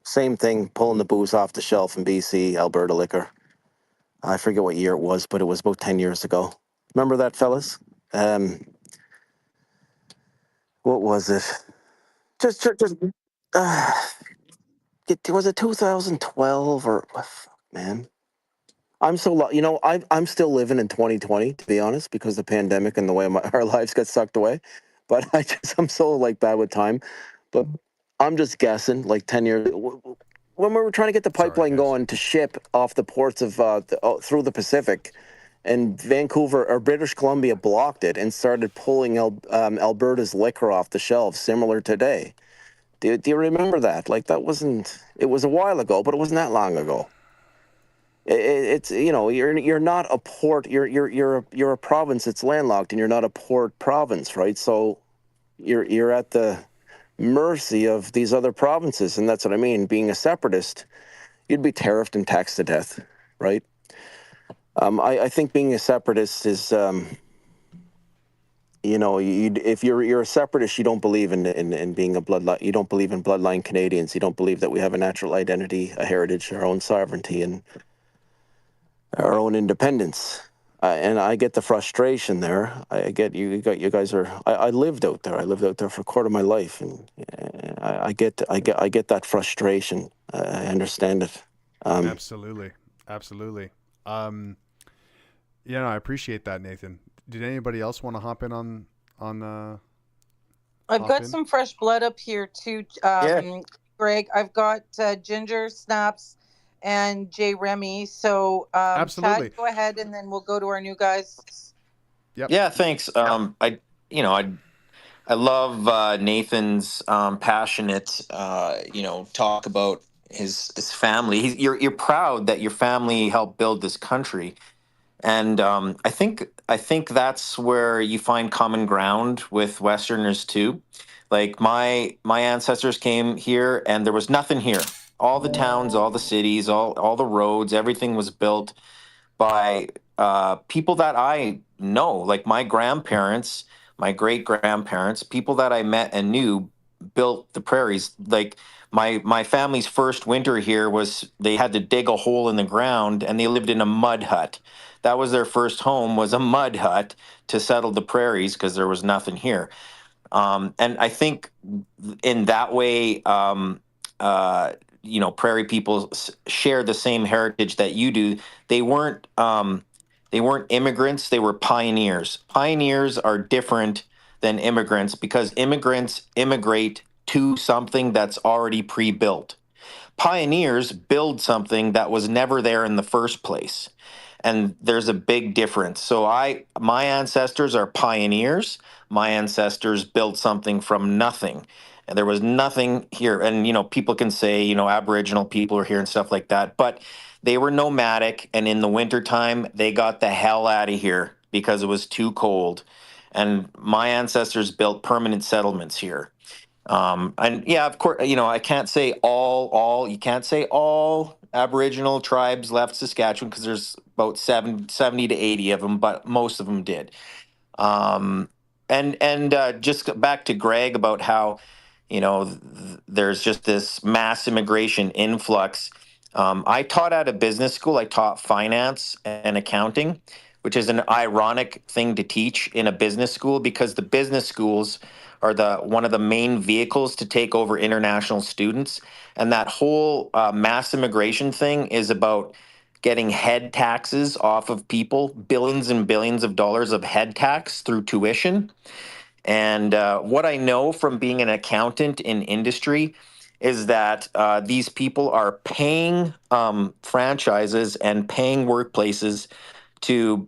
Same thing, pulling the booze off the shelf in BC, Alberta Liquor. I forget what year it was, but it was about 10 years ago. Remember that, fellas? What was it? Just was it 2012 or, fuck, man? I'm so, I'm still living in 2020, to be honest, because of the pandemic and the way our lives got sucked away. But I'm so like bad with time. But I'm just guessing, like 10 years, when we were trying to get the pipeline going to ship off the ports of through the Pacific, and Vancouver or British Columbia blocked it and started pulling Alberta's liquor off the shelves, similar today. Do you remember that? Like it was a while ago, but it wasn't that long ago. It's you're not a port, you're a province that's landlocked, and you're not a port province, right? So you're at the mercy of these other provinces, and that's what I mean. Being a separatist, you'd be tariffed and taxed to death, right? I think being a separatist is, if you're a separatist, you don't believe in being a bloodline. You don't believe in bloodline Canadians. You don't believe that we have a natural identity, a heritage, our own sovereignty, and our own independence. And I get the frustration there. I get you guys are. I lived out there. I lived out there for a quarter of my life, and I get that frustration. I understand it. Absolutely. I appreciate that, Nathan. Did anybody else want to hop in on? I've got some fresh blood up here too, Greg. I've got Ginger, Snaps, and Jay Remy. So absolutely, Chad, go ahead, and then we'll go to our new guys. Yep. Yeah, thanks. I love Nathan's passionate, talk about his family. You're proud that your family helped build this country, and I think that's where you find common ground with Westerners too. Like my ancestors came here, and there was nothing here. All the towns, all the cities, all the roads, everything was built by people that I know, like my grandparents, my great grandparents, people that I met and knew built the prairies. Like my family's first winter here was they had to dig a hole in the ground and they lived in a mud hut. That was their first home, was a mud hut to settle the prairies because there was nothing here. And I think in that way, prairie people share the same heritage that you do. They weren't they weren't immigrants; they were pioneers. Pioneers are different than immigrants because immigrants immigrate to something that's already pre-built. Pioneers build something that was never there in the first place, and there's a big difference. So my ancestors are pioneers. My ancestors built something from nothing, and there was nothing here. And people can say Aboriginal people are here and stuff like that, but they were nomadic, and in the wintertime they got the hell out of here because it was too cold. And my ancestors built permanent settlements here. And yeah, of course, I can't say you can't say all Aboriginal tribes left Saskatchewan because there's about 70 to 80 of them, but most of them did. And just back to Greg about how, there's just this mass immigration influx. I taught at a business school. I taught finance and accounting, which is an ironic thing to teach in a business school because the business schools are one of the main vehicles to take over international students. And that whole mass immigration thing is about getting head taxes off of people, billions and billions of dollars of head tax through tuition. And what I know from being an accountant in industry is that these people are paying franchises and paying workplaces to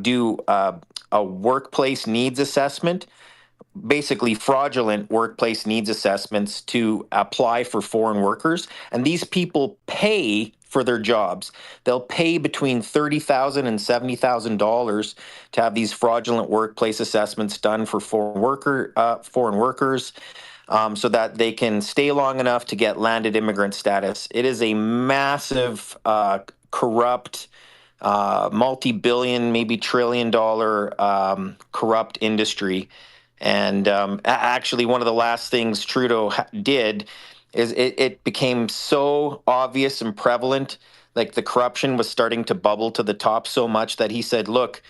do a workplace needs assessment, basically fraudulent workplace needs assessments to apply for foreign workers. And these people pay for their jobs. They'll pay between $30,000 and $70,000 to have these fraudulent workplace assessments done for foreign workers, so that they can stay long enough to get landed immigrant status. It is a massive, corrupt, multi-billion, maybe trillion-dollar corrupt industry. And actually, one of the last things Trudeau did is it became so obvious and prevalent, like the corruption was starting to bubble to the top so much that he said, "Look,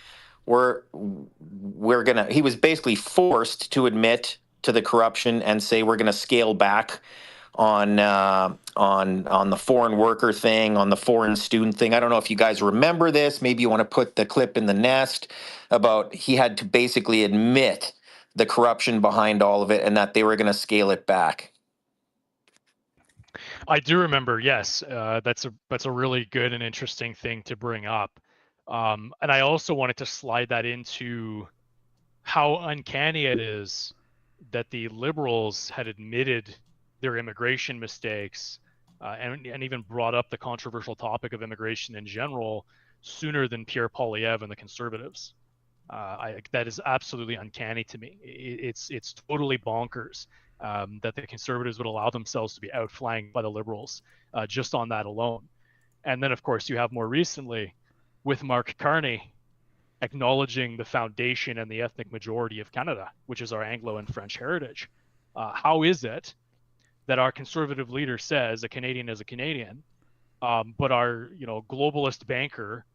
we're gonna." He was basically forced to admit to the corruption and say we're gonna scale back on the foreign worker thing, on the foreign student thing. I don't know if you guys remember this. Maybe you want to put the clip in the nest about he had to basically admit the corruption behind all of it and that they were going to scale it back. I do remember. Yes, that's a really good and interesting thing to bring up. And I also wanted to slide that into how uncanny it is that the Liberals had admitted their immigration mistakes and even brought up the controversial topic of immigration in general sooner than Pierre Poilievre and the Conservatives. That is absolutely uncanny to me. It's totally bonkers that the Conservatives would allow themselves to be outflanked by the Liberals just on that alone. And then, of course, you have more recently with Mark Carney acknowledging the foundation and the ethnic majority of Canada, which is our Anglo and French heritage. How is it that our Conservative leader says a Canadian is a Canadian, but our globalist banker,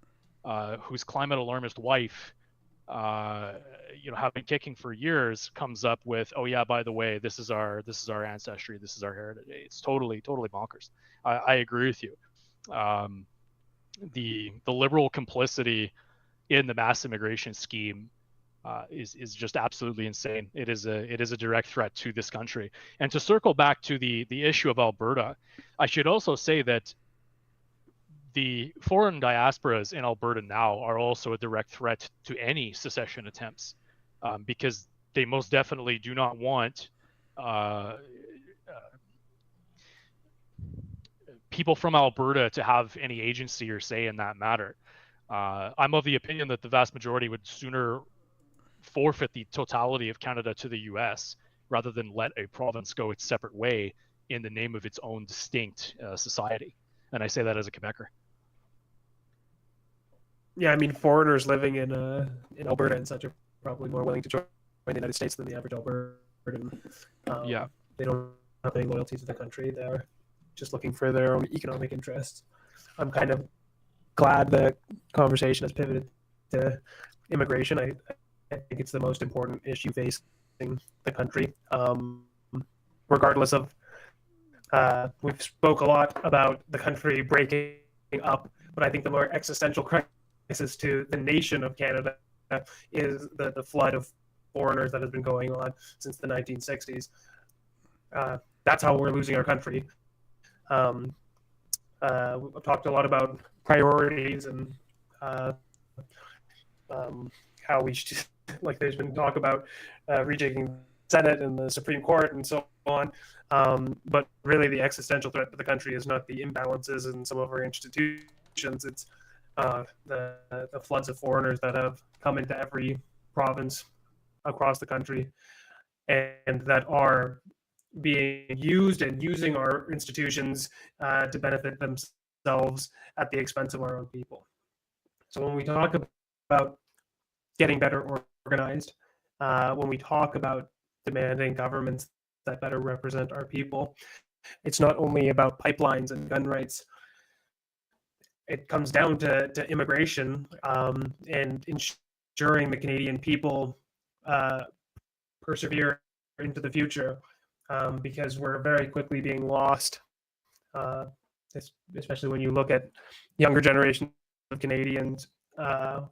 whose climate alarmist wife have been kicking for years, comes up with, oh yeah, by the way, this is our ancestry, this is our heritage. It's totally bonkers. I agree with you. The Liberal complicity in the mass immigration scheme is just absolutely insane. It is a direct threat to this country. And to circle back to the issue of Alberta, I should also say that the foreign diasporas in Alberta now are also a direct threat to any secession attempts, because they most definitely do not want people from Alberta to have any agency or say in that matter. I'm of the opinion that the vast majority would sooner forfeit the totality of Canada to the US rather than let a province go its separate way in the name of its own distinct society. And I say that as a Quebecer. Yeah, I mean, foreigners living in Alberta and such are probably more willing to join the United States than the average Albertan. Yeah. They don't have any loyalty to the country. They're just looking for their own economic interests. I'm kind of glad the conversation has pivoted to immigration. I think it's the most important issue facing the country. Regardless of, we've spoke a lot about the country breaking up, but I think the more existential crisis to the nation of Canada is the flood of foreigners that has been going on since the 1960s. That's how we're losing our country. We've talked a lot about priorities and how we should, like there's been talk about rejigging the Senate and the Supreme Court and so on. But really the existential threat to the country is not the imbalances in some of our institutions. It's the floods of foreigners that have come into every province across the country and that are being used and using our institutions to benefit themselves at the expense of our own people. So when we talk about getting better organized, when we talk about demanding governments that better represent our people, it's not only about pipelines and gun rights. It comes down to immigration and ensuring the Canadian people persevere into the future, because we're very quickly being lost, especially when you look at younger generations of Canadians, or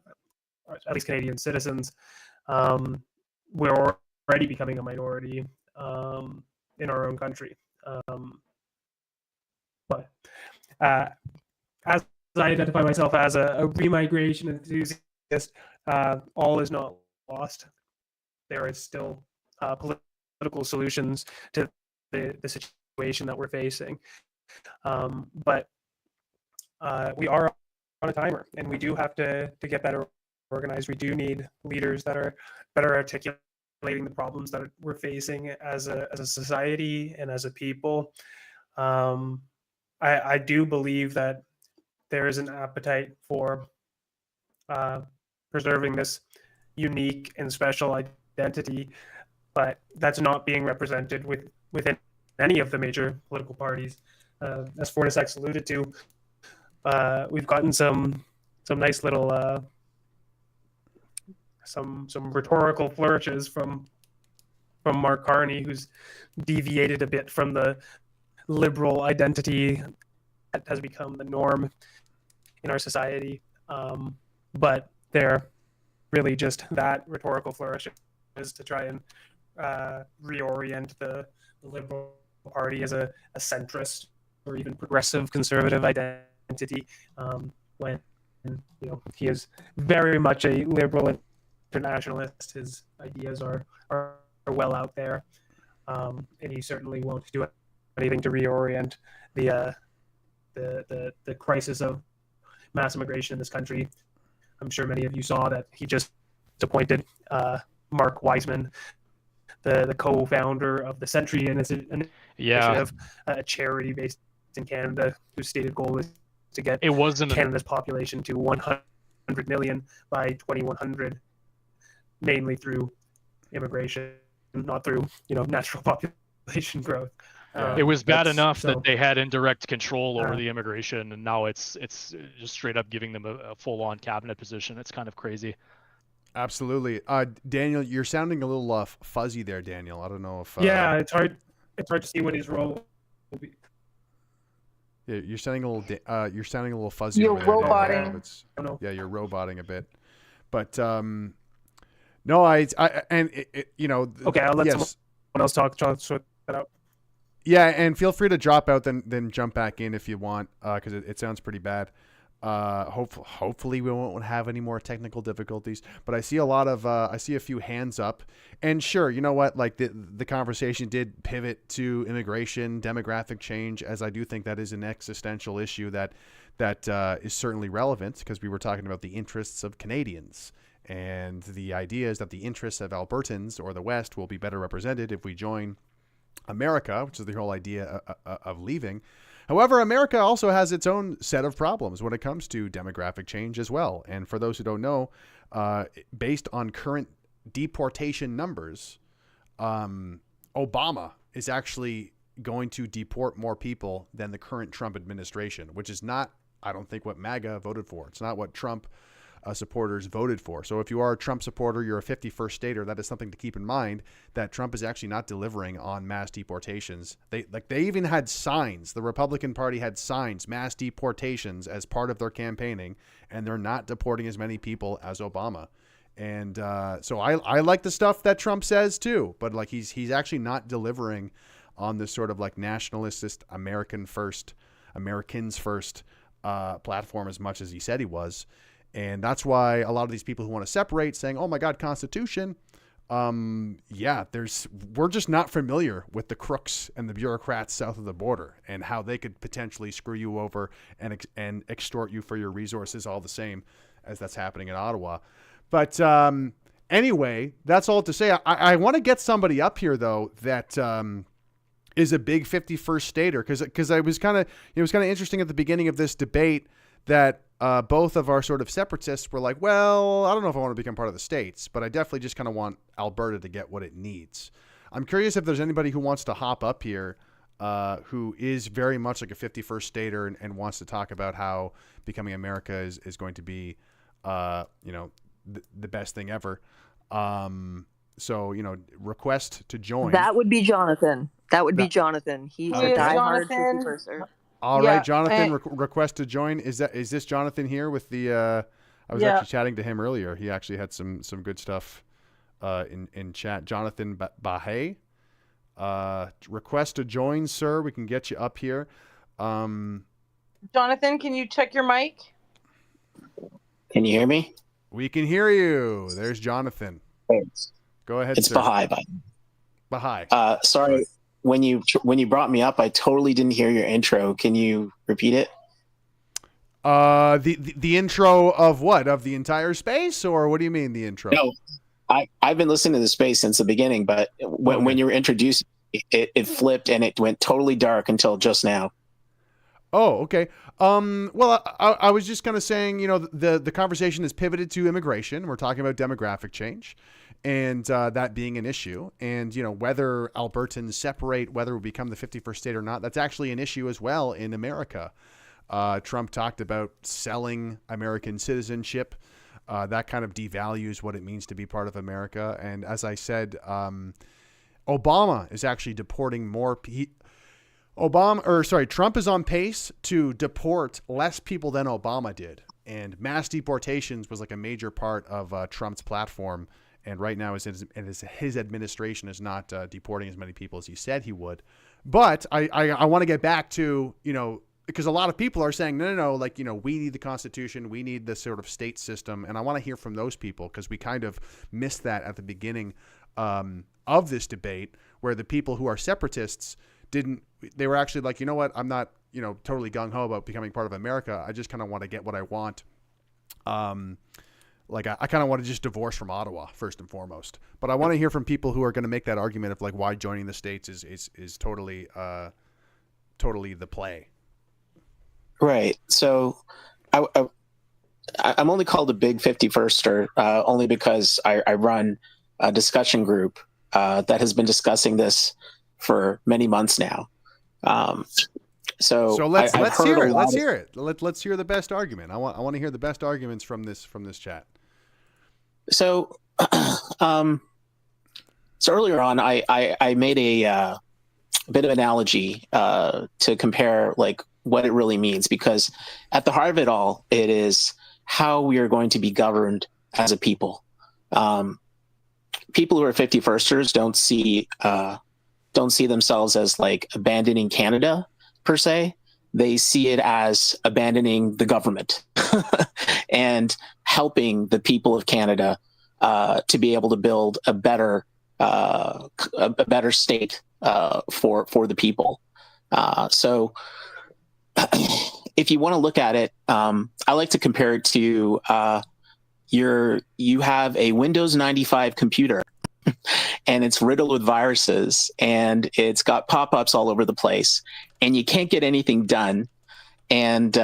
at least Canadian citizens. We're already becoming a minority in our own country. But as I identify myself as a remigration enthusiast, all is not lost. There is still political solutions to the situation that we're facing. But we are on a timer, and we do have to get better organized. We do need leaders that are better articulating the problems that we're facing as a society and as a people. I do believe that there is an appetite for preserving this unique and special identity, but that's not being represented within any of the major political parties. As FortySacks alluded to, we've gotten some nice little some rhetorical flourishes from Mark Carney, who's deviated a bit from the liberal identity that has become the norm in our society. But they're really just that rhetorical flourish is to try and reorient the Liberal Party as a centrist or even progressive conservative identity, when he is very much a liberal internationalist. His ideas are well out there, and he certainly won't do anything to reorient the crisis of mass immigration in this country. I'm sure many of you saw that he just appointed Mark Wiseman, the co-founder of the Sentry Initiative, a charity based in Canada whose stated goal is to get Canada's population to 100 million by 2100, mainly through immigration, not through natural population growth. It was bad enough that they had indirect control over the immigration, and now it's just straight up giving them a full-on cabinet position. It's kind of crazy. Absolutely. Daniel, you're sounding a little fuzzy there, Daniel. I don't know if... it's hard to see what his role will be. Yeah, you're sounding a little fuzzy. You're over there, roboting. Yeah, you're roboting a bit. But no, okay, I'll let someone else talk. Sort that out. Yeah, and feel free to drop out, then jump back in if you want, because it sounds pretty bad. Hopefully we won't have any more technical difficulties. But I see I see a few hands up. And sure, you know what? Like the conversation did pivot to immigration, demographic change, as I do think that is an existential issue that is certainly relevant, because we were talking about the interests of Canadians. And the idea is that the interests of Albertans or the West will be better represented if we join America, which is the whole idea of leaving. However, America also has its own set of problems when it comes to demographic change as well. And for those who don't know, based on current deportation numbers, Obama is actually going to deport more people than the current Trump administration, which is not, I don't think, what MAGA voted for. It's not what Trump supporters voted for. So if you are a Trump supporter, you're a 51st stater, that is something to keep in mind, that Trump is actually not delivering on mass deportations. They even had signs. The Republican Party had signs, mass deportations, as part of their campaigning, and they're not deporting as many people as Obama. And so I like the stuff that Trump says too, but like he's actually not delivering on this sort of like nationalist, Americans first platform as much as he said he was. And that's why a lot of these people who want to separate, saying, "Oh my God, Constitution." We're just not familiar with the crooks and the bureaucrats south of the border and how they could potentially screw you over and extort you for your resources, all the same as that's happening in Ottawa. But anyway, that's all to say. I want to get somebody up here though that is a big 51st stater, because it was kind of interesting at the beginning of this debate that both of our sort of separatists were like, well, I don't know if I want to become part of the states, but I definitely just kind of want Alberta to get what it needs. I'm curious if there's anybody who wants to hop up here who is very much like a 51st stater and wants to talk about how becoming America is going to be, the best thing ever. So, request to join. That would be Jonathan. Be Jonathan. He's a diehard 51st. All right, Jonathan, request to join. Is this Jonathan here with the? I was actually chatting to him earlier. He actually had some good stuff in chat. Jonathan Bahay, request to join, sir. We can get you up here. Jonathan, can you check your mic? Can you hear me? We can hear you. There's Jonathan. Thanks. Go ahead. It's sir. Bahay. Sorry. When you brought me up, I totally didn't hear your intro. Can you repeat it? The intro of what? Of the entire space, or what do you mean the intro? No, I've been listening to the space since the beginning, but when you were introduced, it flipped and it went totally dark until just now. Oh, okay. Well, I was just kind of saying, the conversation has pivoted to immigration. We're talking about demographic change, and that being an issue. And, whether Albertans separate, whether we become the 51st state or not, that's actually an issue as well in America. Trump talked about selling American citizenship. That kind of devalues what it means to be part of America. And as I said, Obama is actually deporting more people. Trump is on pace to deport less people than Obama did. And mass deportations was like a major part of Trump's platform. And right now his administration is not deporting as many people as he said he would. But I want to get back to, because a lot of people are saying, no, we need the Constitution. We need this sort of state system. And I want to hear from those people, because we kind of missed that at the beginning of this debate, where the people who are separatists they were actually like, you know what, I'm not, totally gung-ho about becoming part of America. I just kind of want to get what I want. I kind of want to just divorce from Ottawa first and foremost. But I want to hear from people who are going to make that argument of like why joining the states is totally the play. Right. So I'm only called a big 51ster only because I run a discussion group that has been discussing this for many months now. So let's hear it. Let's hear it. Let's hear the best argument. I want to hear the best arguments from this chat. So earlier on, I made a bit of analogy to compare like what it really means, because at the heart of it all, it is how we are going to be governed as a people. People who are 51sters don't see themselves as like abandoning Canada per se. They see it as abandoning the government. and helping the people of Canada to be able to build a better state for the people. So if you want to look at it, I like to compare it to you have a Windows 95 computer and it's riddled with viruses and it's got pop-ups all over the place and you can't get anything done. And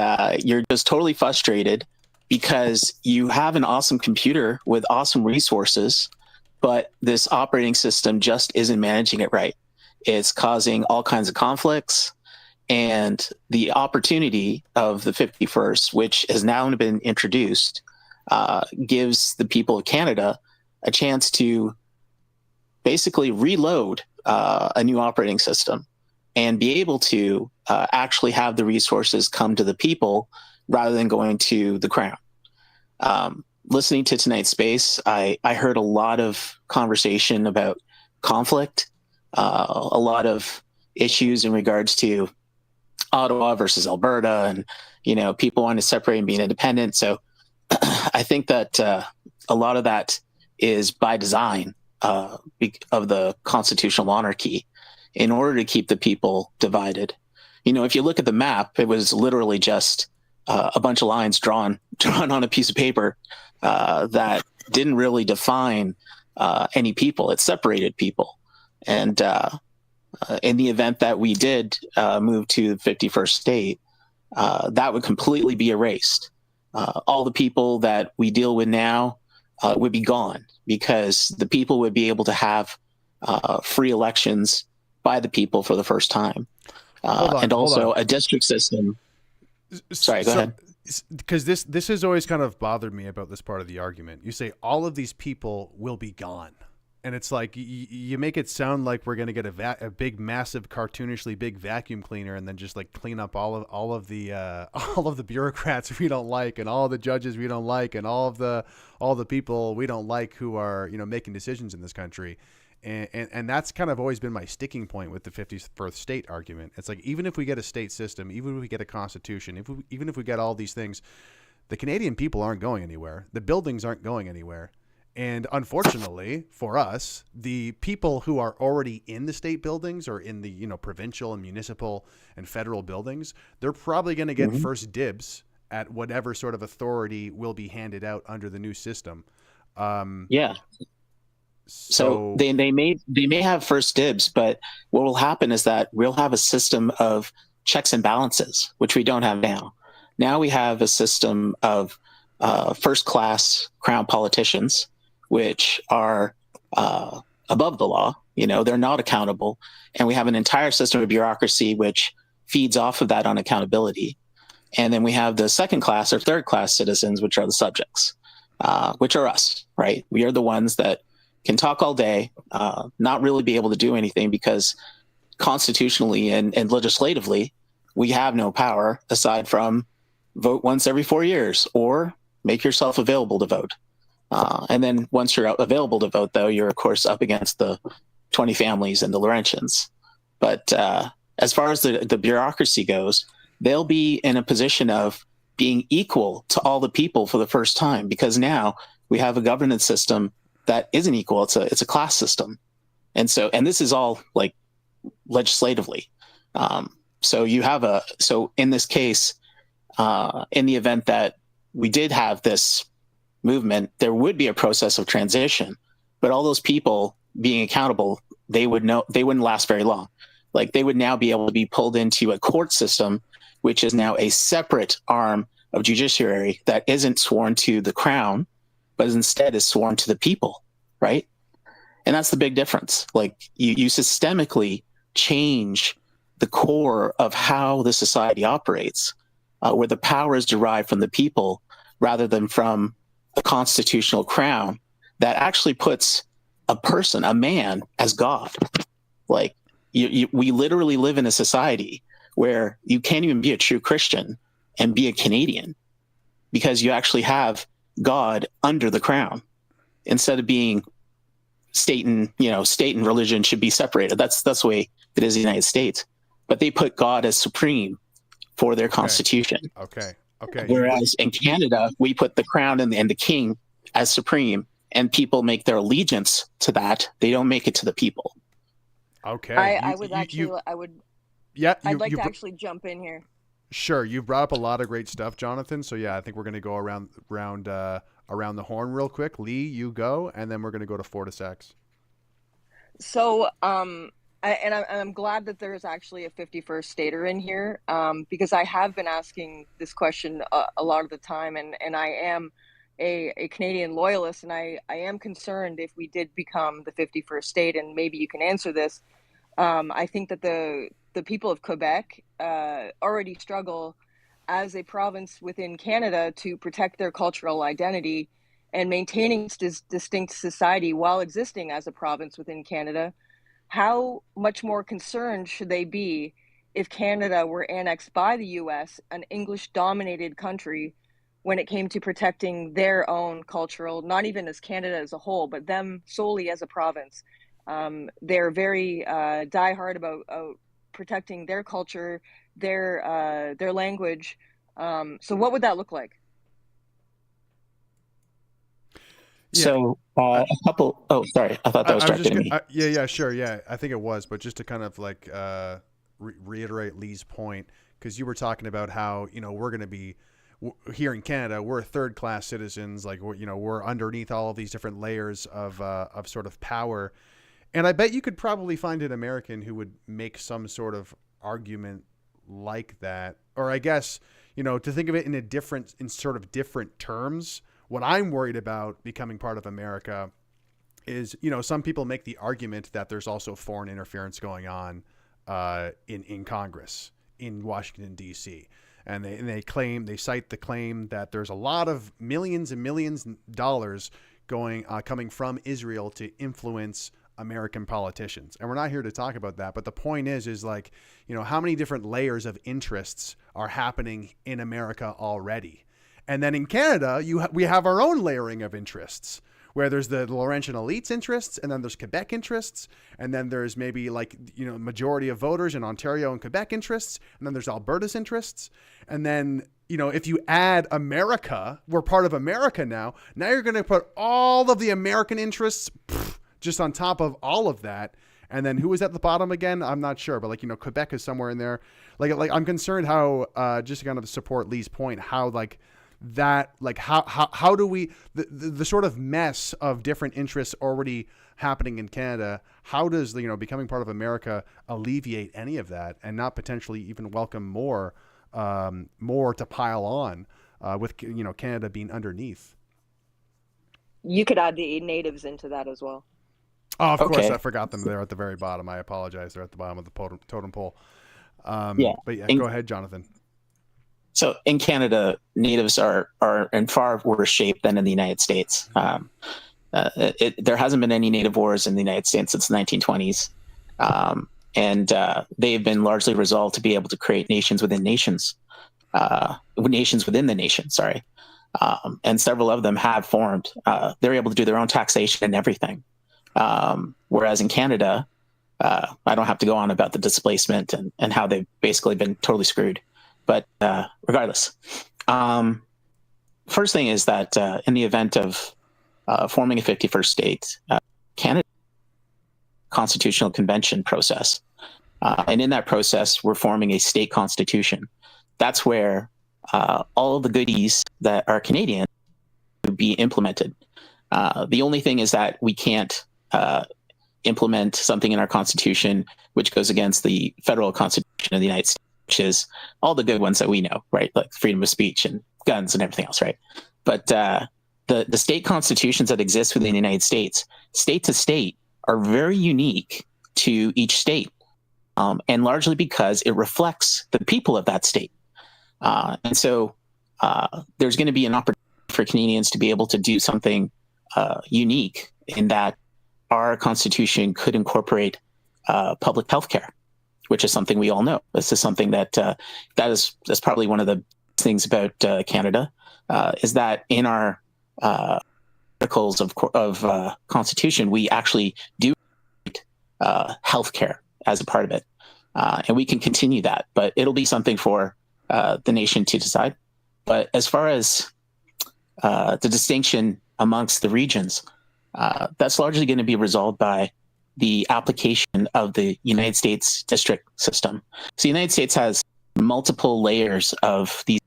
you're just totally frustrated because you have an awesome computer with awesome resources, but this operating system just isn't managing it right. It's causing all kinds of conflicts. And the opportunity of the 51st, which has now been introduced, gives the people of Canada a chance to basically reload a new operating system and be able to actually have the resources come to the people rather than going to the crown. Listening to tonight's space, I heard a lot of conversation about conflict, a lot of issues in regards to Ottawa versus Alberta, and people want to separate and be independent. So I think that a lot of that is by design of the constitutional monarchy in order to keep the people divided. If you look at the map, it was literally just a bunch of lines drawn on a piece of paper that didn't really define any people. It separated people. And in the event that we did move to the 51st state, that would completely be erased. All the people that we deal with now would be gone because the people would be able to have free elections by the people for the first time. And also a district system. Sorry, go ahead. Because this has always kind of bothered me about this part of the argument. You say all of these people will be gone. And it's like you make it sound like we're going to get a big, massive, cartoonishly big vacuum cleaner, and then just like clean up all of the bureaucrats we don't like, and all the judges we don't like, and all the people we don't like who are making decisions in this country. And that's kind of always been my sticking point with the 51st state argument. It's like, even if we get a state system, even if we get a constitution, even if we get all these things, the Canadian people aren't going anywhere. The buildings aren't going anywhere. And unfortunately for us, the people who are already in the state buildings or in the provincial and municipal and federal buildings, they're probably going to get first dibs at whatever sort of authority will be handed out under the new system. Yeah. So they may have first dibs, but what will happen is that we'll have a system of checks and balances, which we don't have now. Now we have a system of first-class crown politicians, which are above the law. They're not accountable. And we have an entire system of bureaucracy which feeds off of that unaccountability. And then we have the second-class or third-class citizens, which are the subjects, which are us, right? We are the ones that can talk all day, not really be able to do anything because constitutionally and legislatively, we have no power aside from vote once every 4 years or make yourself available to vote. And then once you're available to vote, though, you're, of course, up against the 20 families and the Laurentians. But as far as the bureaucracy goes, they'll be in a position of being equal to all the people for the first time, because now we have a governance system that isn't equal. It's a class system. And this is all like legislatively. So in this case, in the event that we did have this movement, there would be a process of transition, but all those people being accountable, they wouldn't last very long. Like, they would now be able to be pulled into a court system, which is now a separate arm of judiciary that isn't sworn to the crown, but instead is sworn to the people, right? And that's the big difference. Like, you systemically change the core of how the society operates, where the power is derived from the people rather than from a constitutional crown that actually puts a person, a man, as God. Like, we literally live in a society where you can't even be a true Christian and be a Canadian because you actually have God under the crown instead of being state and religion should be separated. That's the way it is in the United States. But they put God as supreme for their constitution. Okay. Okay. Whereas in Canada, we put the crown and the king as supreme, and people make their allegiance to that. They don't make it to the people. Okay. I would actually, Yeah. I'd like to actually jump in here. Sure. You've brought up a lot of great stuff, Jonathan. So yeah, I think we're going to go around the horn real quick. Lee, you go, and then we're going to go to FortySacks. So, I'm glad that there's actually a 51st stater in here, because I have been asking this question a lot of the time, and I am a Canadian loyalist, and I am concerned if we did become the 51st state, and maybe you can answer this. I think that the people of Quebec already struggle as a province within Canada to protect their cultural identity and maintaining its distinct society while existing as a province within Canada. How much more concerned should they be if Canada were annexed by the US, an English-dominated country, when it came to protecting their own cultural, not even as Canada as a whole, but them solely as a province? They're very diehard about protecting their culture, their language. So what would that look like? So a couple. Oh, sorry. I thought that was directed at me. Yeah, sure. Yeah, I think it was. But just to kind of like reiterate Lee's point, because you were talking about how we're going to be here in Canada, we're third-class citizens. Like we're underneath all of these different layers of sort of power, and I bet you could probably find an American who would make some sort of argument like that, or I guess to think of it in sort of different terms. What I'm worried about becoming part of America is, some people make the argument that there's also foreign interference going on in Congress, in Washington, D.C. And they cite the claim that there's a lot of millions and millions of dollars coming from Israel to influence American politicians. And we're not here to talk about that. But the point is like, how many different layers of interests are happening in America already? And then in Canada, we have our own layering of interests, where there's the Laurentian elites interests, and then there's Quebec interests, and then there's maybe majority of voters in Ontario and Quebec interests, and then there's Alberta's interests. And then, if you add America, we're part of America now. Now you're going to put all of the American interests just on top of all of that. And then who is at the bottom again? I'm not sure, but Quebec is somewhere in there. Like I'm concerned how, just to kind of support Lee's point, how how do we the sort of mess of different interests already happening in Canada, how does becoming part of America alleviate any of that, and not potentially even welcome more to pile on with Canada being underneath? You could add the natives into that as well. Oh, of course, I forgot them. They're at the very bottom. I apologize. They're at the bottom of the totem pole. But yeah, go ahead, Jonathan. So in Canada, natives are in far worse shape than in the United States. There hasn't been any native wars in the United States since the 1920s. And they've been largely resolved to be able to create nations within nations, nations within the nation, sorry. And several of them have formed. They're able to do their own taxation and everything. Whereas in Canada, I don't have to go on about the displacement and how they've basically been totally screwed. But regardless, first thing is that in the event of forming a 51st state, Canada constitutional convention process. And in that process, we're forming a state constitution. That's where all of the goodies that are Canadian would be implemented. The only thing is that we can't implement something in our constitution which goes against the federal constitution of the United States, which is all the good ones that we know, right? Like freedom of speech and guns and everything else, right? But the state constitutions that exist within the United States, state to state, are very unique to each state, and largely because it reflects the people of that state. And so there's going to be an opportunity for Canadians to be able to do something unique in that our constitution could incorporate public health care, which is something we all know. This is something that's probably one of the things about Canada, is that in our articles of constitution, we actually do health care as a part of it. And we can continue that, but it'll be something for the nation to decide. But as far as the distinction amongst the regions, that's largely going to be resolved by the application of the United States district system. So the United States has multiple layers of these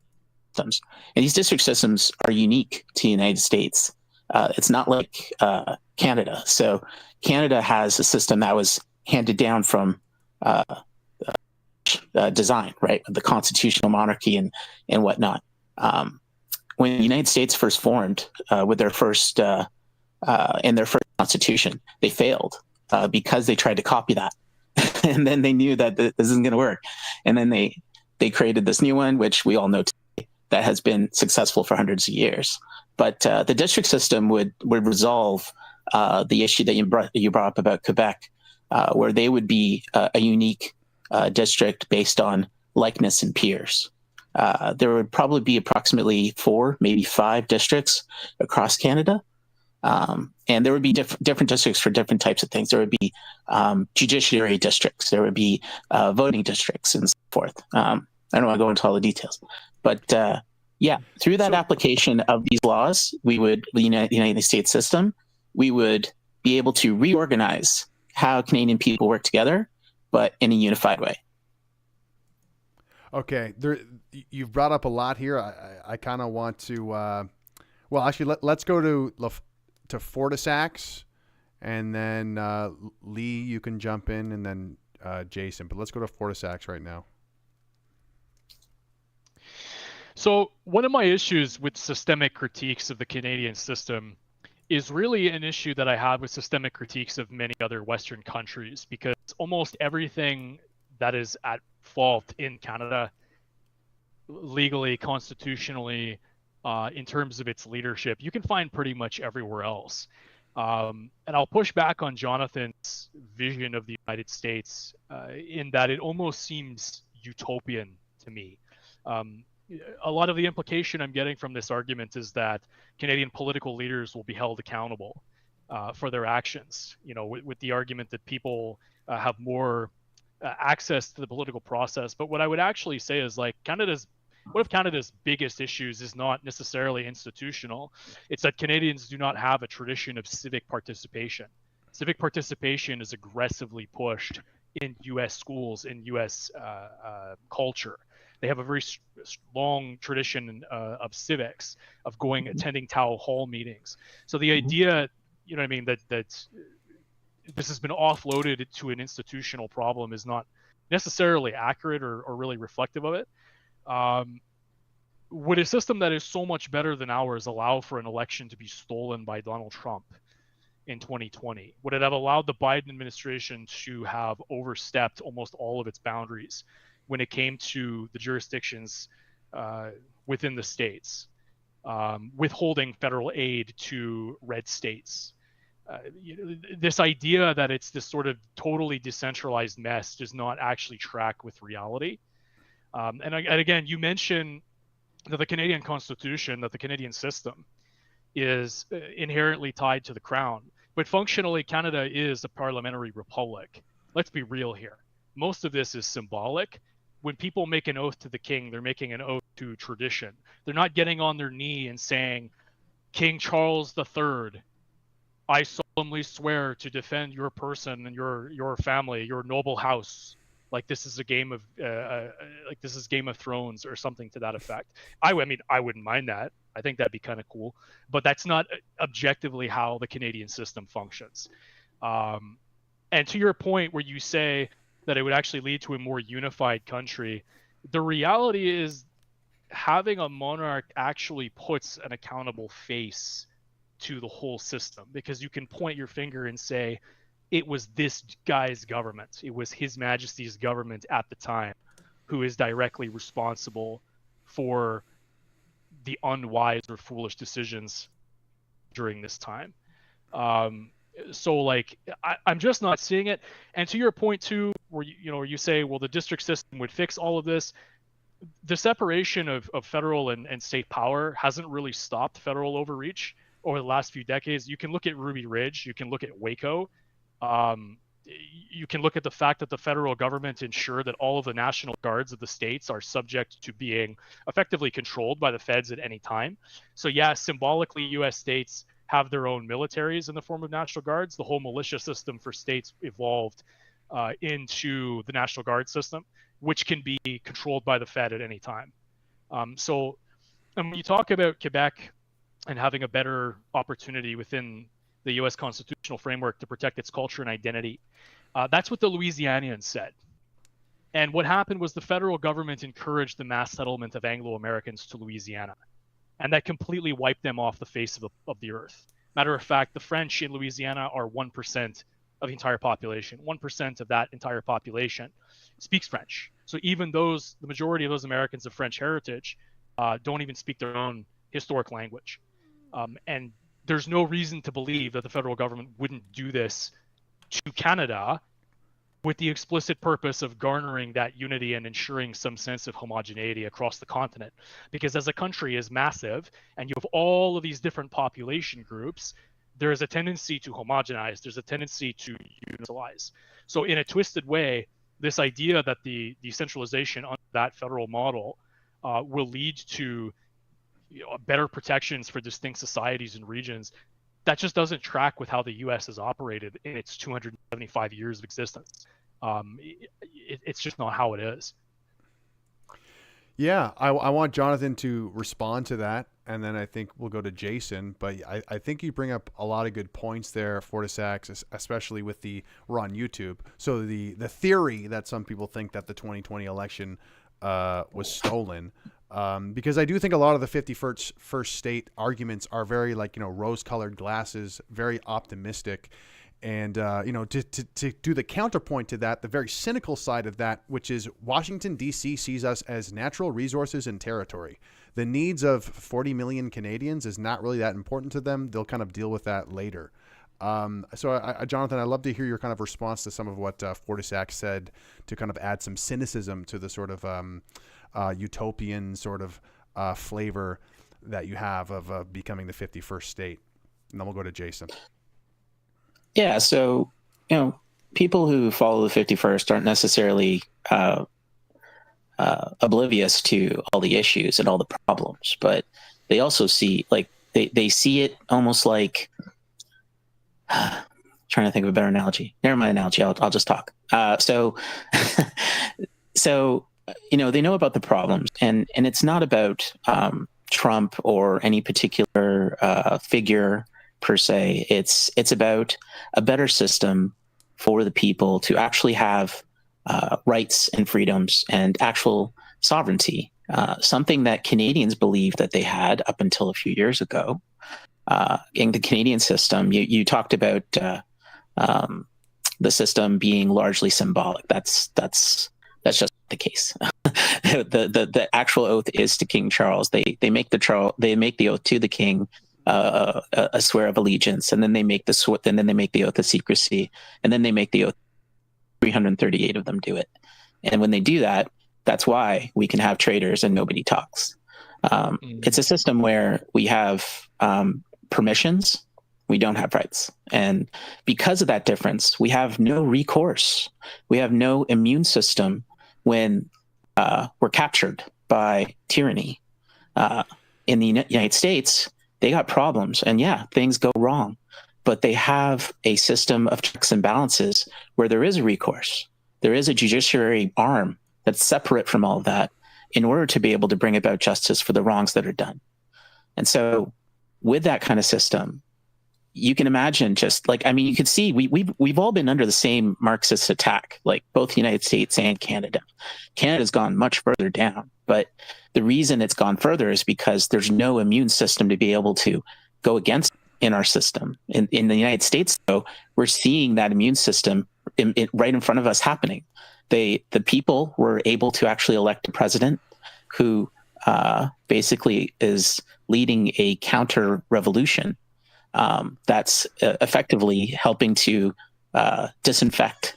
systems, and these district systems are unique to the United States. It's not like Canada. So Canada has a system that was handed down from design, right? The constitutional monarchy and whatnot. When the United States first formed with their first in their first constitution, they failed because they tried to copy that, and then they knew that this isn't going to work, and then they created this new one, which we all know today, that has been successful for hundreds of years. But the district system would resolve the issue that you brought up about Quebec, where they would be a unique district based on likeness and peers. There would probably be approximately 4, maybe 5 districts across Canada. And there would be different districts for different types of things. There would be judiciary districts. There would be voting districts and so forth. I don't want to go into all the details. But yeah, through that application of these laws, we would, the United States system, we would be able to reorganize how Canadian people work together, but in a unified way. Okay, you've brought up a lot here. I kind of want to, well, actually, let's go to FortySacks, and then Lee, you can jump in, and then Jason. But let's go to FortySacks right now. So one of my issues with systemic critiques of the Canadian system is really an issue that I have with systemic critiques of many other Western countries, because almost everything that is at fault in Canada, legally, constitutionally, in terms of its leadership, you can find pretty much everywhere else. And I'll push back on Jonathan's vision of the United States in that it almost seems utopian to me. A lot of the implication I'm getting from this argument is that Canadian political leaders will be held accountable for their actions, you know, with the argument that people have more access to the political process. But what I would actually say is, like, what if Canada's biggest issues is not necessarily institutional? It's that Canadians do not have a tradition of civic participation. Civic participation is aggressively pushed in U.S. schools, in U.S. Culture. They have a very long tradition of civics, of attending town hall meetings. So the idea, you know what I mean, that this has been offloaded to an institutional problem is not necessarily accurate or really reflective of it. Would a system that is so much better than ours allow for an election to be stolen by Donald Trump in 2020? Would it have allowed the Biden administration to have overstepped almost all of its boundaries when it came to the jurisdictions within the states, withholding federal aid to red states? This idea that it's this sort of totally decentralized mess does not actually track with reality. And again, you mentioned that the Canadian Constitution, that the Canadian system is inherently tied to the Crown. But functionally, Canada is a parliamentary republic. Let's be real here. Most of this is symbolic. When people make an oath to the king, they're making an oath to tradition. They're not getting on their knee and saying, King Charles III, I solemnly swear to defend your person and your family, your noble house, like this is a game of like this is Game of Thrones or something to that effect. I mean, I wouldn't mind that. I think that'd be kind of cool, but that's not objectively how the Canadian system functions. And to your point where you say that it would actually lead to a more unified country, the reality is having a monarch actually puts an accountable face to the whole system, because you can point your finger and say, it was this guy's government, it was His Majesty's government at the time who is directly responsible for the unwise or foolish decisions during this time. So like, I'm just not seeing it. And to your point too, where you say, well, the district system would fix all of this. The separation of federal and state power hasn't really stopped federal overreach over the last few decades. You can look at Ruby Ridge, you can look at Waco. you can look at the fact that the federal government ensured that all of the national guards of the states are subject to being effectively controlled by the feds at any time. So yeah, symbolically, U.S. states have their own militaries in the form of national guards. The whole militia system for states evolved into the National Guard system, which can be controlled by the Fed at any time. So and when you talk about Quebec and having a better opportunity within the U.S. constitutional framework to protect its culture and identity, that's what the Louisianians said. And what happened was the federal government encouraged the mass settlement of Anglo-Americans to Louisiana, and that completely wiped them off the face of the earth. Matter of fact, the French in Louisiana are 1% of the entire population. 1% of that entire population speaks French. So even the majority of those Americans of French heritage don't even speak their own historic language. And there's no reason to believe that the federal government wouldn't do this to Canada with the explicit purpose of garnering that unity and ensuring some sense of homogeneity across the continent. Because as a country is massive and you have all of these different population groups, there is a tendency to homogenize, there's a tendency to universalize. So in a twisted way, this idea that the decentralization under that federal model will lead to better protections for distinct societies and regions, that just doesn't track with how the U.S. has operated in its 275 years of existence. It's just not how it is. Yeah, I want Jonathan to respond to that, and then I think we'll go to Jason. But I think you bring up a lot of good points there, FortySacks, especially with we're on YouTube. So the theory that some people think that the 2020 election was stolen, because I do think a lot of the 51st state arguments are very rose-colored glasses, very optimistic. And, to do the counterpoint to that, the very cynical side of that, which is Washington, D.C. sees us as natural resources and territory. The needs of 40 million Canadians is not really that important to them. They'll kind of deal with that later. Jonathan, I'd love to hear your kind of response to some of what FortySacks said to kind of add some cynicism to the sort of utopian sort of flavor that you have of becoming the 51st state. And then we'll go to Jason. Yeah, so, people who follow the 51st aren't necessarily oblivious to all the issues and all the problems, but they also see, they see it almost like, trying to think of a better analogy. Never mind analogy, I'll just talk. So, they know about the problems, and it's not about Trump or any particular figure per se. It's about a better system for the people to actually have rights and freedoms and actual sovereignty, something that Canadians believed that they had up until a few years ago. In the Canadian system, you talked about the system being largely symbolic. That's just the case. the actual oath is to King Charles. They make the oath to the king, a swear of allegiance, and then they make the oath of secrecy, and then they make the oath. 338 of them do it, and when they do that, that's why we can have traitors and nobody talks. It's a system where we have permissions, we don't have rights, and because of that difference, we have no recourse. We have no immune system when we're captured by tyranny. In the United States, they got problems, and yeah, things go wrong, but they have a system of checks and balances where there is a recourse. There is a judiciary arm that's separate from all of that in order to be able to bring about justice for the wrongs that are done. And so with that kind of system, you can imagine you could see we've all been under the same Marxist attack, like both the United States and Canada. Canada's gone much further down, but the reason it's gone further is because there's no immune system to be able to go against in our system. In the United States, though, we're seeing that immune system right in front of us happening. The people were able to actually elect a president who basically is leading a counter revolution that's effectively helping to disinfect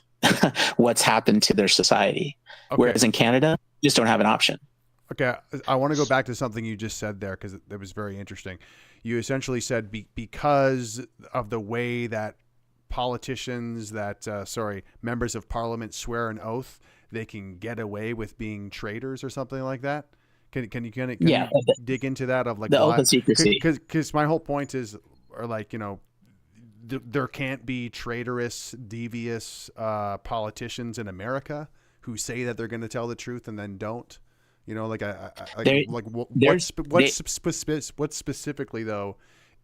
what's happened to their society. Okay. Whereas in Canada, you just don't have an option. Okay, I want to go back to something you just said there because it was very interesting. You essentially said because of the way that politicians that, members of parliament swear an oath, they can get away with being traitors or something like that? Can you dig into that of like the oath of secrecy? Because my whole point is, or like, you know, there can't be traitorous, devious politicians in America who say that they're going to tell the truth and then don't. You know, like what specifically though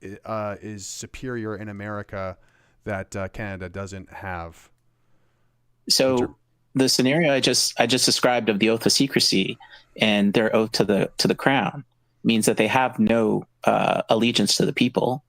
is superior in America that Canada doesn't have? So the scenario I just described of the oath of secrecy and their oath to the crown means that they have no allegiance to the people,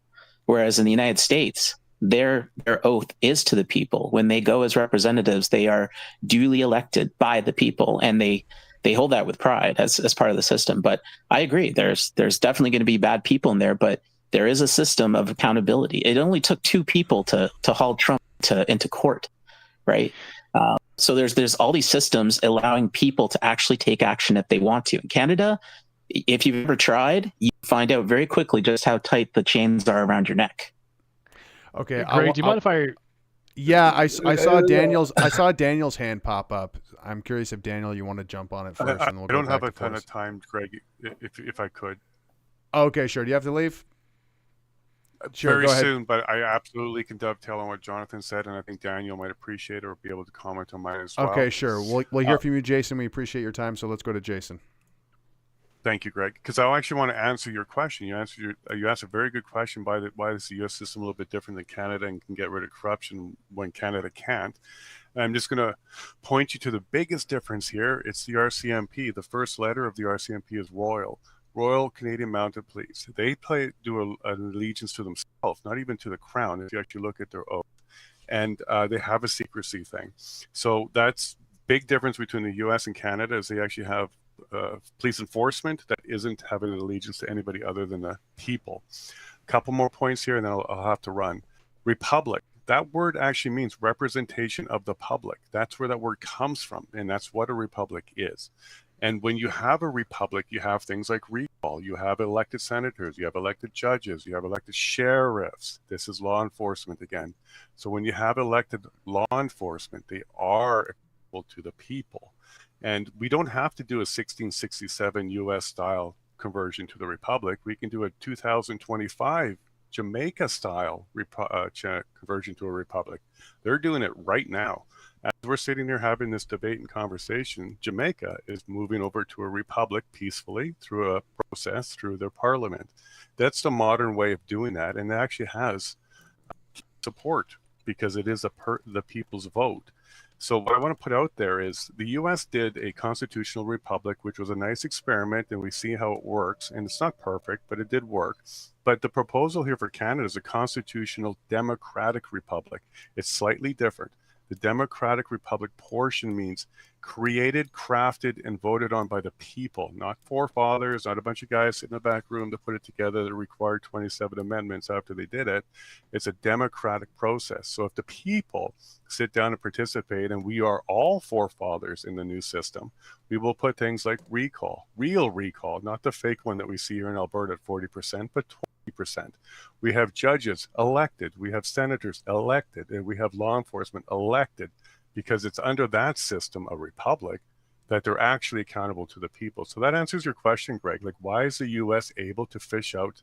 whereas in the United States, their oath is to the people. When they go as representatives, they are duly elected by the people, and they hold that with pride as part of the system. But I agree, there's definitely going to be bad people in there, but there is a system of accountability. It only took 2 people to haul Trump into court, right? So there's all these systems allowing people to actually take action if they want to. In Canada, if you've ever tried, you find out very quickly just how tight the chains are around your neck. Okay, Greg, do you mind if I? Yeah, I saw Daniel's hand pop up. I'm curious if Daniel, you want to jump on it first, and we'll I don't go have back a to ton Fortis. of time, Greg. If I could. Okay, sure. Do you have to leave? Sure, Very go ahead. soon, but I absolutely can dovetail on what Jonathan said, and I think Daniel might appreciate or be able to comment on mine as well. Okay, sure. We'll hear from you, Jason. We appreciate your time, so let's go to Jason. Thank you, Greg. Because I actually want to answer your question. You asked a very good question. Why is the U.S. system a little bit different than Canada and can get rid of corruption when Canada can't? And I'm just going to point you to the biggest difference here. It's the RCMP. The first letter of the RCMP is Royal Canadian Mounted Police. They do an allegiance to themselves, not even to the crown, if you actually look at their oath. And they have a secrecy thing. So that's big difference between the U.S. and Canada is they actually have police enforcement that isn't having an allegiance to anybody other than the people. A couple more points here, and then I'll have to run. Republic. That word actually means representation of the public. That's where that word comes from, and that's what a republic is. And when you have a republic, you have things like recall. You have elected senators, you have elected judges, you have elected sheriffs. This is law enforcement again. So when you have elected law enforcement, they are accountable to the people. And we don't have to do a 1667 US style conversion to the republic. We can do a 2025 Jamaica style conversion to a republic. They're doing it right now. As we're sitting here having this debate and conversation, Jamaica is moving over to a republic peacefully through a process through their parliament. That's the modern way of doing that, and it actually has support because it is the people's vote. So what I want to put out there is the U.S. did a constitutional republic, which was a nice experiment, and we see how it works. And it's not perfect, but it did work. But the proposal here for Canada is a constitutional democratic republic. It's slightly different. The democratic republic portion means created, crafted, and voted on by the people, not forefathers, not a bunch of guys sitting in the back room to put it together that required 27 amendments after they did it. It's a democratic process. So if the people sit down and participate, and we are all forefathers in the new system, we will put things like recall, real recall, not the fake one that we see here in Alberta at 40%, but 20%. We have judges elected, we have senators elected, and we have law enforcement elected, because it's under that system, a republic, that they're actually accountable to the people. So that answers your question, Greg. Like, why is the U.S. able to fish out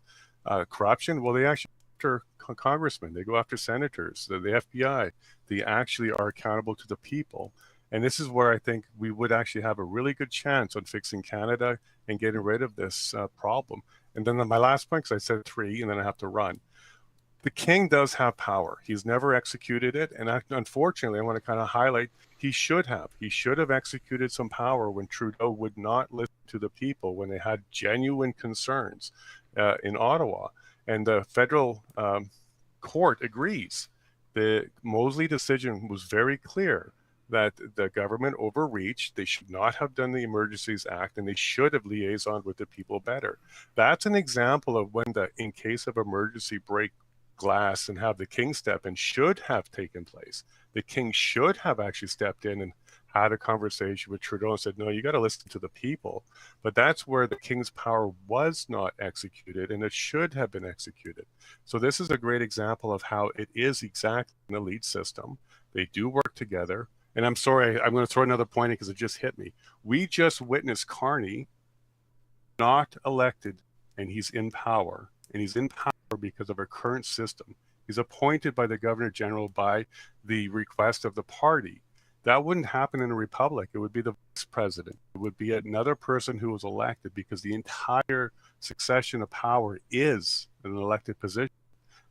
corruption? Well, they actually go after congressmen, they go after senators, the FBI. They actually are accountable to the people. And this is where I think we would actually have a really good chance on fixing Canada and getting rid of this problem. And then my last point, because I said 3, and then I have to run. The king does have power. He's never executed it. And unfortunately, I want to kind of highlight, he should have. He should have executed some power when Trudeau would not listen to the people, when they had genuine concerns in Ottawa. And the federal court agrees. The Mosley decision was very clear that the government overreached. They should not have done the Emergencies Act, and they should have liaisoned with the people better. That's an example of when the in case of emergency break glass and have the king step in should have taken place. The king should have actually stepped in and had a conversation with Trudeau and said, no, you got to listen to the people. But that's where the king's power was not executed, and it should have been executed. So this is a great example of how it is exactly an elite system. They do work together. And I'm sorry, I'm going to throw another point in because it just hit me. We just witnessed Carney not elected, and he's in power. And he's in power because of our current system. He's appointed by the Governor General by the request of the party. That wouldn't happen in a republic. It would be the vice president. It would be another person who was elected, because the entire succession of power is an elected position.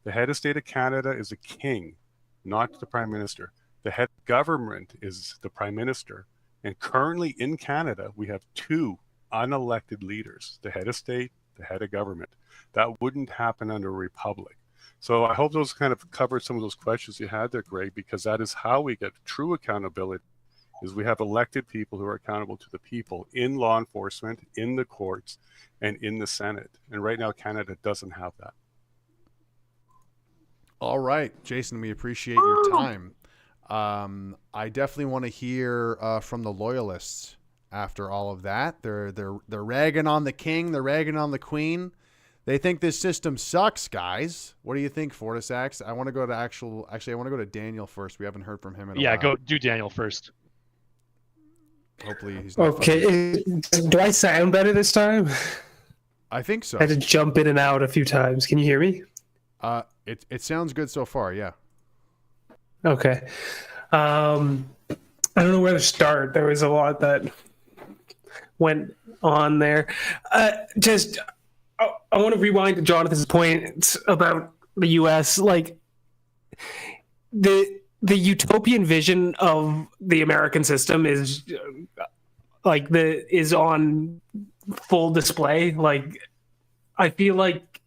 The head of state of Canada is a king, not the prime minister. The head of government is the prime minister. And currently in Canada, we have two unelected leaders, the head of state, the head of government. That wouldn't happen under a republic. So I hope those kind of covered some of those questions you had there, Greg, because that is how we get true accountability, is we have elected people who are accountable to the people in law enforcement, in the courts, and in the Senate. And right now, Canada doesn't have that. All right, Jason, we appreciate your time. I definitely want to hear from the Loyalists after all of that. They're ragging on the king. They're ragging on the queen. They think this system sucks, guys. What do you think, FortySacks? I want to go to I want to go to Daniel first. We haven't heard from him in a while. Go do Daniel first. Hopefully he's not okay. Do I sound better this time? I think so. I had to jump in and out a few times. Can you hear me? It sounds good so far, yeah. Okay. I don't know where to start. There was a lot that went on there. I want to rewind to Jonathan's point about the U.S. Like the utopian vision of the American system is is on full display. Like, I feel like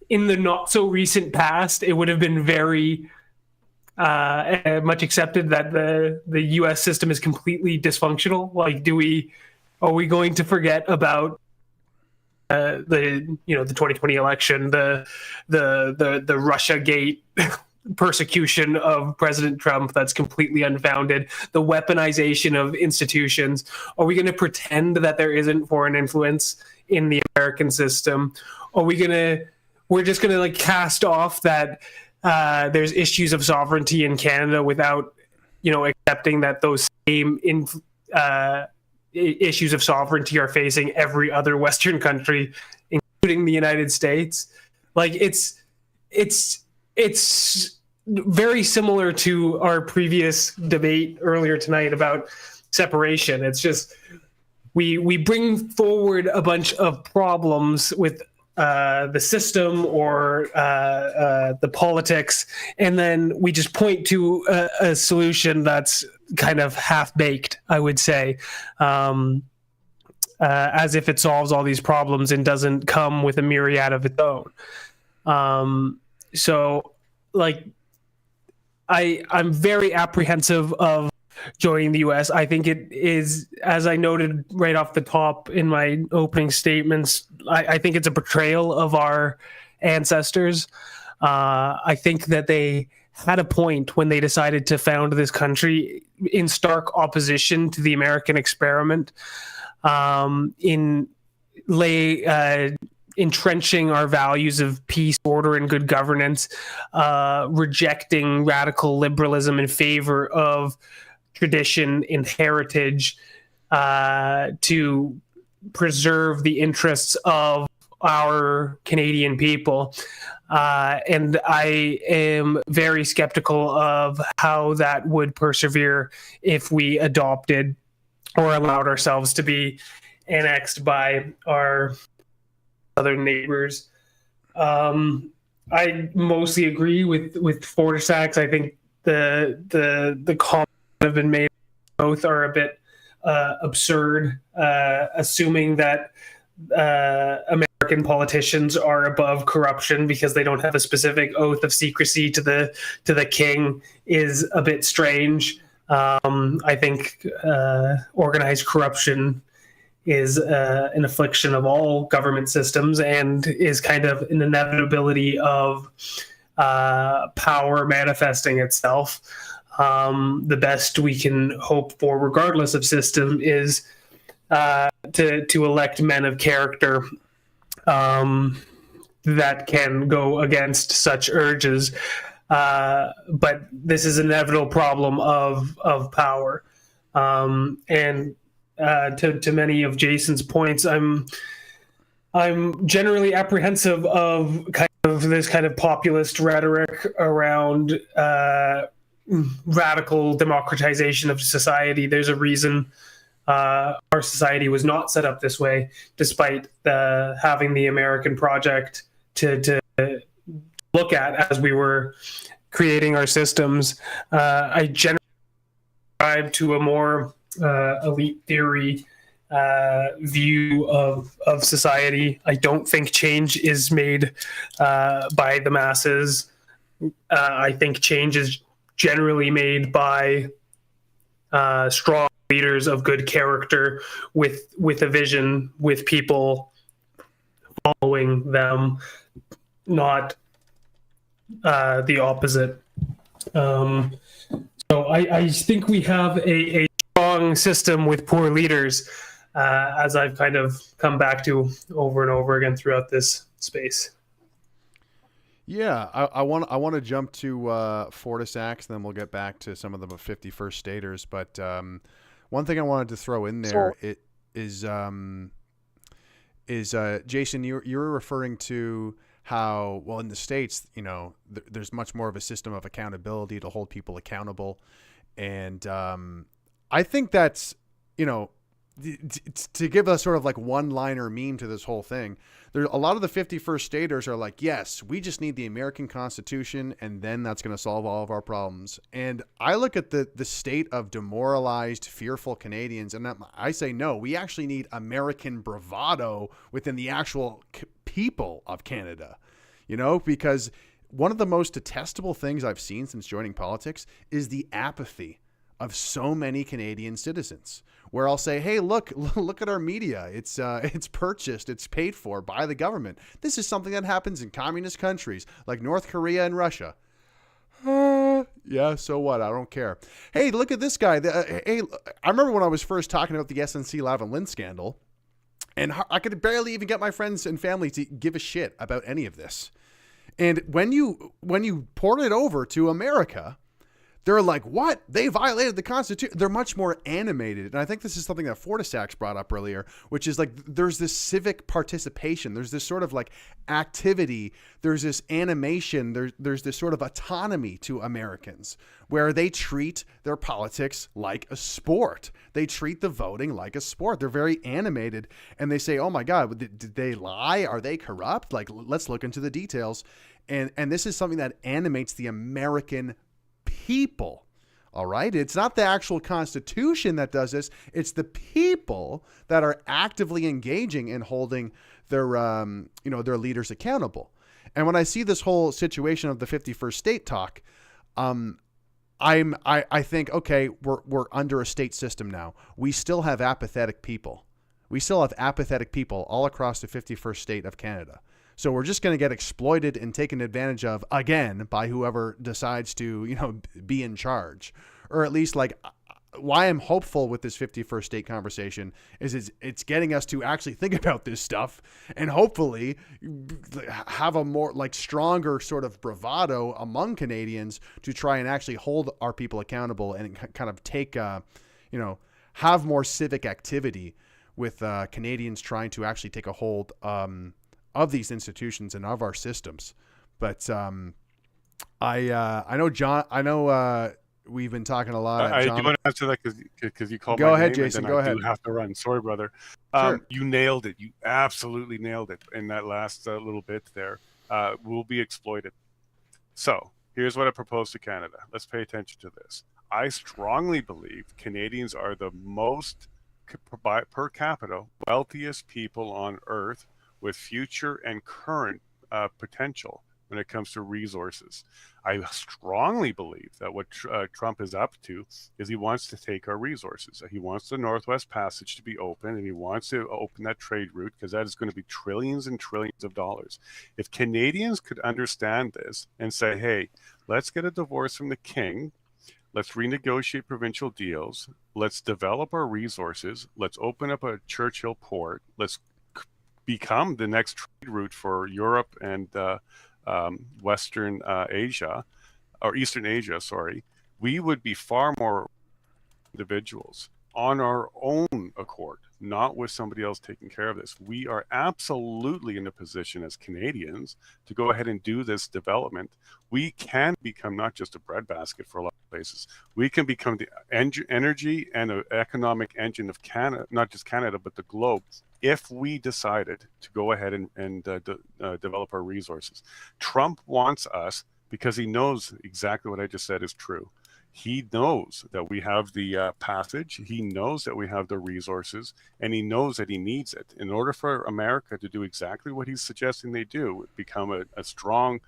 in the not so recent past, it would have been very much accepted that the U.S. system is completely dysfunctional. Like, are we going to forget about the 2020 election, the Russiagate persecution of President Trump that's completely unfounded, the weaponization of institutions? Are we going to pretend that there isn't foreign influence in the American system? We're just going to like cast off that there's issues of sovereignty in Canada without accepting that those same issues of sovereignty are facing every other Western country, including the United States? Like, it's very similar to our previous debate earlier tonight about separation. It's just we bring forward a bunch of problems with the system or the politics, and then we just point to a solution that's kind of half-baked, I would say, as if it solves all these problems and doesn't come with a myriad of its own. So, like, I'm very apprehensive of joining the U.S. I think it is, as I noted right off the top in my opening statements, I think it's a betrayal of our ancestors. I think that they had a point when they decided to found this country in stark opposition to the American experiment, entrenching our values of peace, order, and good governance, rejecting radical liberalism in favor of tradition and heritage, to preserve the interests of our Canadian people. And I am very skeptical of how that would persevere if we adopted or allowed ourselves to be annexed by our southern neighbors. I mostly agree with FortySacks. I think the comments that have been made both are a bit absurd, assuming that American politicians are above corruption because they don't have a specific oath of secrecy to the king is a bit strange. I think organized corruption is an affliction of all government systems and is kind of an inevitability of power manifesting itself. the best we can hope for, regardless of system, is to elect men of character that can go against such urges. But this is an inevitable problem of power. And to many of Jason's points, I'm generally apprehensive of this kind of populist rhetoric around radical democratization of society. There's a reason our society was not set up this way, despite having the American project to look at as we were creating our systems. I generally subscribe to a more elite theory view of society. I don't think change is made by the masses. I think change is generally made by strong leaders of good character with a vision, with people following them, not the opposite. So I think we have a strong system with poor leaders, as I've kind of come back to over and over again throughout this space. Yeah, I want to jump to FortySacks, then we'll get back to some of the 51st staters. But one thing I wanted to throw in there is Jason, you were referring to how, well, in the States, you know, there's much more of a system of accountability to hold people accountable. And I think that's, you know, to give a sort of like one-liner meme to this whole thing, there a lot of the 51st staters are like, yes, we just need the American Constitution, and then that's going to solve all of our problems. And I look at the state of demoralized, fearful Canadians, and I say, no, we actually need American bravado within the actual people of Canada, you know, because one of the most detestable things I've seen since joining politics is the apathy of so many Canadian citizens, where I'll say, hey, look at our media. It's purchased, it's paid for by the government. This is something that happens in communist countries like North Korea and Russia. Yeah, so what? I don't care. Hey, look at this guy. Hey, I remember when I was first talking about the SNC Lavalin scandal, and I could barely even get my friends and family to give a shit about any of this. And when you port it over to America, they're like, what? They violated the Constitution. They're much more animated. And I think this is something that FortySacks brought up earlier, which is like there's this civic participation. There's this sort of like activity. There's this animation. There's this sort of autonomy to Americans where they treat their politics like a sport. They treat the voting like a sport. They're very animated. And they say, oh my God, did they lie? Are they corrupt? Like, let's look into the details. And this is something that animates the American people. All right. It's not the actual Constitution that does this. It's the people that are actively engaging in holding their, their leaders accountable. And when I see this whole situation of the 51st state talk, I think, okay, we're under a state system now. We still have apathetic people. We still have apathetic people all across the 51st state of Canada. So we're just going to get exploited and taken advantage of again by whoever decides to, be in charge. Or at least like why I'm hopeful with this 51st state conversation is it's getting us to actually think about this stuff and hopefully have a more like stronger sort of bravado among Canadians to try and actually hold our people accountable and kind of take, have more civic activity with Canadians trying to actually take a hold of these institutions and of our systems. But I know John. I know we've been talking a lot. I do want to answer that because you called. Go my ahead, name Jason. And Go I ahead. do have to run. Sorry, brother. Sure. You nailed it. You absolutely nailed it in that last little bit there. We'll be exploited. So here's what I propose to Canada. Let's pay attention to this. I strongly believe Canadians are the most per capita wealthiest people on earth, with future and current potential when it comes to resources. I strongly believe that what Trump is up to is he wants to take our resources. He wants the Northwest Passage to be open, and he wants to open that trade route because that is going to be trillions and trillions of dollars. If Canadians could understand this and say, hey, let's get a divorce from the king, Let's renegotiate provincial deals. Let's develop our resources. Let's open up a Churchill port. Let's become the next trade route for Europe and Western Asia, or Eastern Asia, sorry. We would be far more individuals on our own accord, not with somebody else taking care of this. We are absolutely in a position as Canadians to go ahead and do this development. We can become not just a breadbasket for a lot of places. We can become the energy and economic engine of Canada, not just Canada, but the globe, if we decided to go ahead and develop our resources. Trump wants us because he knows exactly what I just said is true. He knows that we have the passage, he knows that we have the resources, and he knows that he needs it. In order for America to do exactly what he's suggesting they do, become a strong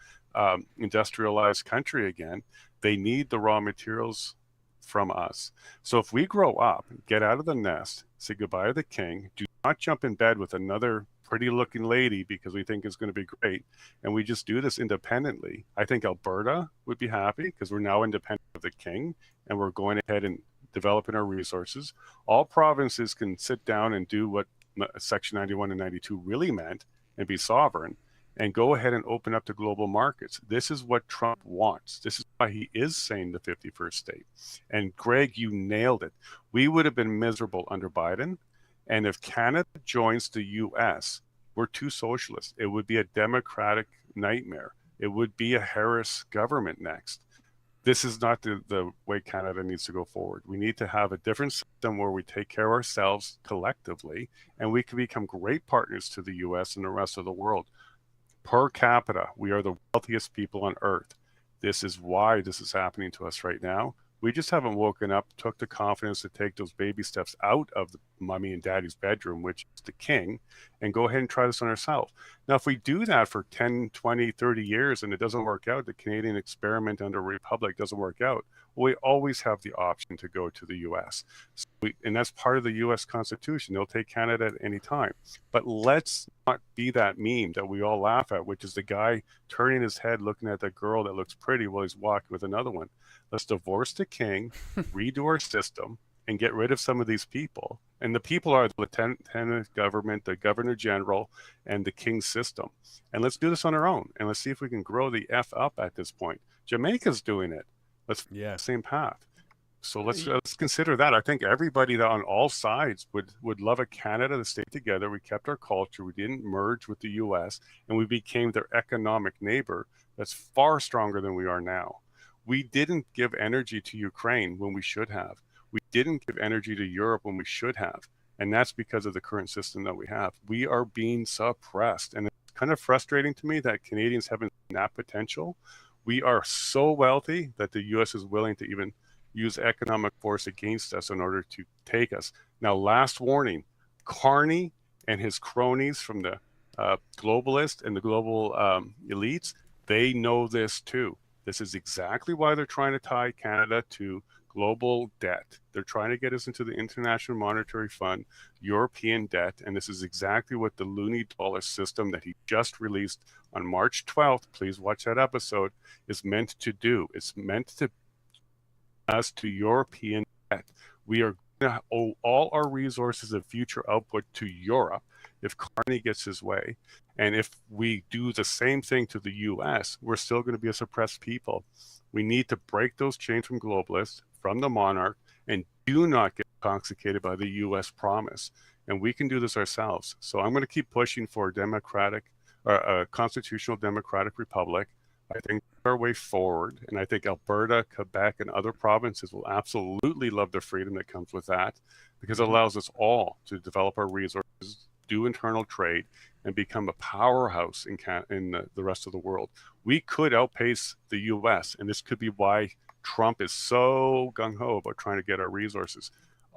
industrialized country again, they need the raw materials from us. So if we grow up, get out of the nest, say goodbye to the king, do not jump in bed with another pretty looking lady because we think it's going to be great, and we just do this independently, I think Alberta would be happy because we're now independent of the king and we're going ahead and developing our resources. All provinces can sit down and do what Section 91 and 92 really meant and be sovereign and go ahead and open up to global markets. This is what Trump wants. This is why he is saying the 51st state. And Greg, you nailed it. We would have been miserable under Biden. And if Canada joins the US, we're too socialist. It would be a democratic nightmare. It would be a Harris government next. This is not the way Canada needs to go forward. We need to have a different system where we take care of ourselves collectively, and we can become great partners to the US and the rest of the world. Per capita, we are the wealthiest people on earth. This is why this is happening to us right now. We just haven't woken up, took the confidence to take those baby steps out of the mommy and daddy's bedroom, which is the king, and go ahead and try this on ourselves. Now, if we do that for 10, 20, 30 years and it doesn't work out, the Canadian experiment under Republic doesn't work out, we always have the option to go to the US. And that's part of the US Constitution. They'll take Canada at any time. But let's not be that meme that we all laugh at, which is the guy turning his head looking at the girl that looks pretty while he's walking with another one. Let's divorce the king, redo our system, and get rid of some of these people. And the people are the lieutenant government, the governor general, and the king's system. And let's do this on our own. And let's see if we can grow the F up at this point. Jamaica's doing it. Let's follow the same path. So let's consider that. I think everybody that on all sides would love a Canada that stayed together. We kept our culture. We didn't merge with the US, and we became their economic neighbor that's far stronger than we are now. We didn't give energy to Ukraine when we should have. We didn't give energy to Europe when we should have. And that's because of the current system that we have. We are being suppressed. And it's kind of frustrating to me that Canadians haven't seen that potential. We are so wealthy that the US is willing to even use economic force against us in order to take us. Now, last warning, Carney and his cronies from the globalist and the global elites, they know this too. This is exactly why they're trying to tie Canada to global debt. They're trying to get us into the International Monetary Fund, European debt, and this is exactly what the loony dollar system that he just released on March 12th, please watch that episode, is meant to do. It's meant to us to European debt. We are going to owe all our resources of future output to Europe if Carney gets his way. And if we do the same thing to the US, we're still going to be a suppressed people. We need to break those chains from globalists, from the monarch, and do not get intoxicated by the US promise. And we can do this ourselves. So I'm going to keep pushing for a constitutional democratic republic. I think our way forward, and I think Alberta, Quebec, and other provinces will absolutely love the freedom that comes with that, because it allows us all to develop our resources, do internal trade, and become a powerhouse in the rest of the world. We could outpace the US, and this could be why Trump is so gung-ho about trying to get our resources.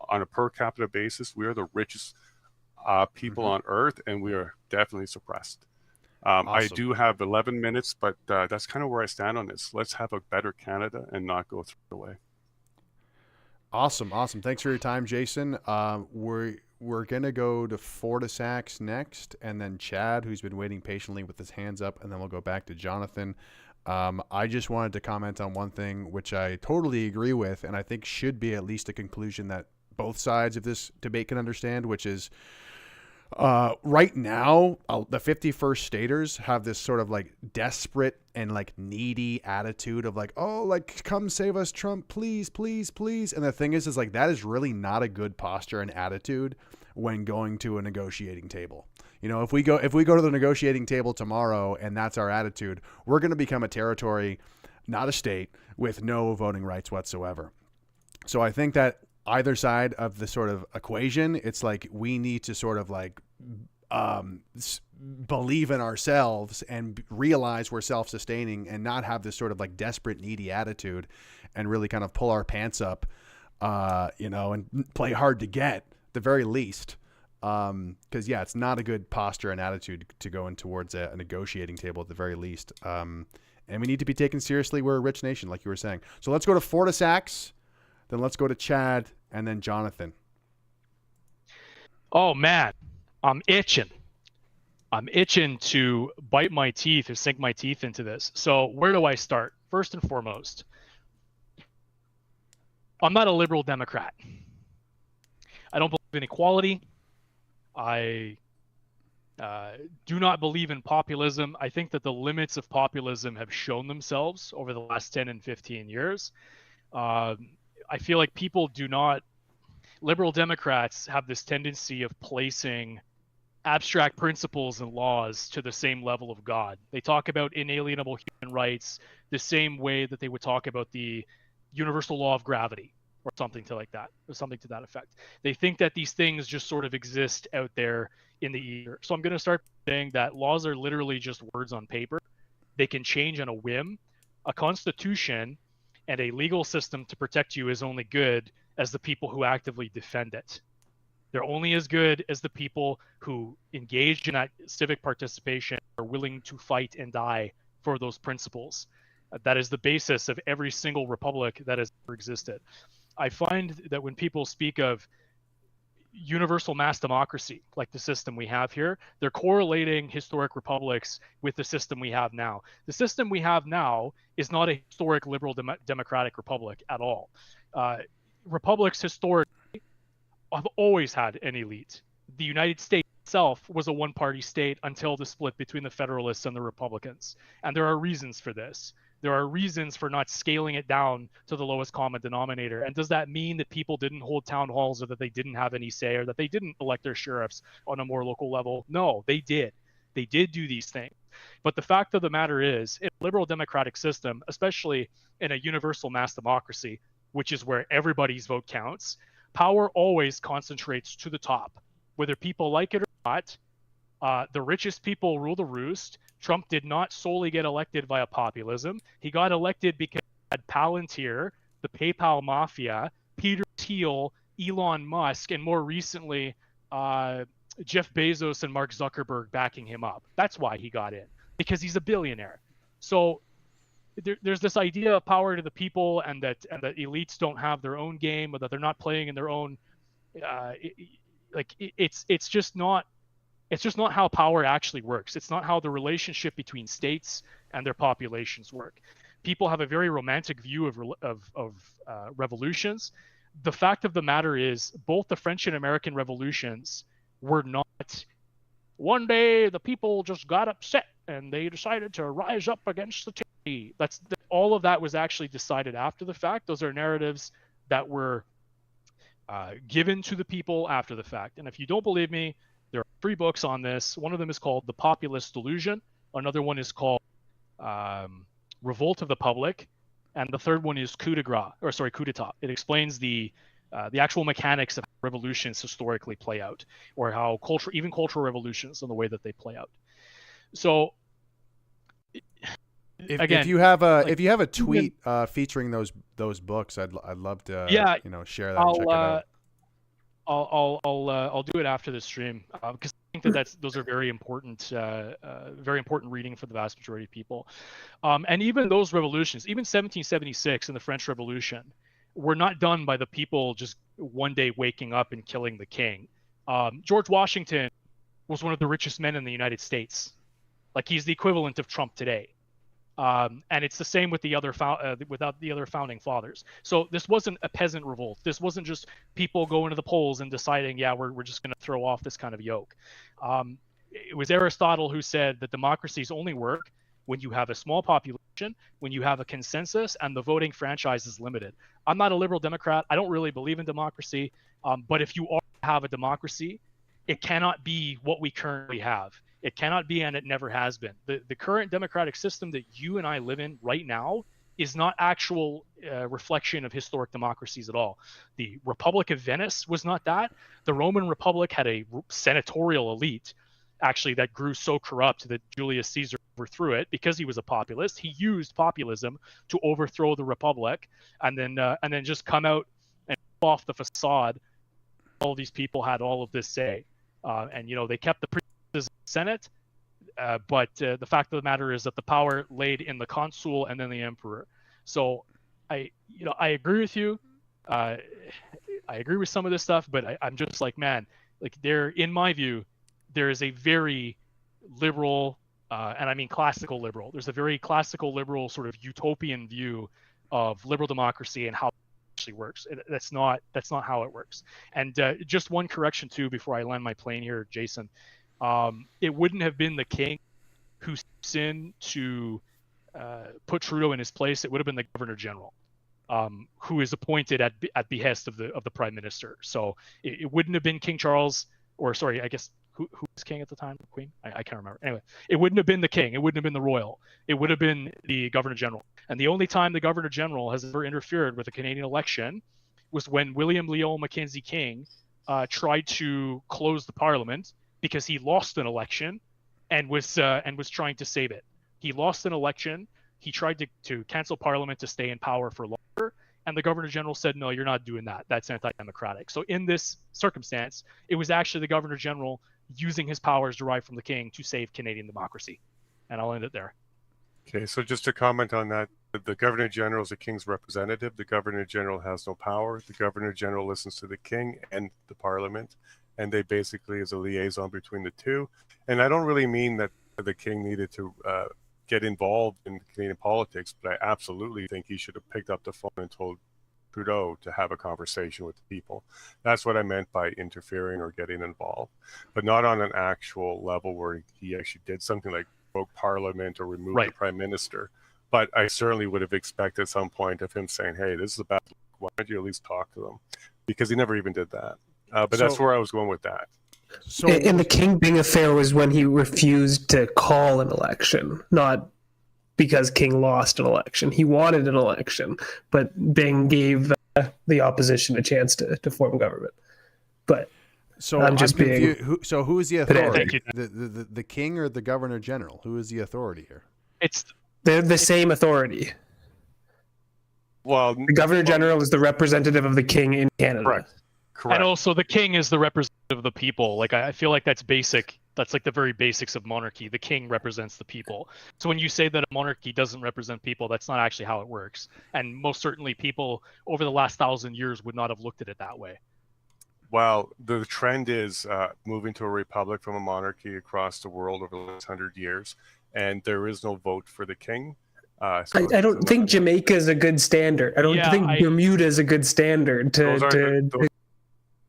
On a per capita basis, we are the richest people on earth, and we are definitely suppressed. Awesome. I do have 11 minutes, but that's kind of where I stand on this. Let's have a better Canada and not go through it away. Awesome. Thanks for your time, Jason. We're going to go to FortySacks next, and then Chad, who's been waiting patiently with his hands up, and then we'll go back to Jonathan. I just wanted to comment on one thing, which I totally agree with, and I think should be at least a conclusion that both sides of this debate can understand, which is right now, the 51st staters have this sort of like desperate and like needy attitude of like, oh, like, come save us, Trump, please, please, please. And the thing is like, that is really not a good posture and attitude when going to a negotiating table. You know, if we go to the negotiating table tomorrow and that's our attitude, we're going to become a territory, not a state, with no voting rights whatsoever. So I think that either side of the sort of equation, it's like we need to sort of like believe in ourselves and realize we're self-sustaining and not have this sort of like desperate, needy attitude and really kind of pull our pants up, and play hard to get at the very least. Because, yeah, it's not a good posture and attitude to go in towards a negotiating table at the very least. And we need to be taken seriously. We're a rich nation, like you were saying. So let's go to FortySacks. Then let's go to Chad and then Jonathan. Oh, man, I'm itching. I'm itching to bite my teeth or sink my teeth into this. So where do I start? First and foremost, I'm not a liberal Democrat. I don't believe in equality. I do not believe in populism. I think that the limits of populism have shown themselves over the last 10 and 15 years. I feel like liberal Democrats have this tendency of placing abstract principles and laws to the same level of God. They talk about inalienable human rights the same way that they would talk about the universal law of gravity or something to that effect. They think that these things just sort of exist out there in the ether. So I'm going to start saying that laws are literally just words on paper. They can change on a whim. A constitution and a legal system to protect you is only good as the people who actively defend it. They're only as good as the people who engage in that civic participation, are willing to fight and die for those principles. That is the basis of every single republic that has ever existed. I find that when people speak of universal mass democracy, like the system we have here, they're correlating historic republics with the system we have now. The system we have now is not a historic liberal democratic republic at all. Republics historically have always had an elite. The United States itself was a one-party state until the split between the Federalists and the Republicans. And there are reasons for this. There are reasons for not scaling it down to the lowest common denominator. And does that mean that people didn't hold town halls or that they didn't have any say or that they didn't elect their sheriffs on a more local level? No, they did. They did do these things. But the fact of the matter is, in a liberal democratic system, especially in a universal mass democracy, which is where everybody's vote counts, power always concentrates to the top. Whether people like it or not, the richest people rule the roost. Trump did not solely get elected via populism. He got elected because he had Palantir, the PayPal mafia, Peter Thiel, Elon Musk, and more recently, Jeff Bezos and Mark Zuckerberg backing him up. That's why he got in, because he's a billionaire. So there's this idea of power to the people, and that elites don't have their own game, or that they're not playing in their own. It's just not how power actually works. It's not how the relationship between states and their populations work. People have a very romantic view of revolutions. The fact of the matter is, both the French and American revolutions were not, one day the people just got upset and they decided to rise up against the tyranny. All of that was actually decided after the fact. Those are narratives that were given to the people after the fact. And if you don't believe me, there are 3 books on this. One of them is called The Populist Delusion. Another one is called Revolt of the Public. And the third one is coup d'etat. It explains the actual mechanics of how revolutions historically play out, or how cultural revolutions and the way that they play out. So if you have a tweet featuring those books, I'd love to share that and check it out. I'll do it after the stream, because I think those are very important reading for the vast majority of people. And even those revolutions, even 1776 and the French Revolution, were not done by the people just one day waking up and killing the king. George Washington was one of the richest men in the United States. Like, he's the equivalent of Trump today. And it's the same with the other without the other founding fathers. So this wasn't a peasant revolt. This wasn't just people going to the polls and deciding, yeah, we're just going to throw off this kind of yoke. It was Aristotle who said that democracies only work when you have a small population, when you have a consensus, and the voting franchise is limited. I'm not a liberal Democrat. I don't really believe in democracy. But if you are to have a democracy, it cannot be what we currently have. It cannot be, and it never has been. The current democratic system that you and I live in right now is not actual reflection of historic democracies at all. The Republic of Venice was not that. The Roman Republic had a senatorial elite, actually, that grew so corrupt that Julius Caesar overthrew it because he was a populist. He used populism to overthrow the Republic, and then just come out and off the facade. All these people had all of this say, and they kept the Senate, but the fact of the matter is that the power laid in the consul and then the emperor. So I agree with you. I agree with some of this stuff, but I'm just like, man, like in my view, there is a very liberal, and I mean classical liberal. There's a very classical liberal sort of utopian view of liberal democracy and how it actually works. That's not how it works. And just one correction too before I land my plane here, Jason. It wouldn't have been the king who steps in to put Trudeau in his place. It would have been the governor general, who is appointed at behest of the prime minister. So it wouldn't have been King Charles, or sorry, I guess who was king at the time? Queen? I can't remember. Anyway, it wouldn't have been the king. It wouldn't have been the royal. It would have been the governor general. And the only time the governor general has ever interfered with a Canadian election was when William Lyon Mackenzie King tried to close the parliament because he lost an election and was trying to save it. He lost an election. He tried to cancel parliament to stay in power for longer. And the governor general said, no, you're not doing that. That's anti-democratic. So in this circumstance, it was actually the governor general using his powers derived from the king to save Canadian democracy. And I'll end it there. Okay, so just to comment on that, the governor general is the king's representative. The governor general has no power. The governor general listens to the king and the parliament, and they basically is a liaison between the two. And I don't really mean that the king needed to get involved in Canadian politics, but I absolutely think he should have picked up the phone and told Trudeau to have a conversation with the people. That's what I meant by interfering or getting involved, but not on an actual level where he actually did something like broke parliament or removed the prime minister. But I certainly would have expected at some point of him saying, hey, this is a bad look. Why don't you at least talk to them? Because he never even did that. But that's where I was going with that. So, and the King Byng affair was when he refused to call an election, not because King lost an election. He wanted an election, but Byng gave the opposition a chance to form government. But so I'm just being who is the authority? The king or the governor general? Who is the authority here? They're the same authority. Well, the governor general is the representative of the king in Canada. Correct. And also the king is the representative of the people. Like I feel like that's basic. That's like the very basics of monarchy. The king represents the people. So when you say that a monarchy doesn't represent people, that's not actually how it works. And most certainly people over the last 1,000 years would not have looked at it that way. Well, the trend is moving to a republic from a monarchy across the world over the last 100 years. And there is no vote for the king. So I don't think Jamaica is a good standard. I don't think Bermuda is a good standard. Those are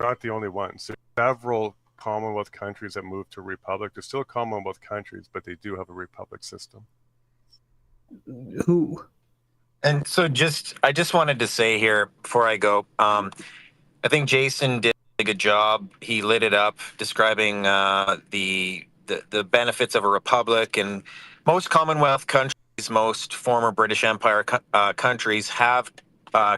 not the only ones. There's several Commonwealth countries that moved to a republic. They're still Commonwealth countries, but they do have a republic system. Who? And so I just wanted to say here before I go, I think Jason did a good job. He lit it up describing the benefits of a republic, and most Commonwealth countries, most former British Empire countries have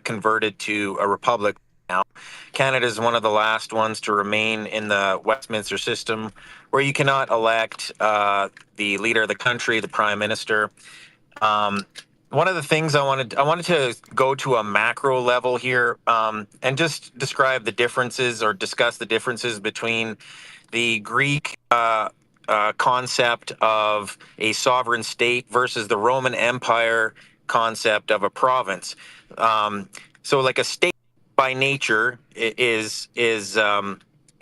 converted to a republic now. Canada is one of the last ones to remain in the Westminster system, where you cannot elect the leader of the country, the prime minister. One of the things I wanted to go to a macro level here and just describe the differences or discuss the differences between the Greek concept of a sovereign state versus the Roman Empire concept of a province. So like a state by nature is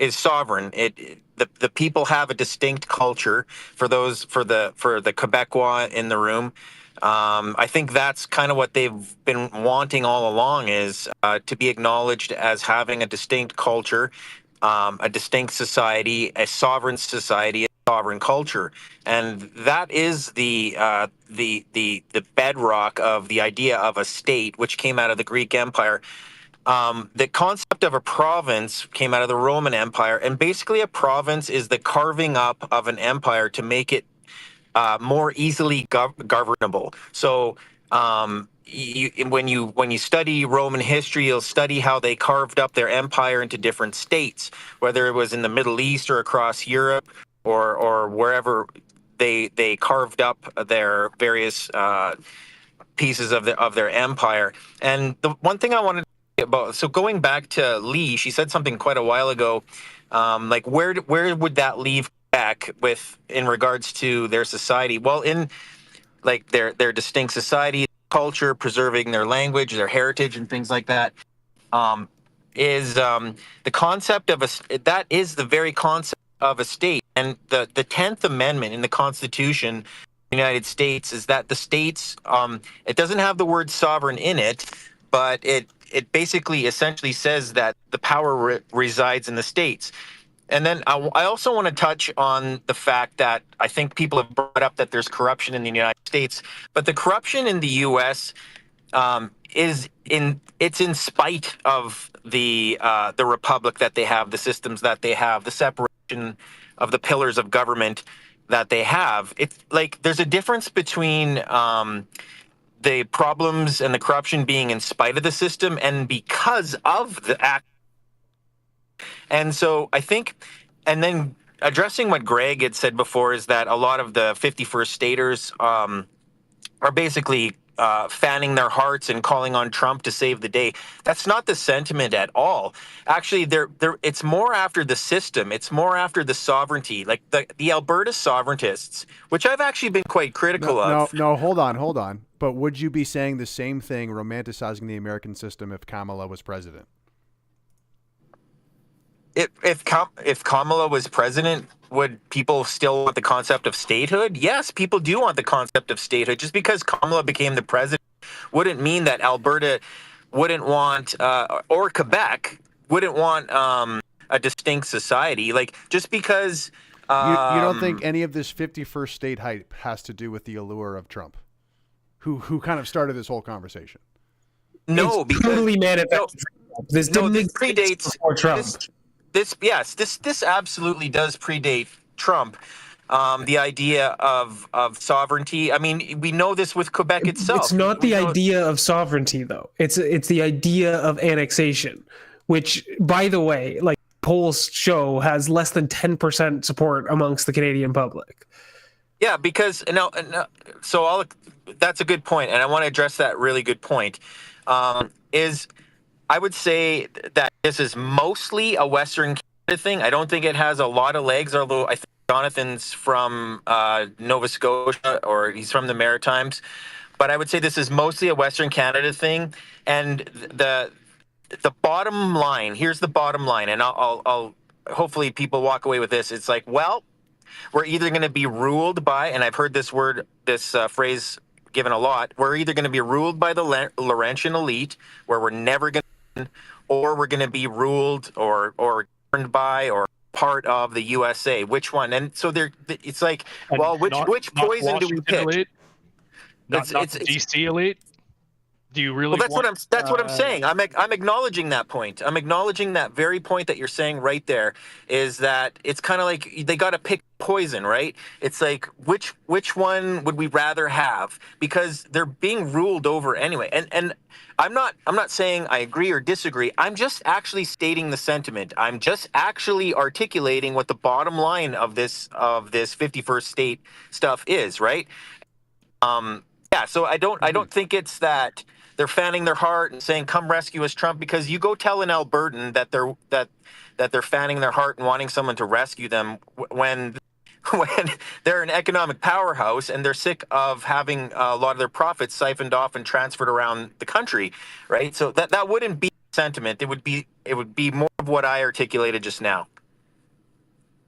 sovereign. The people have a distinct culture. For the Quebecois in the room, I think that's kind of what they've been wanting all along, is to be acknowledged as having a distinct culture, a distinct society, a sovereign society, a sovereign culture, and that is the bedrock of the idea of a state, which came out of the Greek Empire. The concept of a province came out of the Roman Empire, and basically a province is the carving up of an empire to make it more easily governable. So when you study Roman history, you'll study how they carved up their empire into different states, whether it was in the Middle East or across Europe or wherever they carved up their various pieces of their empire. And the one thing I wanted to say about, so going back to Lee, she said something quite a while ago, like where would that leave Quebec with in regards to their society? Well, in like their distinct society, culture, preserving their language, their heritage, and things like that, is the concept of that is the very concept of a state. And the 10th Amendment in the Constitution of the United States is that the states, it doesn't have the word sovereign in it, but it basically essentially says that the power resides in the states. And then I also want to touch on the fact that I think people have brought up that there's corruption in the United States, but the corruption in the U.S. It's in spite of the republic that they have, the systems that they have, the separation of the pillars of government that they have. It's like there's a difference between the problems and the corruption being in spite of the system and because of the act. And so I think, and then addressing what Greg had said before, is that a lot of the 51st staters are basically fanning their hearts and calling on Trump to save the day. That's not the sentiment at all. Actually, it's more after the system. It's more after the sovereignty, like the Alberta sovereigntists, which I've actually been quite critical of. No, hold on. But would you be saying the same thing, romanticizing the American system, if Kamala was president? If Kamala was president, would people still want the concept of statehood? Yes, people do want the concept of statehood. Just because Kamala became the president wouldn't mean that Alberta wouldn't want, or Quebec wouldn't want a distinct society. Like, just because... you don't think any of this 51st state hype has to do with the allure of Trump, who kind of started this whole conversation? No, it's totally manifested. This predates before Trump. This absolutely does predate Trump. The idea of sovereignty. I mean, we know this with Quebec itself. It's not the idea of sovereignty, though. It's the idea of annexation, which, by the way, like polls show, has less than 10% support amongst the Canadian public. Yeah, because that's a good point, and I want to address that really good point. I would say that this is mostly a Western Canada thing. I don't think it has a lot of legs, although I think Jonathan's from Nova Scotia, or he's from the Maritimes. But I would say this is mostly a Western Canada thing. And the bottom line, here's the bottom line, and I'll hopefully people walk away with this. It's like, well, we're either going to be ruled by, and I've heard this phrase given a lot, we're either going to be ruled by the Laurentian elite, where we're never going to, or we're going to be ruled or governed by or part of the USA. Which one? And so it's like, well, which poison do we pick? Elite? Not the DC elite. Do you really? Well, that's what I'm saying. I'm acknowledging that point. I'm acknowledging that very point that you're saying right there, is that it's kind of like they got to pick poison, right? It's like which one would we rather have, because they're being ruled over anyway. And I'm not saying I agree or disagree. I'm just actually stating the sentiment. I'm just actually articulating what the bottom line of this 51st state stuff is, right? Yeah, so I don't think it's that they're fanning their heart and saying, "Come rescue us, Trump," because you go tell an Albertan that they're fanning their heart and wanting someone to rescue them when they're an economic powerhouse and they're sick of having a lot of their profits siphoned off and transferred around the country, right? So that wouldn't be sentiment. It would be more of what I articulated just now.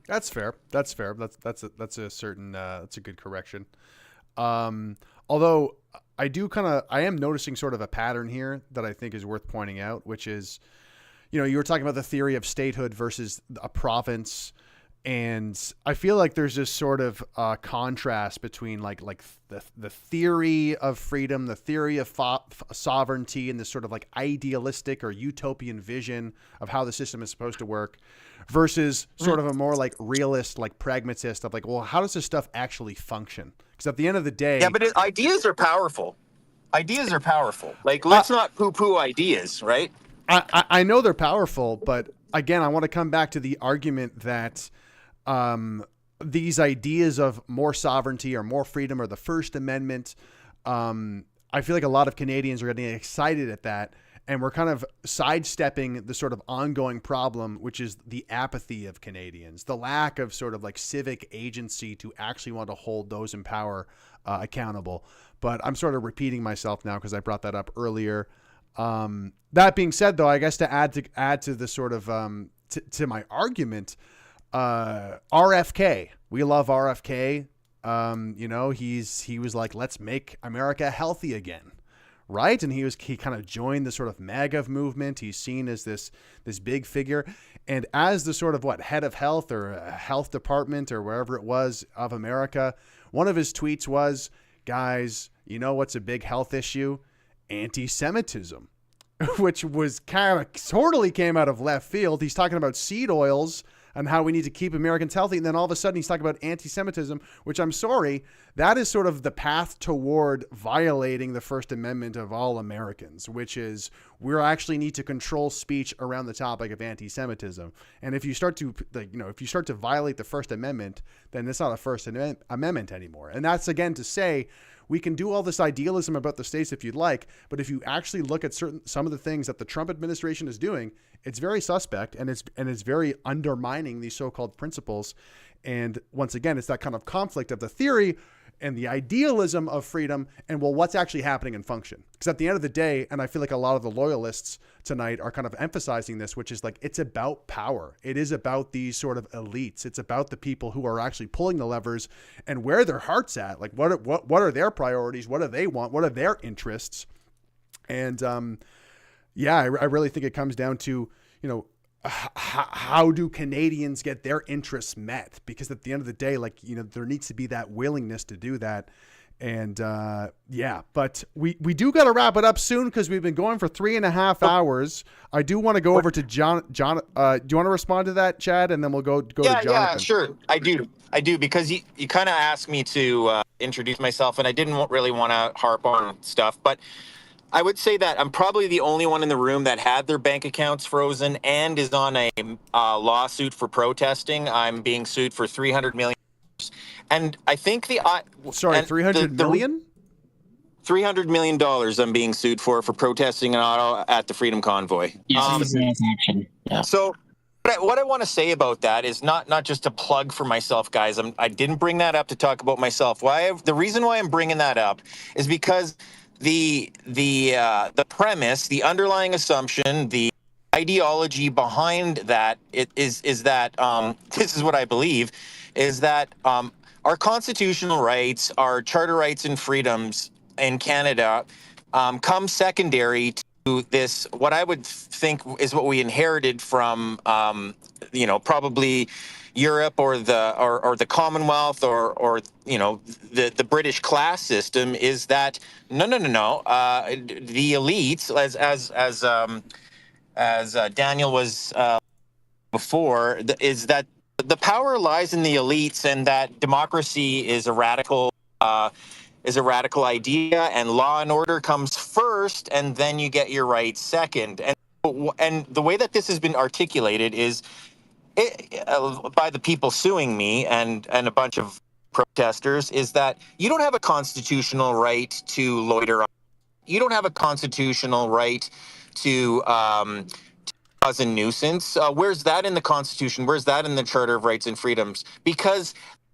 That's fair. That's a certain that's a good correction. Although I am noticing sort of a pattern here that I think is worth pointing out, which is, you were talking about the theory of statehood versus a province. And I feel like there's this sort of contrast between like the theory of freedom, the theory of sovereignty, and this sort of like idealistic or utopian vision of how the system is supposed to work, versus sort of a more like realist, like pragmatist of like, well, how does this stuff actually function? Because at the end of the day, Yeah, but ideas are powerful. Ideas are powerful. Like, let's not poo-poo ideas, right? I know they're powerful, but again, I want to come back to the argument that these ideas of more sovereignty or more freedom or the First Amendment, I feel like a lot of Canadians are getting excited at that, and we're kind of sidestepping the sort of ongoing problem, which is the apathy of Canadians, the lack of sort of like civic agency to actually want to hold those in power accountable. But I'm sort of repeating myself now because I brought that up earlier. That being said, though, I guess to add to the sort of to my argument, RFK, we love RFK. He was like, let's make America healthy again, right? And he kind of joined the sort of MAGA movement. He's seen as this big figure, and as the sort of head of health or health department or wherever it was of America, one of his tweets was, guys, you know what's a big health issue? Anti-Semitism, which was kind of totally came out of left field. He's talking about seed oils and how we need to keep Americans healthy. And then all of a sudden he's talking about anti-Semitism, which I'm sorry, that is sort of the path toward violating the First Amendment of all Americans, which is we actually need to control speech around the topic of anti-Semitism. And if you start to violate the First Amendment, then it's not a First Amendment anymore. And that's, again, to say, we can do all this idealism about the states if you'd like, but if you actually look at some of the things that the Trump administration is doing, it's very suspect, and it's very undermining these so-called principles. And once again, it's that kind of conflict of the theory and the idealism of freedom and, well, what's actually happening in function? Because at the end of the day, and I feel like a lot of the loyalists tonight are kind of emphasizing this, which is like, it's about power. It is about these sort of elites. It's about the people who are actually pulling the levers and where their heart's at. Like, what are their priorities? What do they want? What are their interests? And I really think it comes down to, how do Canadians get their interests met? Because at the end of the day, there needs to be that willingness to do that. And but we do got to wrap it up soon because we've been going for 3.5 hours. I do want to go over to John. Do you want to respond to that, Chad? And then we'll go to Jonathan. Yeah, sure. I do because you kind of asked me to introduce myself, and I didn't really want to harp on stuff, but I would say that I'm probably the only one in the room that had their bank accounts frozen and is on a lawsuit for protesting. I'm being sued for $300 million. And I think $300 million? $300 million I'm being sued for protesting in Ottawa at the Freedom Convoy. Yeah. So what I want to say about that is not just a plug for myself, guys. I didn't bring that up to talk about myself. The reason why I'm bringing that up is because the premise, the underlying assumption, the ideology behind that is that this is what I believe, is that our constitutional rights, our charter rights and freedoms in Canada come secondary to this, what I would think is what we inherited from probably Europe or the Commonwealth or the British class system, is that no. The elites, as Daniel was before, is that the power lies in the elites, and that democracy is a radical idea, and law and order comes first, and then you get your rights second. And the way that this has been articulated is by the people suing me and a bunch of protesters, is that you don't have a constitutional right to loiter. You don't have a constitutional right to cause a nuisance. Where's that in the Constitution? Where's that in the Charter of Rights and Freedoms? Because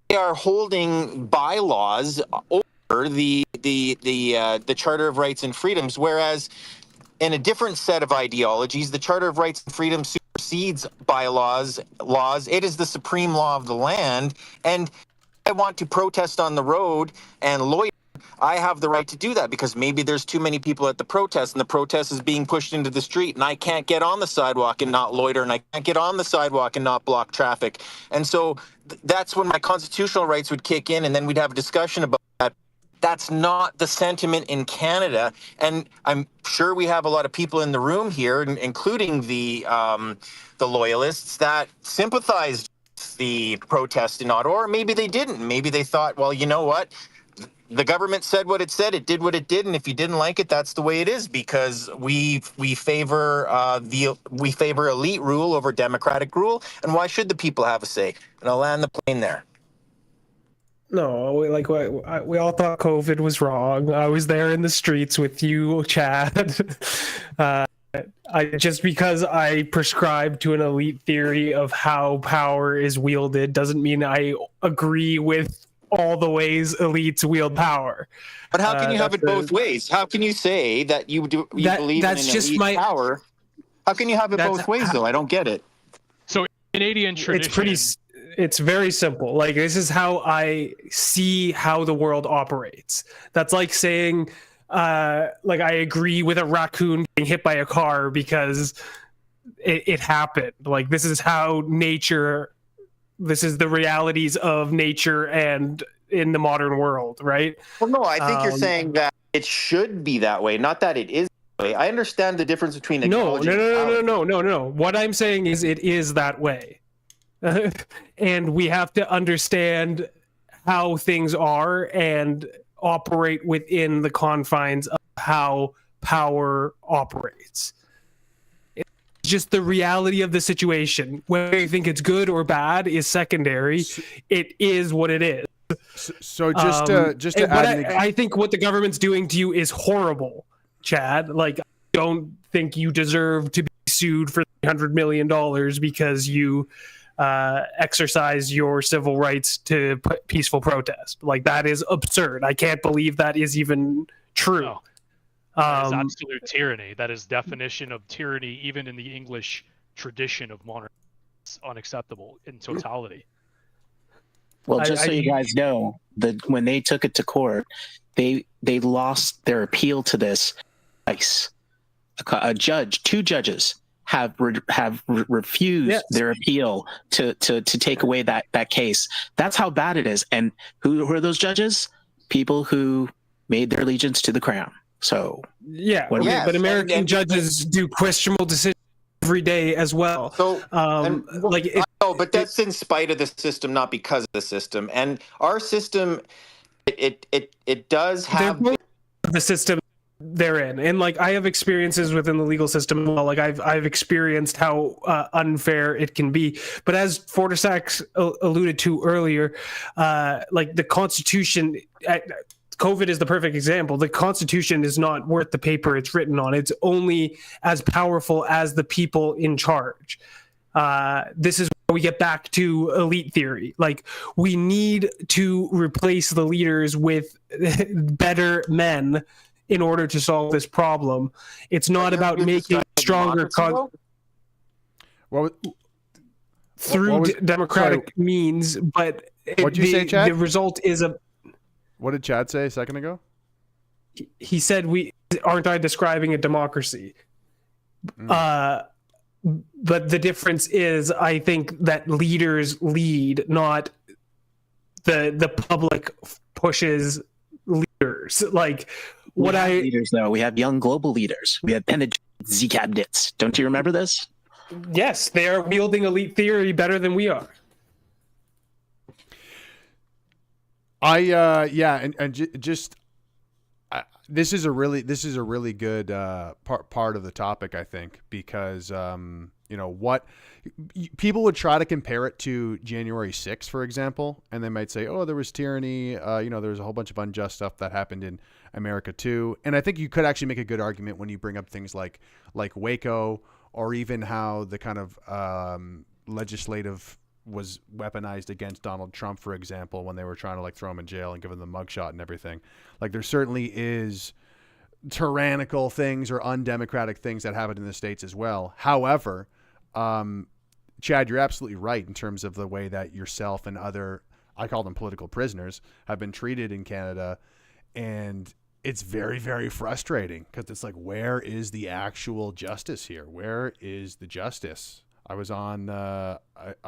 they are holding bylaws over the Charter of Rights and Freedoms, whereas in a different set of ideologies, the Charter of Rights and Freedoms supersedes bylaws, laws. It is the supreme law of the land. And I want to protest on the road and loiter. I have the right to do that because maybe there's too many people at the protest and the protest is being pushed into the street and I can't get on the sidewalk and not loiter and I can't get on the sidewalk and not block traffic. And so that's when my constitutional rights would kick in, and then we'd have a discussion about that. That's not the sentiment in Canada. And I'm sure we have a lot of people in the room here, including the Loyalists, that sympathized with the protest in Ottawa, or maybe they didn't. Maybe they thought, well, you know what? The government said what it said. It did what it did, and if you didn't like it, that's the way it is. Because we favor elite rule over democratic rule, and why should the people have a say? And I'll land the plane there. No, we all thought COVID was wrong. I was there in the streets with you, Chad. Just because I prescribe to an elite theory of how power is wielded doesn't mean I agree with all the ways elites wield power. But how can you have it both ways? How can you say that you believe in an elite power? How can you have it both ways, though? I don't get it. So Canadian tradition. It's very simple. Like, this is how I see how the world operates. That's like saying, like, I agree with a raccoon getting hit by a car because it happened. Like, this is how nature, this is the realities of nature and in the modern world, right? Well, no, I think you're saying that it should be that way, not that it is that way. I understand the difference between acknowledging No. What I'm saying is it is that way. And we have to understand how things are and operate within the confines of how power operates. It's just the reality of the situation. Whether you think it's good or bad is secondary. It is what it is. So just to add I think what the government's doing to you is horrible, Chad. Like, I don't think you deserve to be sued for $300 million because you exercise your civil rights to peaceful protest. Like, that is absurd. I can't believe that is even true. No. That is absolute tyranny. That is definition of tyranny, even in the English tradition of monarchy. It's unacceptable in totality. Well, just so you guys know, when they took it to court, they lost their appeal to this twice. Two judges have refused their appeal to take away that case. That's how bad it is. And who are those judges? People who made their allegiance to the crown. So but American judges do questionable decisions every day as well. So, but that's in spite of the system, not because of the system. And our system, it does have the system they're in, and like, I have experiences within the legal system. Well, like, I've experienced how unfair it can be. But as FortySacks alluded to earlier, like, the Constitution. COVID is the perfect example. The Constitution is not worth the paper it's written on. It's only as powerful as the people in charge. This is where we get back to elite theory. Like, we need to replace the leaders with better men in order to solve this problem. It's not about making stronger through democratic means, but what'd you say, Chad? The result is a. What did Chad say a second ago? He said, aren't I describing a democracy? But the difference is, I think that leaders lead, not the public pushes leaders. Like, leaders, though. We have young global leaders. We have Z-cabinets. Don't you remember this? Yes, they are wielding elite theory better than we are. This is a really good part of the topic, I think, because what people would try to compare it to January 6th, for example, and they might say, oh, there was tyranny, there was a whole bunch of unjust stuff that happened in America too. And I think you could actually make a good argument when you bring up things like Waco, or even how the kind of legislative was weaponized against Donald Trump, for example, when they were trying to throw him in jail and give him the mugshot and everything. Like, there certainly is tyrannical things or undemocratic things that happen in the States as well. However, Chad, you're absolutely right in terms of the way that yourself and other, I call them political prisoners, have been treated in Canada. And it's very, very frustrating because it's like, where is the actual justice here? Where is the justice? I was on a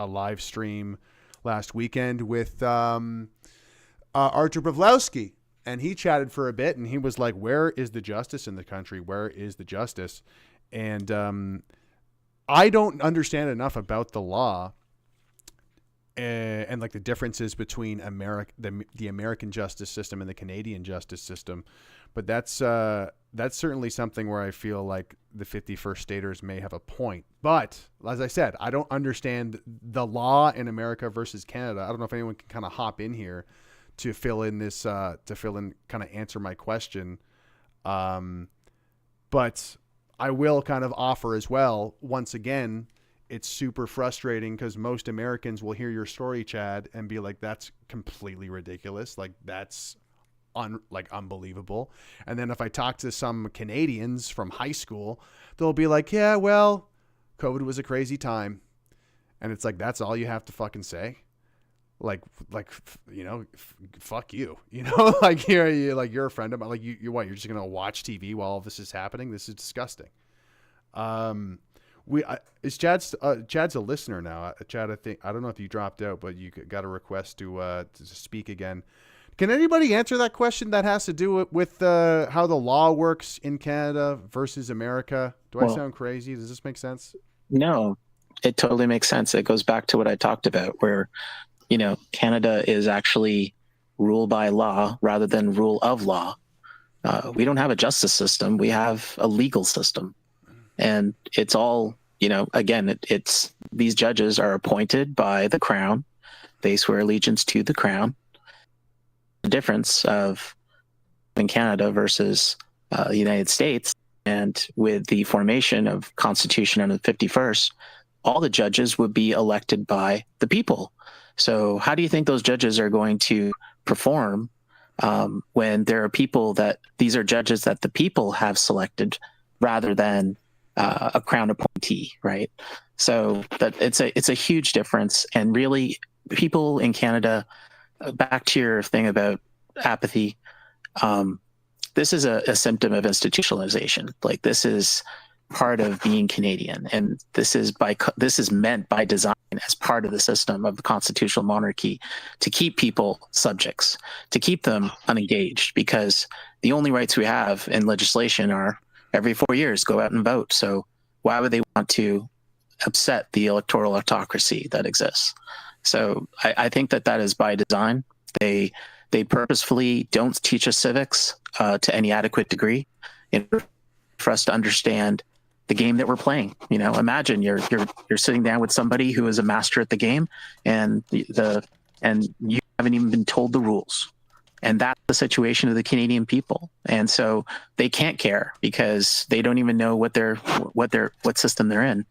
live stream last weekend with Artur Pawlowski, and he chatted for a bit, and he was like, where is the justice in the country? Where is the justice? And I don't understand enough about the law and like the differences between the American justice system and the Canadian justice system. But that's certainly something where I feel like the 51st Staters may have a point. But as I said, I don't understand the law in America versus Canada. I don't know if anyone can kind of hop in here to fill in kind of answer my question. But I will kind of offer as well, once again, it's super frustrating because most Americans will hear your story, Chad, and be like, that's completely ridiculous. Like, that's unbelievable. And then if I talk to some Canadians from high school, they'll be like, yeah, well, COVID was a crazy time. And it's like, that's all you have to fucking say. Like, fuck you, like you're a friend of mine. Like you're what? You're just going to watch TV while all this is happening. This is disgusting. Chad's a listener now. Chad, I don't know if you dropped out, but you got a request to speak again. Can anybody answer that question that has to do with how the law works in Canada versus America? Do I sound crazy? Does this make sense? No, it totally makes sense. It goes back to what I talked about, where, Canada is actually rule by law rather than rule of law. We don't have a justice system. We have a legal system. And it's all, again, it's these judges are appointed by the crown. They swear allegiance to the crown. The difference of in Canada versus the United States, and with the formation of Constitution under the 51st, all the judges would be elected by the people. So how do you think those judges are going to perform when there are these are judges that the people have selected rather than a crown appointee, right? So that it's a huge difference. And really, people in Canada, back to your thing about apathy, this is a symptom of institutionalization. Like, this is part of being Canadian, and this is meant by design as part of the system of the constitutional monarchy to keep people subjects, to keep them unengaged, because the only rights we have in legislation are every 4 years go out and vote. So why would they want to upset the electoral autocracy that exists? So I think that is by design. They purposefully don't teach us civics to any adequate degree in order for us to understand the game that we're playing. Imagine you're sitting down with somebody who is a master at the game, and you haven't even been told the rules. And that's the situation of the Canadian people. And so they can't care because they don't even know what system they're in.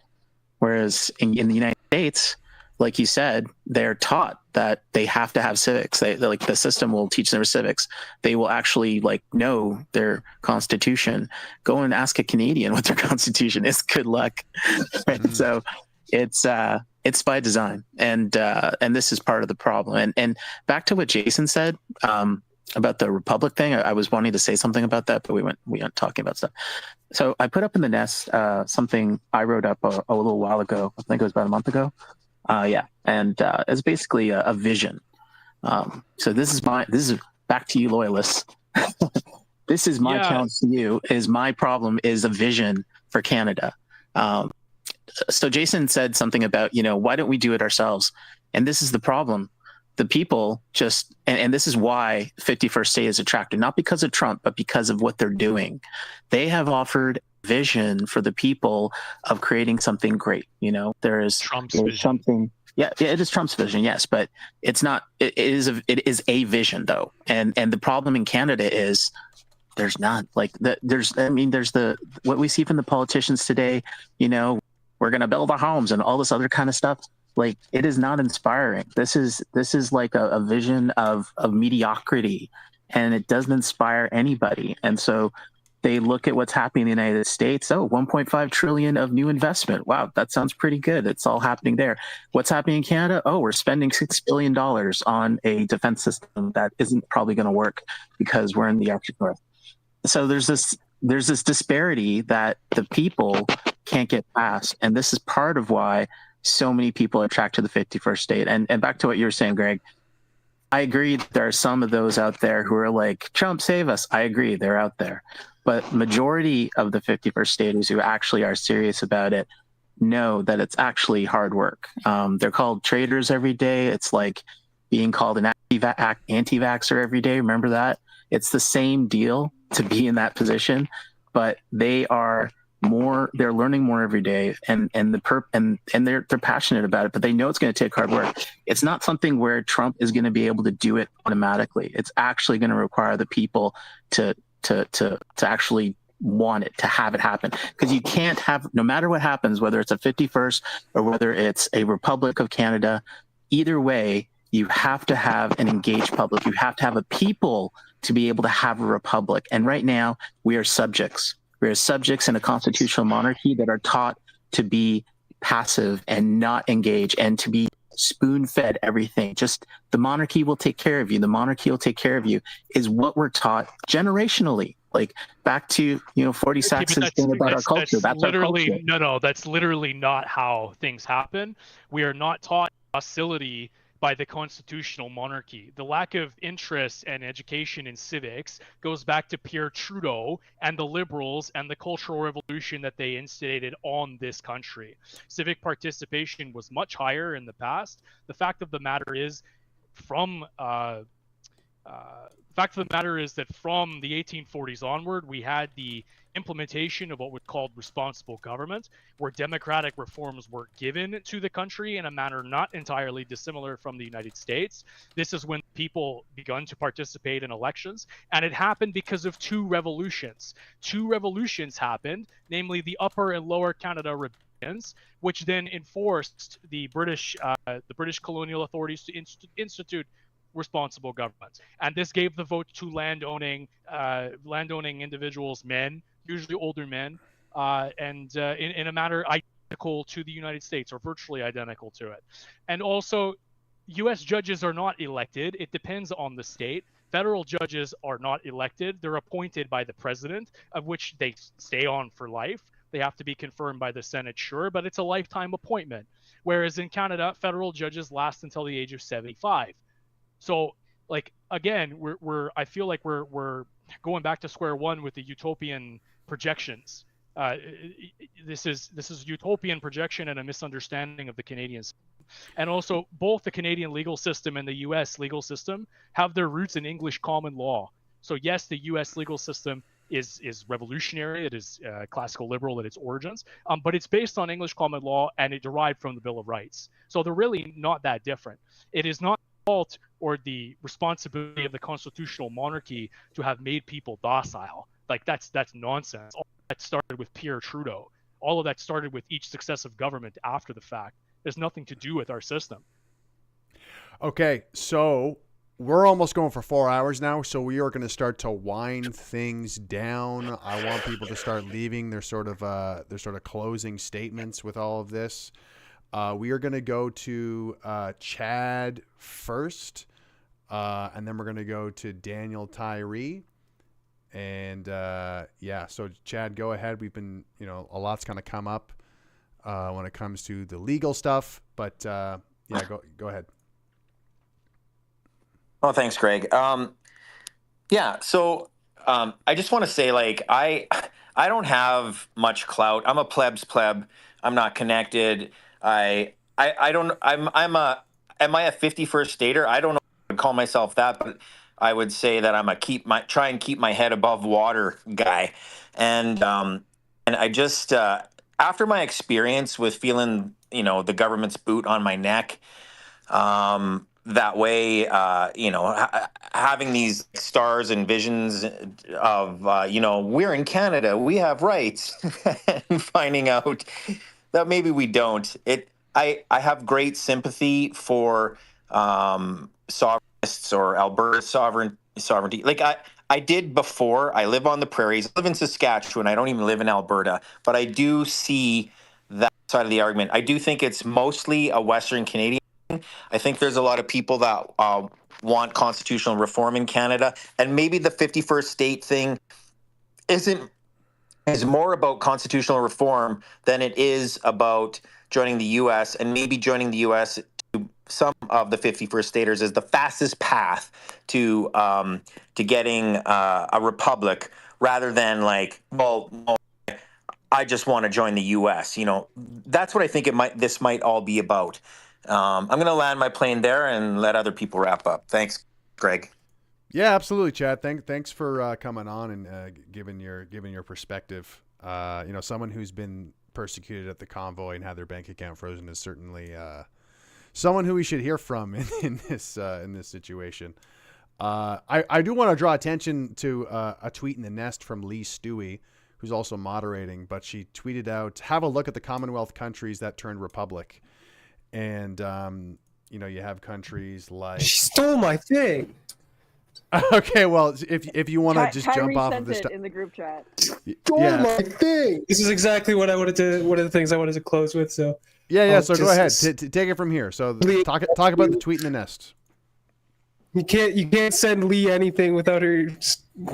Whereas in the United States, like you said, they're taught that they have to have civics. The system will teach them civics. They will actually know their constitution. Go and ask a Canadian what their constitution is. Good luck. Right? So it's by design, and this is part of the problem. And back to what Jason said about the Republic thing. I was wanting to say something about that, but we weren't talking about stuff. So I put up in the nest something I wrote up a little while ago. I think it was about a month ago. And it's basically a vision. So this is back to you, Loyalists. This is my challenge to you. My problem is a vision for Canada. So Jason said something about, why don't we do it ourselves? And this is the problem. The people just, and this is why 51st State is attractive, not because of Trump, but because of what they're doing. They have offered vision for the people of creating something great. There is something. Yeah, it is Trump's vision, yes, but it's not. It is a vision though, and the problem in Canada is there's not there's what we see from the politicians today. We're gonna build our homes and all this other kind of stuff. It is not inspiring. This is like a vision of mediocrity, and it doesn't inspire anybody. And so They look at what's happening in the United States. Oh, 1.5 trillion of new investment. Wow, that sounds pretty good. It's all happening there. What's happening in Canada? Oh, we're spending $6 billion on a defense system that isn't probably going to work because we're in the Arctic North. So there's this disparity that the people can't get past, and this is part of why so many people are attracted to the 51st state. And back to what you were saying, Greg, I agree there are some of those out there who are like, Trump, save us. I agree, they're out there. But majority of the 51st staters who actually are serious about it know that it's actually hard work. They're called traitors every day. It's like being called an anti-vaxxer every day. Remember that? It's the same deal to be in that position, but they're learning more every day, and they're passionate about it, but they know it's going to take hard work. It's not something where Trump is going to be able to do it automatically. It's actually going to require the people to actually want it, to have it happen. Because you can't have, no matter what happens, whether it's a 51st or whether it's a Republic of Canada, either way, you have to have an engaged public. You have to have a people to be able to have a republic. And right now, we are subjects. We are subjects in a constitutional monarchy that are taught to be passive and not engage and to be spoon-fed everything. Just the monarchy will take care of you. The monarchy will take care of you is what we're taught generationally. Like back to, FortySacks' thing about our culture. That's literally, our culture. No, that's literally not how things happen. We are not taught hostility by the constitutional monarchy. The lack of interest and education in civics goes back to Pierre Trudeau and the Liberals and the Cultural Revolution that they instigated on this country. Civic participation was much higher in the past. The fact of the matter is, from the 1840s onward, we had the implementation of what was called responsible government, where democratic reforms were given to the country in a manner not entirely dissimilar from the United States. This is when people begun to participate in elections, and it happened because of two revolutions. Two revolutions happened, namely the Upper and Lower Canada Rebellions, which then enforced the British colonial authorities to institute responsible government, and this gave the vote to landowning individuals, men, usually older men, and in a manner identical to the United States, or virtually identical to it. And also, U.S. judges are not elected. It depends on the state. Federal judges are not elected. They're appointed by the president, of which they stay on for life. They have to be confirmed by the Senate, sure, but it's a lifetime appointment. Whereas in Canada, federal judges last until the age of 75. So, like, again, I feel like we're going back to square one with the utopian projections. This is utopian projection and a misunderstanding of the Canadian system. And also, both the Canadian legal system and the U.S. legal system have their roots in English common law. So yes, the U.S. legal system is revolutionary. It is classical liberal at its origins, but it's based on English common law, and it derived from the Bill of Rights. So they're really not that different. It is not the fault or the responsibility of the constitutional monarchy to have made people docile. Like that's nonsense. All that started with Pierre Trudeau. All of that started with each successive government after the fact. There's nothing to do with our system. Okay, so we're almost going for 4 hours now, so we are going to start to wind things down. I want people to start leaving their sort of closing statements with all of this. We are going to go to Chad first, and then we're going to go to DanielTyrie. And so Chad, go ahead. We've been, a lot's kind of come up when it comes to the legal stuff, but go ahead. Oh, thanks, Greg. So I just want to say, like, I don't have much clout. I'm a pleb's pleb. I'm not connected. Am I a 51st stater? I don't know if I would call myself that, but I would say that I'm try and keep my head above water guy. And I just, after my experience with feeling, the government's boot on my neck, that way, having these stars and visions of, we're in Canada, we have rights, and finding out that maybe we don't. I have great sympathy for sovereigntists or Alberta sovereignty. Like I did before. I live on the prairies. I live in Saskatchewan. I don't even live in Alberta, but I do see that side of the argument. I do think it's mostly a Western Canadian thing. I think there's a lot of people that want constitutional reform in Canada, and maybe the 51st state thing is more about constitutional reform than it is about joining the U.S. and maybe joining the U.S. to some of the 51st staters is the fastest path to getting a republic, rather than like, well, no, I just want to join the U.S. You know, that's what I think this might all be about. I'm going to land my plane there and let other people wrap up. Thanks, Greg. Yeah, absolutely, Chad. Thanks for coming on and giving your perspective. You know, someone who's been persecuted at the convoy and had their bank account frozen is certainly someone who we should hear from in this situation. I do want to draw attention to a tweet in the nest from Lee Stewie, who's also moderating, but she tweeted out, "Have a look at the Commonwealth countries that turned republic," and you know, you have countries like. She stole my thing. Okay, well, if you want to just jump off of this in the group chat. Stole my thing. This is exactly what I wanted to. One of the things I wanted to close with. So yeah. So go ahead, take it from here. So talk about the tweet in the nest. You can't send Lee anything without her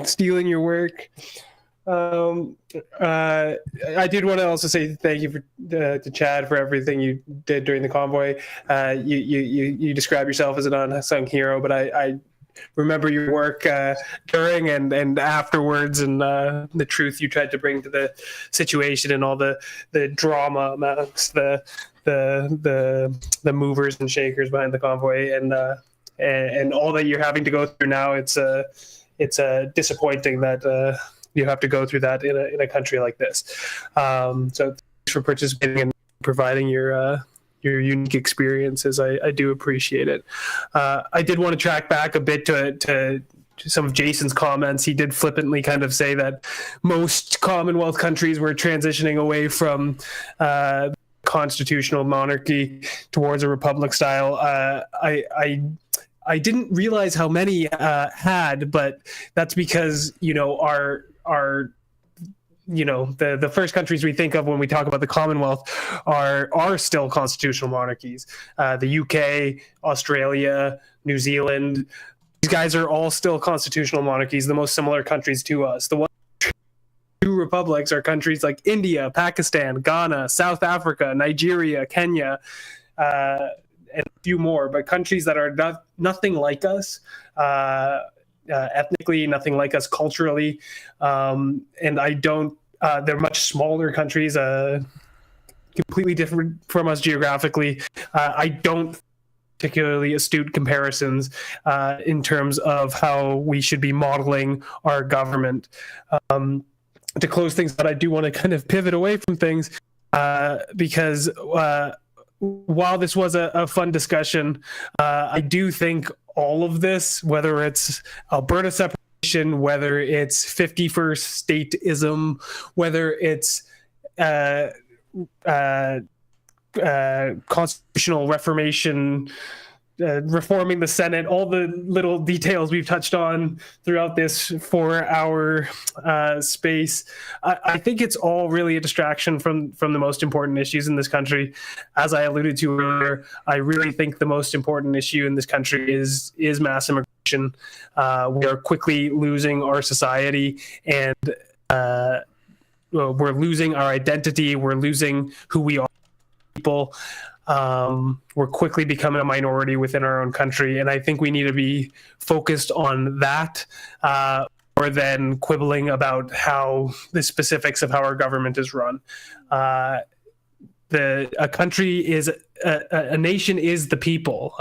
stealing your work. I did want to also say thank you to Chad for everything you did during the convoy. You describe yourself as an unsung hero, but I remember your work during and afterwards, and the truth you tried to bring to the situation, and all the drama amongst the movers and shakers behind the convoy, and all that you're having to go through now. It's disappointing that you have to go through that in a country like this. So thanks for participating and providing your unique experiences. I do appreciate it. I did want to track back a bit to some of Jason's comments. He did flippantly kind of say that most Commonwealth countries were transitioning away from constitutional monarchy towards a republic style. I didn't realize how many had, but that's because, you know, our you know, the first countries we think of when we talk about the Commonwealth are still constitutional monarchies. The UK, Australia, New Zealand, these guys are all still constitutional monarchies, the most similar countries to us. The two republics are countries like India, Pakistan, Ghana, South Africa, Nigeria, Kenya, and a few more, but countries that are nothing like us, ethnically, nothing like us culturally, and they're much smaller countries, completely different from us geographically. I don't particularly astute comparisons in terms of how we should be modeling our government. To close things out, I do want to kind of pivot away from things because while this was a fun discussion, I do think all of this, whether it's Alberta separation, whether it's 51st stateism, whether it's constitutional reformation, reforming the Senate, all the little details we've touched on throughout this 4-hour space, I think it's all really a distraction from the most important issues in this country. As I alluded to earlier, I really think the most important issue in this country is mass immigration. We are quickly losing our society, and we're losing our identity. We're losing who we are, people. We're quickly becoming a minority within our own country, and I think we need to be focused on that more than quibbling about how the specifics of how our government is run. A nation is the people.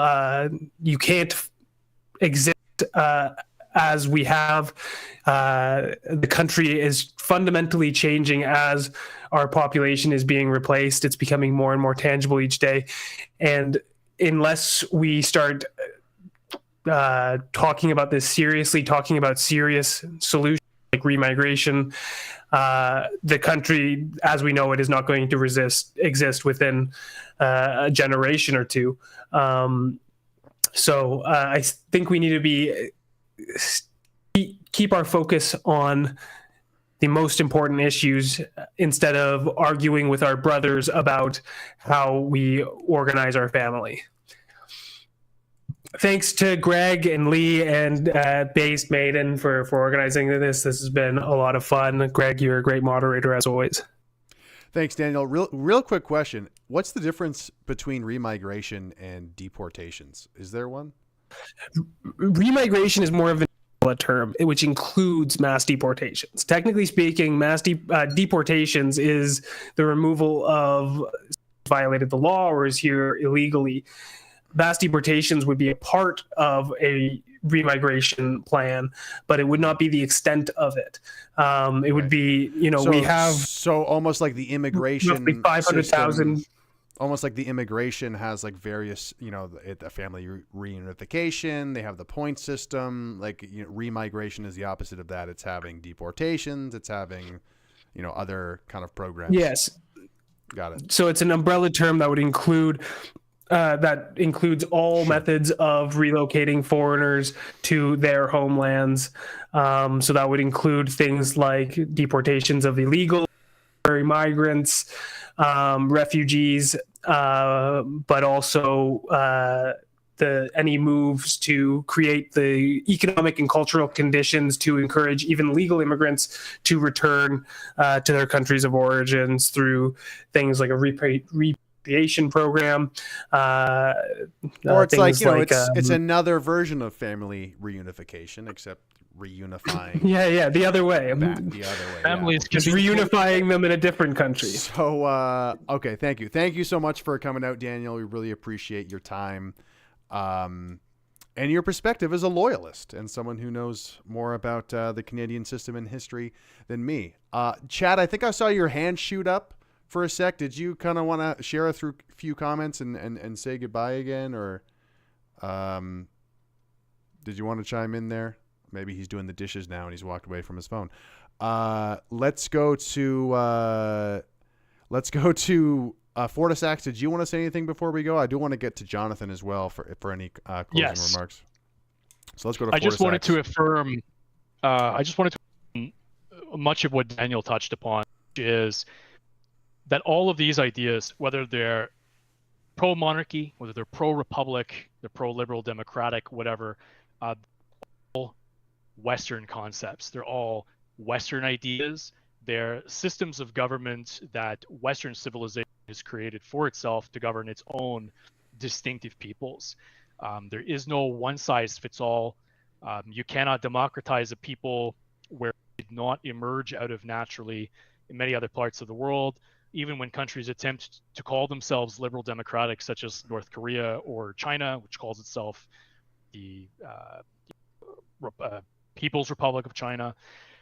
You can't exist as we have. The country is fundamentally changing as our population is being replaced. It's becoming more and more tangible each day. And unless we start talking about this seriously, talking about serious solutions like remigration, the country, as we know it, is not going to exist within a generation or two. So I think we need to be keep our focus on the most important issues instead of arguing with our brothers about how we organize our family. Thanks to Greg and Lee and Based Maiden for organizing this. This has been a lot of fun. Greg, you're a great moderator as always. Thanks, Daniel. Real quick question. What's the difference between remigration and deportations? Is there one? Remigration is more of a term which includes mass deportations. Technically speaking, mass deportations is the removal of violated the law or is here illegally. Mass deportations would be a part of a remigration plan, but it would not be the extent of it. It would be, we have almost like the immigration 500,000. Almost like the immigration has like various, the family reunification. They have the point system. Like remigration is the opposite of that. It's having deportations. It's having, other kind of programs. Yes, got it. So it's an umbrella term that would include. That includes all methods of relocating foreigners to their homelands. So that would include things like deportations of illegal migrants, refugees, but also any moves to create the economic and cultural conditions to encourage even legal immigrants to return to their countries of origins through things like a repatriation program, or it's like it's another version of family reunification, except reunifying. Yeah, the other way. The other way. Families just reunifying them in a different country. So, okay, thank you so much for coming out, Daniel. We really appreciate your time, and your perspective as a loyalist and someone who knows more about the Canadian system and history than me. Chad, I think I saw your hand shoot up for a sec. Did you kind of want to share a few comments and say goodbye again, or did you want to chime in there? Maybe he's doing the dishes now and he's walked away from his phone. Let's go to FortySacks. Did you want to say anything before we go? I do want to get to Jonathan as well for any closing remarks. So let's go to FortySacks. I just wanted to affirm much of what Daniel touched upon, which is that all of these ideas, whether they're pro-monarchy, whether they're pro-republic, they're pro-liberal democratic, whatever, all Western concepts. They're all Western ideas. They're systems of government that Western civilization has created for itself to govern its own distinctive peoples. There is no one-size-fits-all. You cannot democratize a people where it did not emerge out of naturally in many other parts of the world. Even when countries attempt to call themselves liberal democratic, such as North Korea or China, which calls itself the People's Republic of China.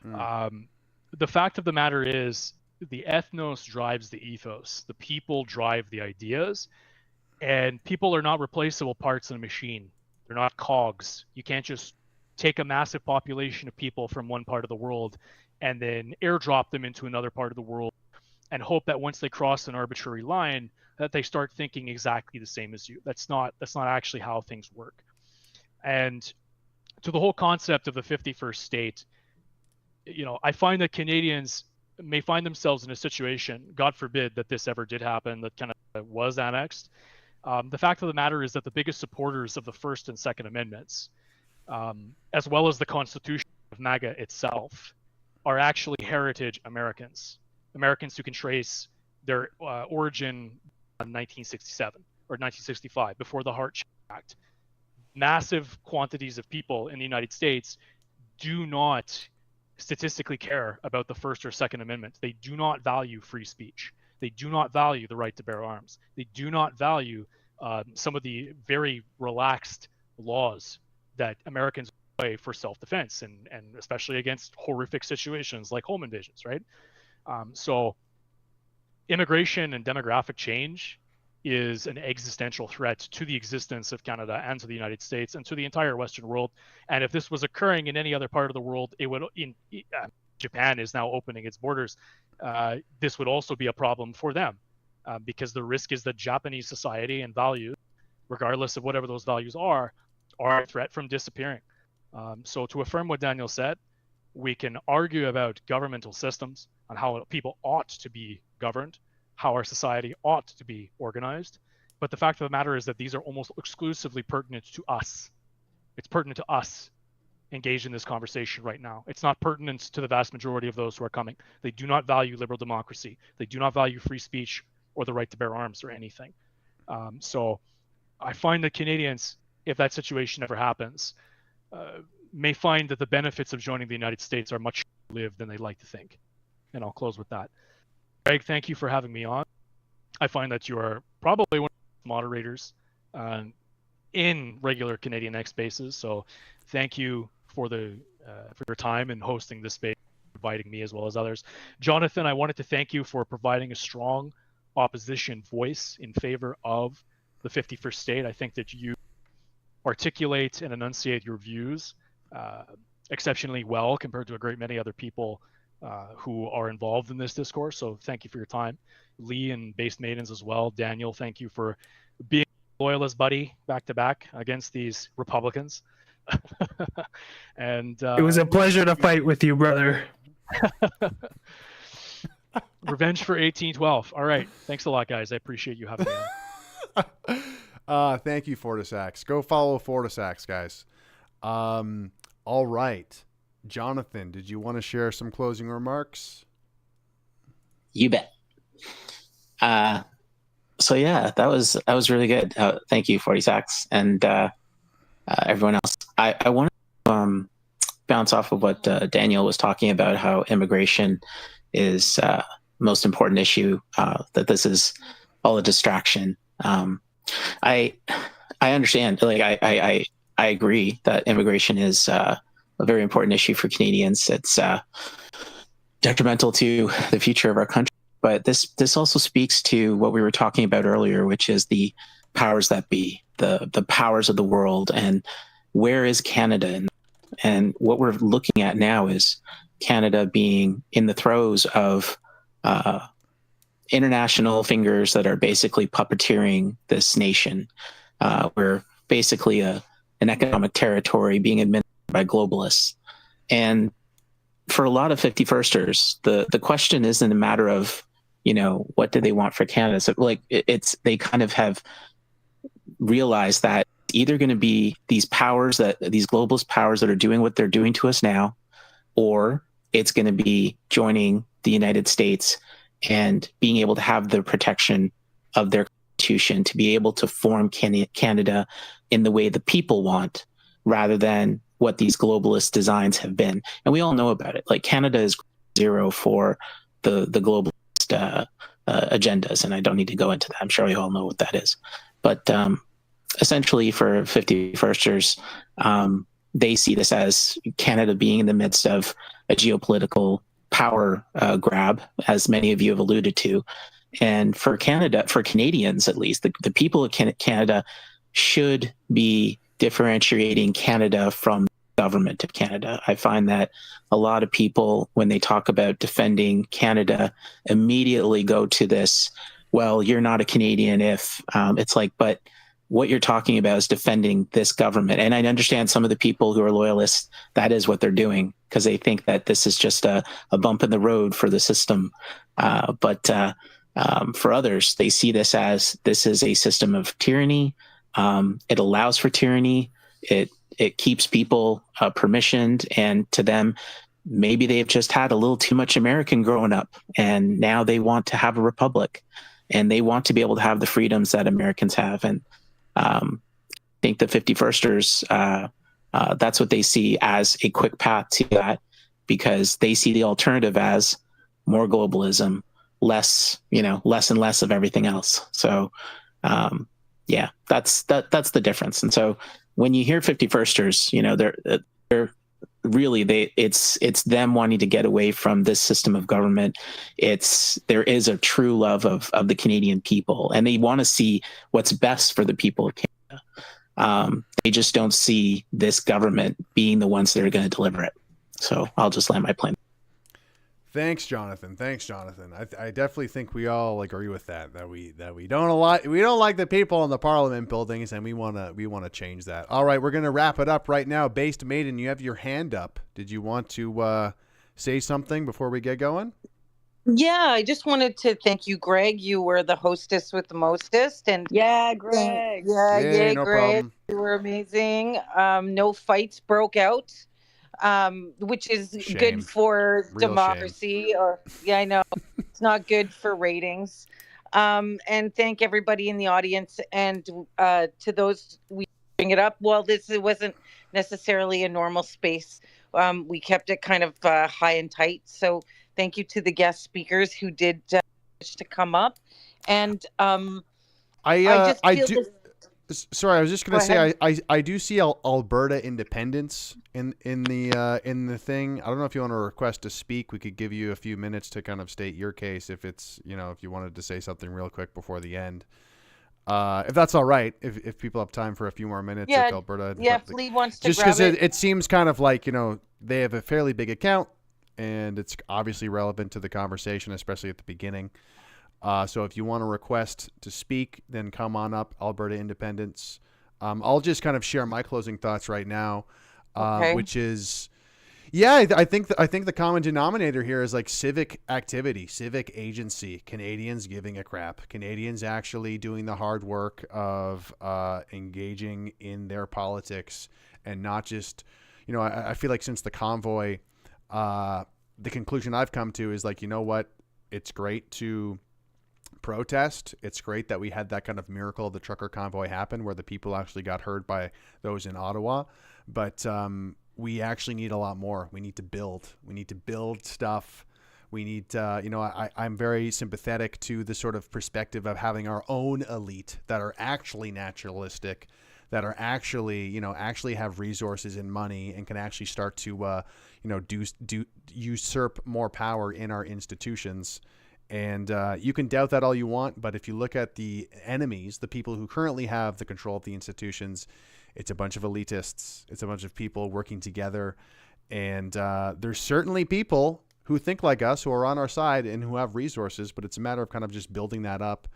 The fact of the matter is the ethnos drives the ethos. The people drive the ideas, and people are not replaceable parts in a machine. They're not cogs. You can't just take a massive population of people from one part of the world and then airdrop them into another part of the world and hope that once they cross an arbitrary line that they start thinking exactly the same as you. That's not actually how things work. And to the whole concept of the 51st state, I find that Canadians may find themselves in a situation, God forbid that this ever did happen, that kind of was annexed. The fact of the matter is that the biggest supporters of the First and Second Amendments, as well as the Constitution of MAGA itself, are actually heritage Americans who can trace their origin in 1967 or 1965, before the Hart-Schenck Act. Massive quantities of people in the United States do not statistically care about the First or Second Amendment. They do not value free speech. They do not value the right to bear arms. They do not value some of the very relaxed laws that Americans play for self-defense and especially against horrific situations like home invasions, right? So immigration and demographic change is an existential threat to the existence of Canada and to the United States and to the entire Western world. And if this was occurring in any other part of the world, it would. Japan is now opening its borders. This would also be a problem for them because the risk is that Japanese society and values, regardless of whatever those values are a threat from disappearing. So to affirm what Daniel said, we can argue about governmental systems and how people ought to be governed, how our society ought to be organized. But the fact of the matter is that these are almost exclusively pertinent to us. It's pertinent to us engaged in this conversation right now. It's not pertinent to the vast majority of those who are coming. They do not value liberal democracy. They do not value free speech or the right to bear arms or anything. So I find that Canadians, if that situation ever happens, may find that the benefits of joining the United States are much lived than they like to think. And I'll close with that. Greg, thank you for having me on. I find that you are probably one of the moderators in regular Canadian X spaces. So thank you for your time in hosting this space, inviting me as well as others. Jonathan, I wanted to thank you for providing a strong opposition voice in favor of the 51st state. I think that you articulate and enunciate your views exceptionally well compared to a great many other people who are involved in this discourse. So thank you for your time. Lee and Based Maidens as well. Daniel, thank you for being a Loyalist buddy back to back against these Republicans. And it was a pleasure to fight with you, brother. Revenge for 1812. All right. Thanks a lot, guys. I appreciate you having me on. Thank you, FortySacks. Go follow FortySacks, guys. All right. Jonathan, did you want to share some closing remarks? You bet. So yeah, that was really good. Thank you, FortySacks, and everyone else. I want to bounce off of what Daniel was talking about, how immigration is most important issue, that this is all a distraction. I understand, like I agree that immigration is a very important issue for Canadians. It's detrimental to the future of our country. But this also speaks to what we were talking about earlier, which is the powers that be, the powers of the world, and where is Canada? And what we're looking at now is Canada being in the throes of international fingers that are basically puppeteering this nation. We're basically an economic territory being administered by globalists. And for a lot of 51sters, the question isn't a matter of, what do they want for Canada? So they kind of have realized that it's either going to be these globalist powers that are doing what they're doing to us now, or it's going to be joining the United States and being able to have the protection of their constitution to be able to form Canada in the way the people want, rather than what these globalist designs have been. And we all know about it. Like, Canada is zero for the globalist agendas, and I don't need to go into that. I'm sure you all know what that is. But essentially, for 51sters, they see this as Canada being in the midst of a geopolitical power grab, as many of you have alluded to. And for Canadians at least, the people of Canada should be differentiating Canada from the government of Canada. I find that a lot of people, when they talk about defending Canada, immediately go to this, well, you're not a Canadian if it's like, but what you're talking about is defending this government. And I understand some of the people who are loyalists, that is what they're doing, because they think that this is just a bump in the road for the system. But for others, they see this is a system of tyranny. It allows for tyranny. It keeps people permissioned, and to them, maybe they've just had a little too much American growing up, and now they want to have a republic, and they want to be able to have the freedoms that Americans have. And I think the 51sters, that's what they see as a quick path to that, because they see the alternative as more globalism, less and less of everything else. So, yeah, that's the difference. And so when you hear 51sters, they're really, it's them wanting to get away from this system of government. There is a true love of the Canadian people, and they want to see what's best for the people of Canada. They just don't see this government being the ones that are going to deliver it. So I'll just land my plane. Thanks, Jonathan. Thanks, Jonathan. I definitely think we all agree with that. That we don't like the people in the Parliament buildings, and we wanna change that. All right, we're gonna wrap it up right now. Based Maiden, you have your hand up. Did you want to say something before we get going? Yeah, I just wanted to thank you, Greg. You were the hostess with the mostest, and yeah, Greg. Yay, no Greg. problem. You were amazing. No fights broke out, which is good for Real democracy. Or I know it's not good for ratings. And thank everybody in the audience, and to those we bring it up. Well, this wasn't necessarily a normal space. We kept it kind of high and tight. So thank you to the guest speakers who did manage to come up. And Sorry, I was just gonna say I do see Alberta independence in the thing. I don't know if you want to request to speak. We could give you a few minutes to kind of state your case if it's if you wanted to say something real quick before the end. If that's all right, if people have time for a few more minutes, if Alberta, if Lee wants to just grab because it seems kind of like they have a fairly big account, and it's obviously relevant to the conversation, especially at the beginning. So if you want to request to speak, then come on up, Alberta Independence. I'll just kind of share my closing thoughts right now, which is, I think the common denominator here is like civic activity, civic agency, Canadians giving a crap, Canadians actually doing the hard work of engaging in their politics, and not just, I feel like since the convoy, the conclusion I've come to is like, what, it's great to protest. It's great that we had that kind of miracle of the trucker convoy happen where the people actually got heard by those in Ottawa. But we actually need a lot more. We need to build. We need to build stuff. We need to, I'm very sympathetic to the sort of perspective of having our own elite that are actually naturalistic, that are actually, actually have resources and money and can actually start to, do usurp more power in our institutions. And you can doubt that all you want, but if you look at the enemies, the people who currently have the control of the institutions, it's a bunch of elitists. It's a bunch of people working together. And there's certainly people who think like us, who are on our side and who have resources, but it's a matter of kind of just building that up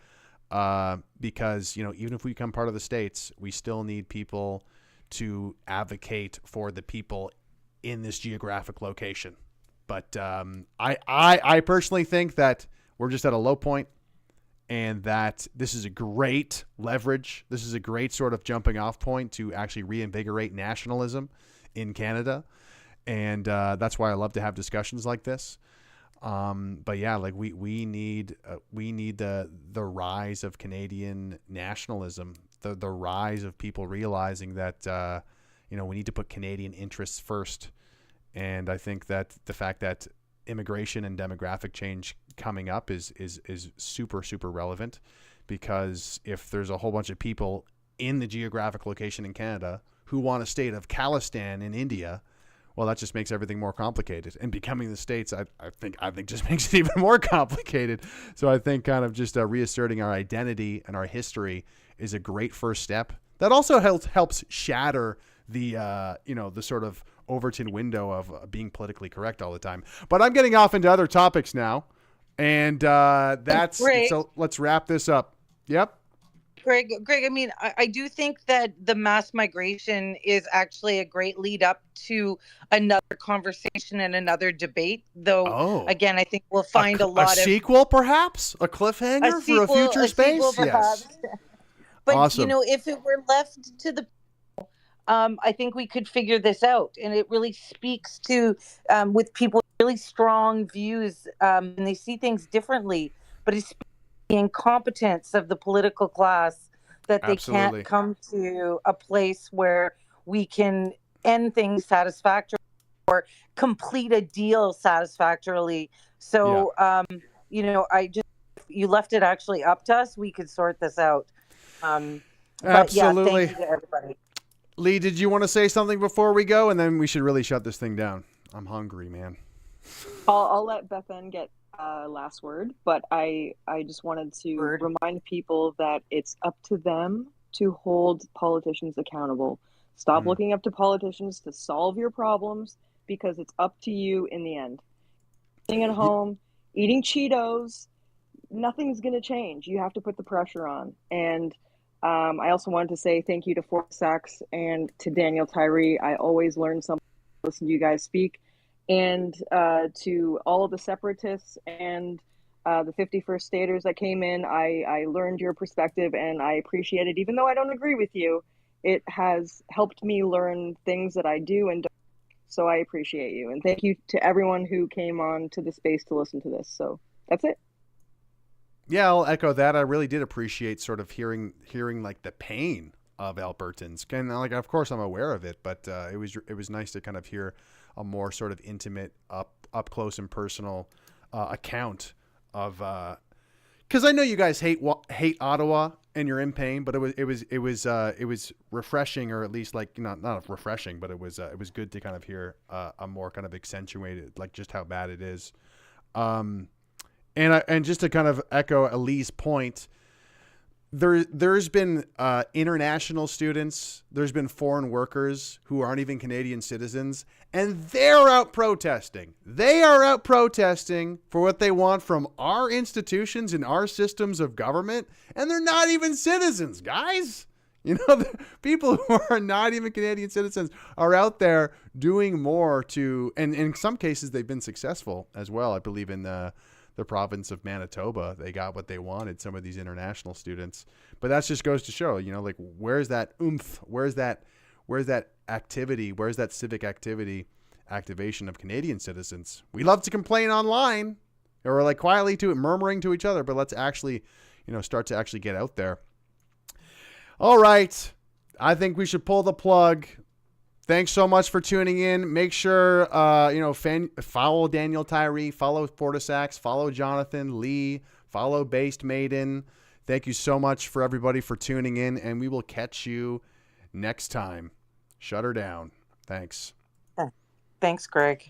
because, even if we become part of the states, we still need people to advocate for the people in this geographic location. But I personally think that we're just at a low point, and that this is a great leverage. This is a great sort of jumping off point to actually reinvigorate nationalism in Canada. And that's why I love to have discussions like this. But yeah, like we need the rise of Canadian nationalism, the rise of people realizing that, we need to put Canadian interests first. And I think that the fact that immigration and demographic change coming up is super, super relevant, because if there's a whole bunch of people in the geographic location in Canada who want a state of Khalistan in India, well, that just makes everything more complicated. And becoming the states, I think just makes it even more complicated. So I think kind of just reasserting our identity and our history is a great first step. That also helps shatter the the sort of Overton window of being politically correct all the time. But I'm getting off into other topics now, and so let's wrap this up. Yep. Greg, I mean, I do think that the mass migration is actually a great lead up to another conversation and another debate. Though, again, I think we'll find a lot of sequel, perhaps a cliffhanger for a future space. Yes. But awesome. If it were left to the I think we could figure this out, and it really speaks to with people with really strong views, and they see things differently. But it's the incompetence of the political class that they can't come to a place where we can end things satisfactorily or complete a deal satisfactorily. So, I just, if you left it actually up to us, we could sort this out. But yeah, thank you to everybody. Lee, did you want to say something before we go? And then we should really shut this thing down. I'm hungry, man. I'll let Bethan get last word, but I just wanted to remind people that it's up to them to hold politicians accountable. Stop looking up to politicians to solve your problems, because it's up to you in the end. staying at home, eating Cheetos, nothing's going to change. You have to put the pressure on. And I also wanted to say thank you to FortySacks and to DanielTyrie. I always learn something listen to you guys speak. And to all of the Separatists and the 51st Staters that came in, I learned your perspective and I appreciate it. Even though I don't agree with you, it has helped me learn things that I do and don't. So I appreciate you. And thank you to everyone who came on to the space to listen to this. So that's it. Yeah, I'll echo that. I really did appreciate sort of hearing like the pain of Albertans. And like, of course, I'm aware of it, but it was nice to kind of hear a more sort of intimate, up close and personal account of. Because I know you guys hate Ottawa and you're in pain, but it was refreshing, or at least like not refreshing, but it was good to kind of hear a more kind of accentuated, like just how bad it is. And just to kind of echo Elie's point, there's been international students, there's been foreign workers who aren't even Canadian citizens, and they're out protesting. They are out protesting for what they want from our institutions and our systems of government, and they're not even citizens, guys. The people who are not even Canadian citizens are out there doing more to, and in some cases they've been successful as well. I believe in the province of Manitoba, they got what they wanted, some of these international students. But that just goes to show, like, where's that oomph? Where's that activity? Where's that civic activation of Canadian citizens? We love to complain online, or like quietly murmuring to each other, but let's actually, start to actually get out there. All right. I think we should pull the plug. Thanks so much for tuning in. Make sure, follow DanielTyrie, follow FortySacks, follow Jonathan, Lee, follow Based Maiden. Thank you so much for everybody for tuning in, and we will catch you next time. Shut her down. Thanks. Thanks, Greg.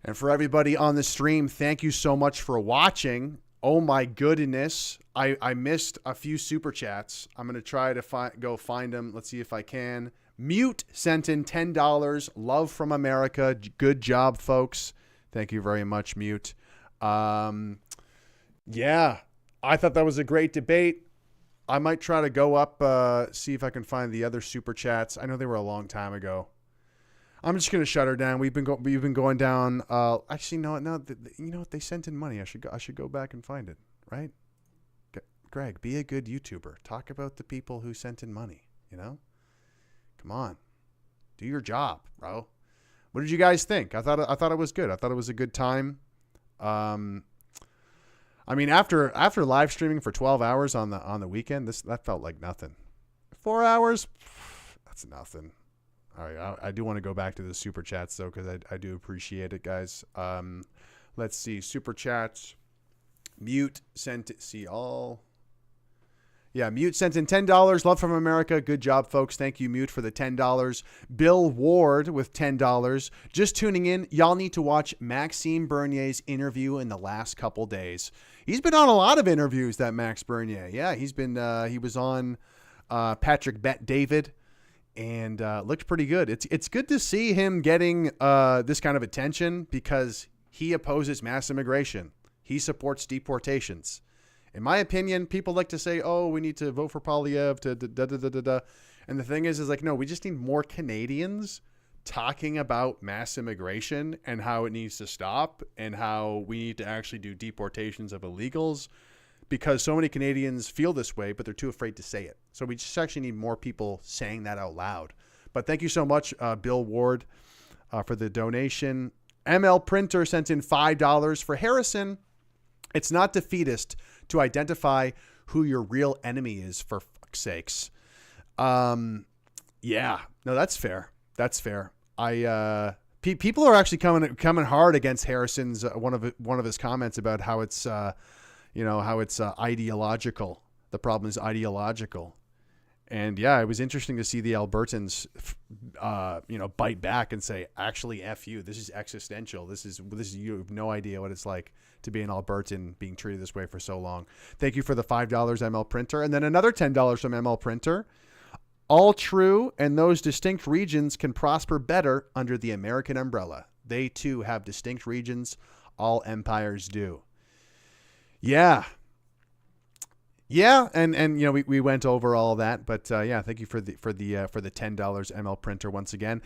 And for everybody on the stream, thank you so much for watching. Oh my goodness. I missed a few super chats. I'm going to try to go find them. Let's see if I can. Mute sent in $10. Love from America. Good job, folks. Thank you very much, Mute. Yeah, I thought that was a great debate. I might try to go up, see if I can find the other super chats. I know they were a long time ago. I'm just gonna shut her down. We've been going down. Actually, no. You know what? They sent in money. I should go back and find it. Right? Greg, be a good YouTuber. Talk about the people who sent in money. Come on, do your job, bro. What did you guys think? I thought it was good. I thought it was a good time. I mean, after live streaming for 12 hours on the weekend, that felt like nothing. 4 hours, that's nothing. All right, I do want to go back to the super chats though, because I do appreciate it, guys. Let's see, super chats. Mute sent it. See all. Yeah, Mute sent in $10. Love from America. Good job, folks. Thank you, Mute, for the $10. Bill Ward with $10. Just tuning in, y'all need to watch Maxime Bernier's interview in the last couple days. He's been on a lot of interviews, that Max Bernier. Yeah, he's been. He was on Patrick Bet-David, and looked pretty good. It's good to see him getting this kind of attention because he opposes mass immigration. He supports deportations. In my opinion, people like to say, oh, we need to vote for Poilievre to da-da-da-da-da. And the thing is like, no, we just need more Canadians talking about mass immigration and how it needs to stop and how we need to actually do deportations of illegals, because so many Canadians feel this way, but they're too afraid to say it. So we just actually need more people saying that out loud. But thank you so much, Bill Ward, for the donation. ML Printer sent in $5 for Harrison. It's not defeatist to identify who your real enemy is, for fuck's sakes. Yeah, no, that's fair. That's fair. People are actually coming hard against Harrison's one of his comments about how it's ideological. The problem is ideological. And yeah, it was interesting to see the Albertans, bite back and say, actually, F you. This is existential. This is you have no idea what it's like to be an Albertan being treated this way for so long. Thank you for the $5 ML Printer. And then another $10 from ML Printer. All true, and those distinct regions can prosper better under the American umbrella. They too have distinct regions. All empires do. Yeah. Yeah, and you know, we went over all of that, but yeah, thank you for the $10 ML printer once again.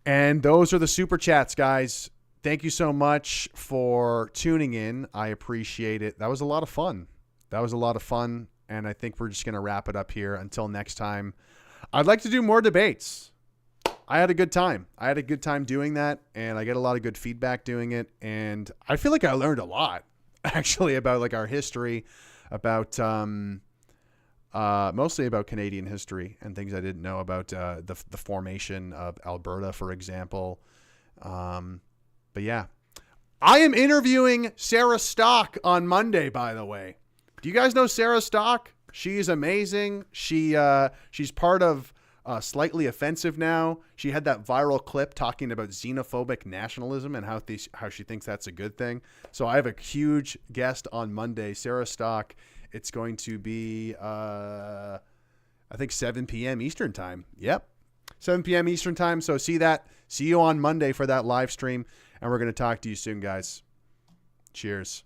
And those are the super chats, guys. Thank you so much for tuning in. I appreciate it. That was a lot of fun. And I think we're just going to wrap it up here. Until next time, I'd like to do more debates. I had a good time. Doing that, and I get a lot of good feedback doing it. And I feel like I learned a lot, actually, about like our history, about mostly about Canadian history and things I didn't know about the formation of Alberta, for example. But yeah, I am interviewing Sarah Stock on Monday, by the way. Do you guys know Sarah Stock? She's amazing. She's part of Slightly Offensive now. She had that viral clip talking about xenophobic nationalism and how she thinks that's a good thing. So I have a huge guest on Monday, Sarah Stock. It's going to be, I think 7 p.m. Eastern time. Yep. 7 p.m. Eastern time. So see you on Monday for that live stream. And we're going to talk to you soon, guys. Cheers.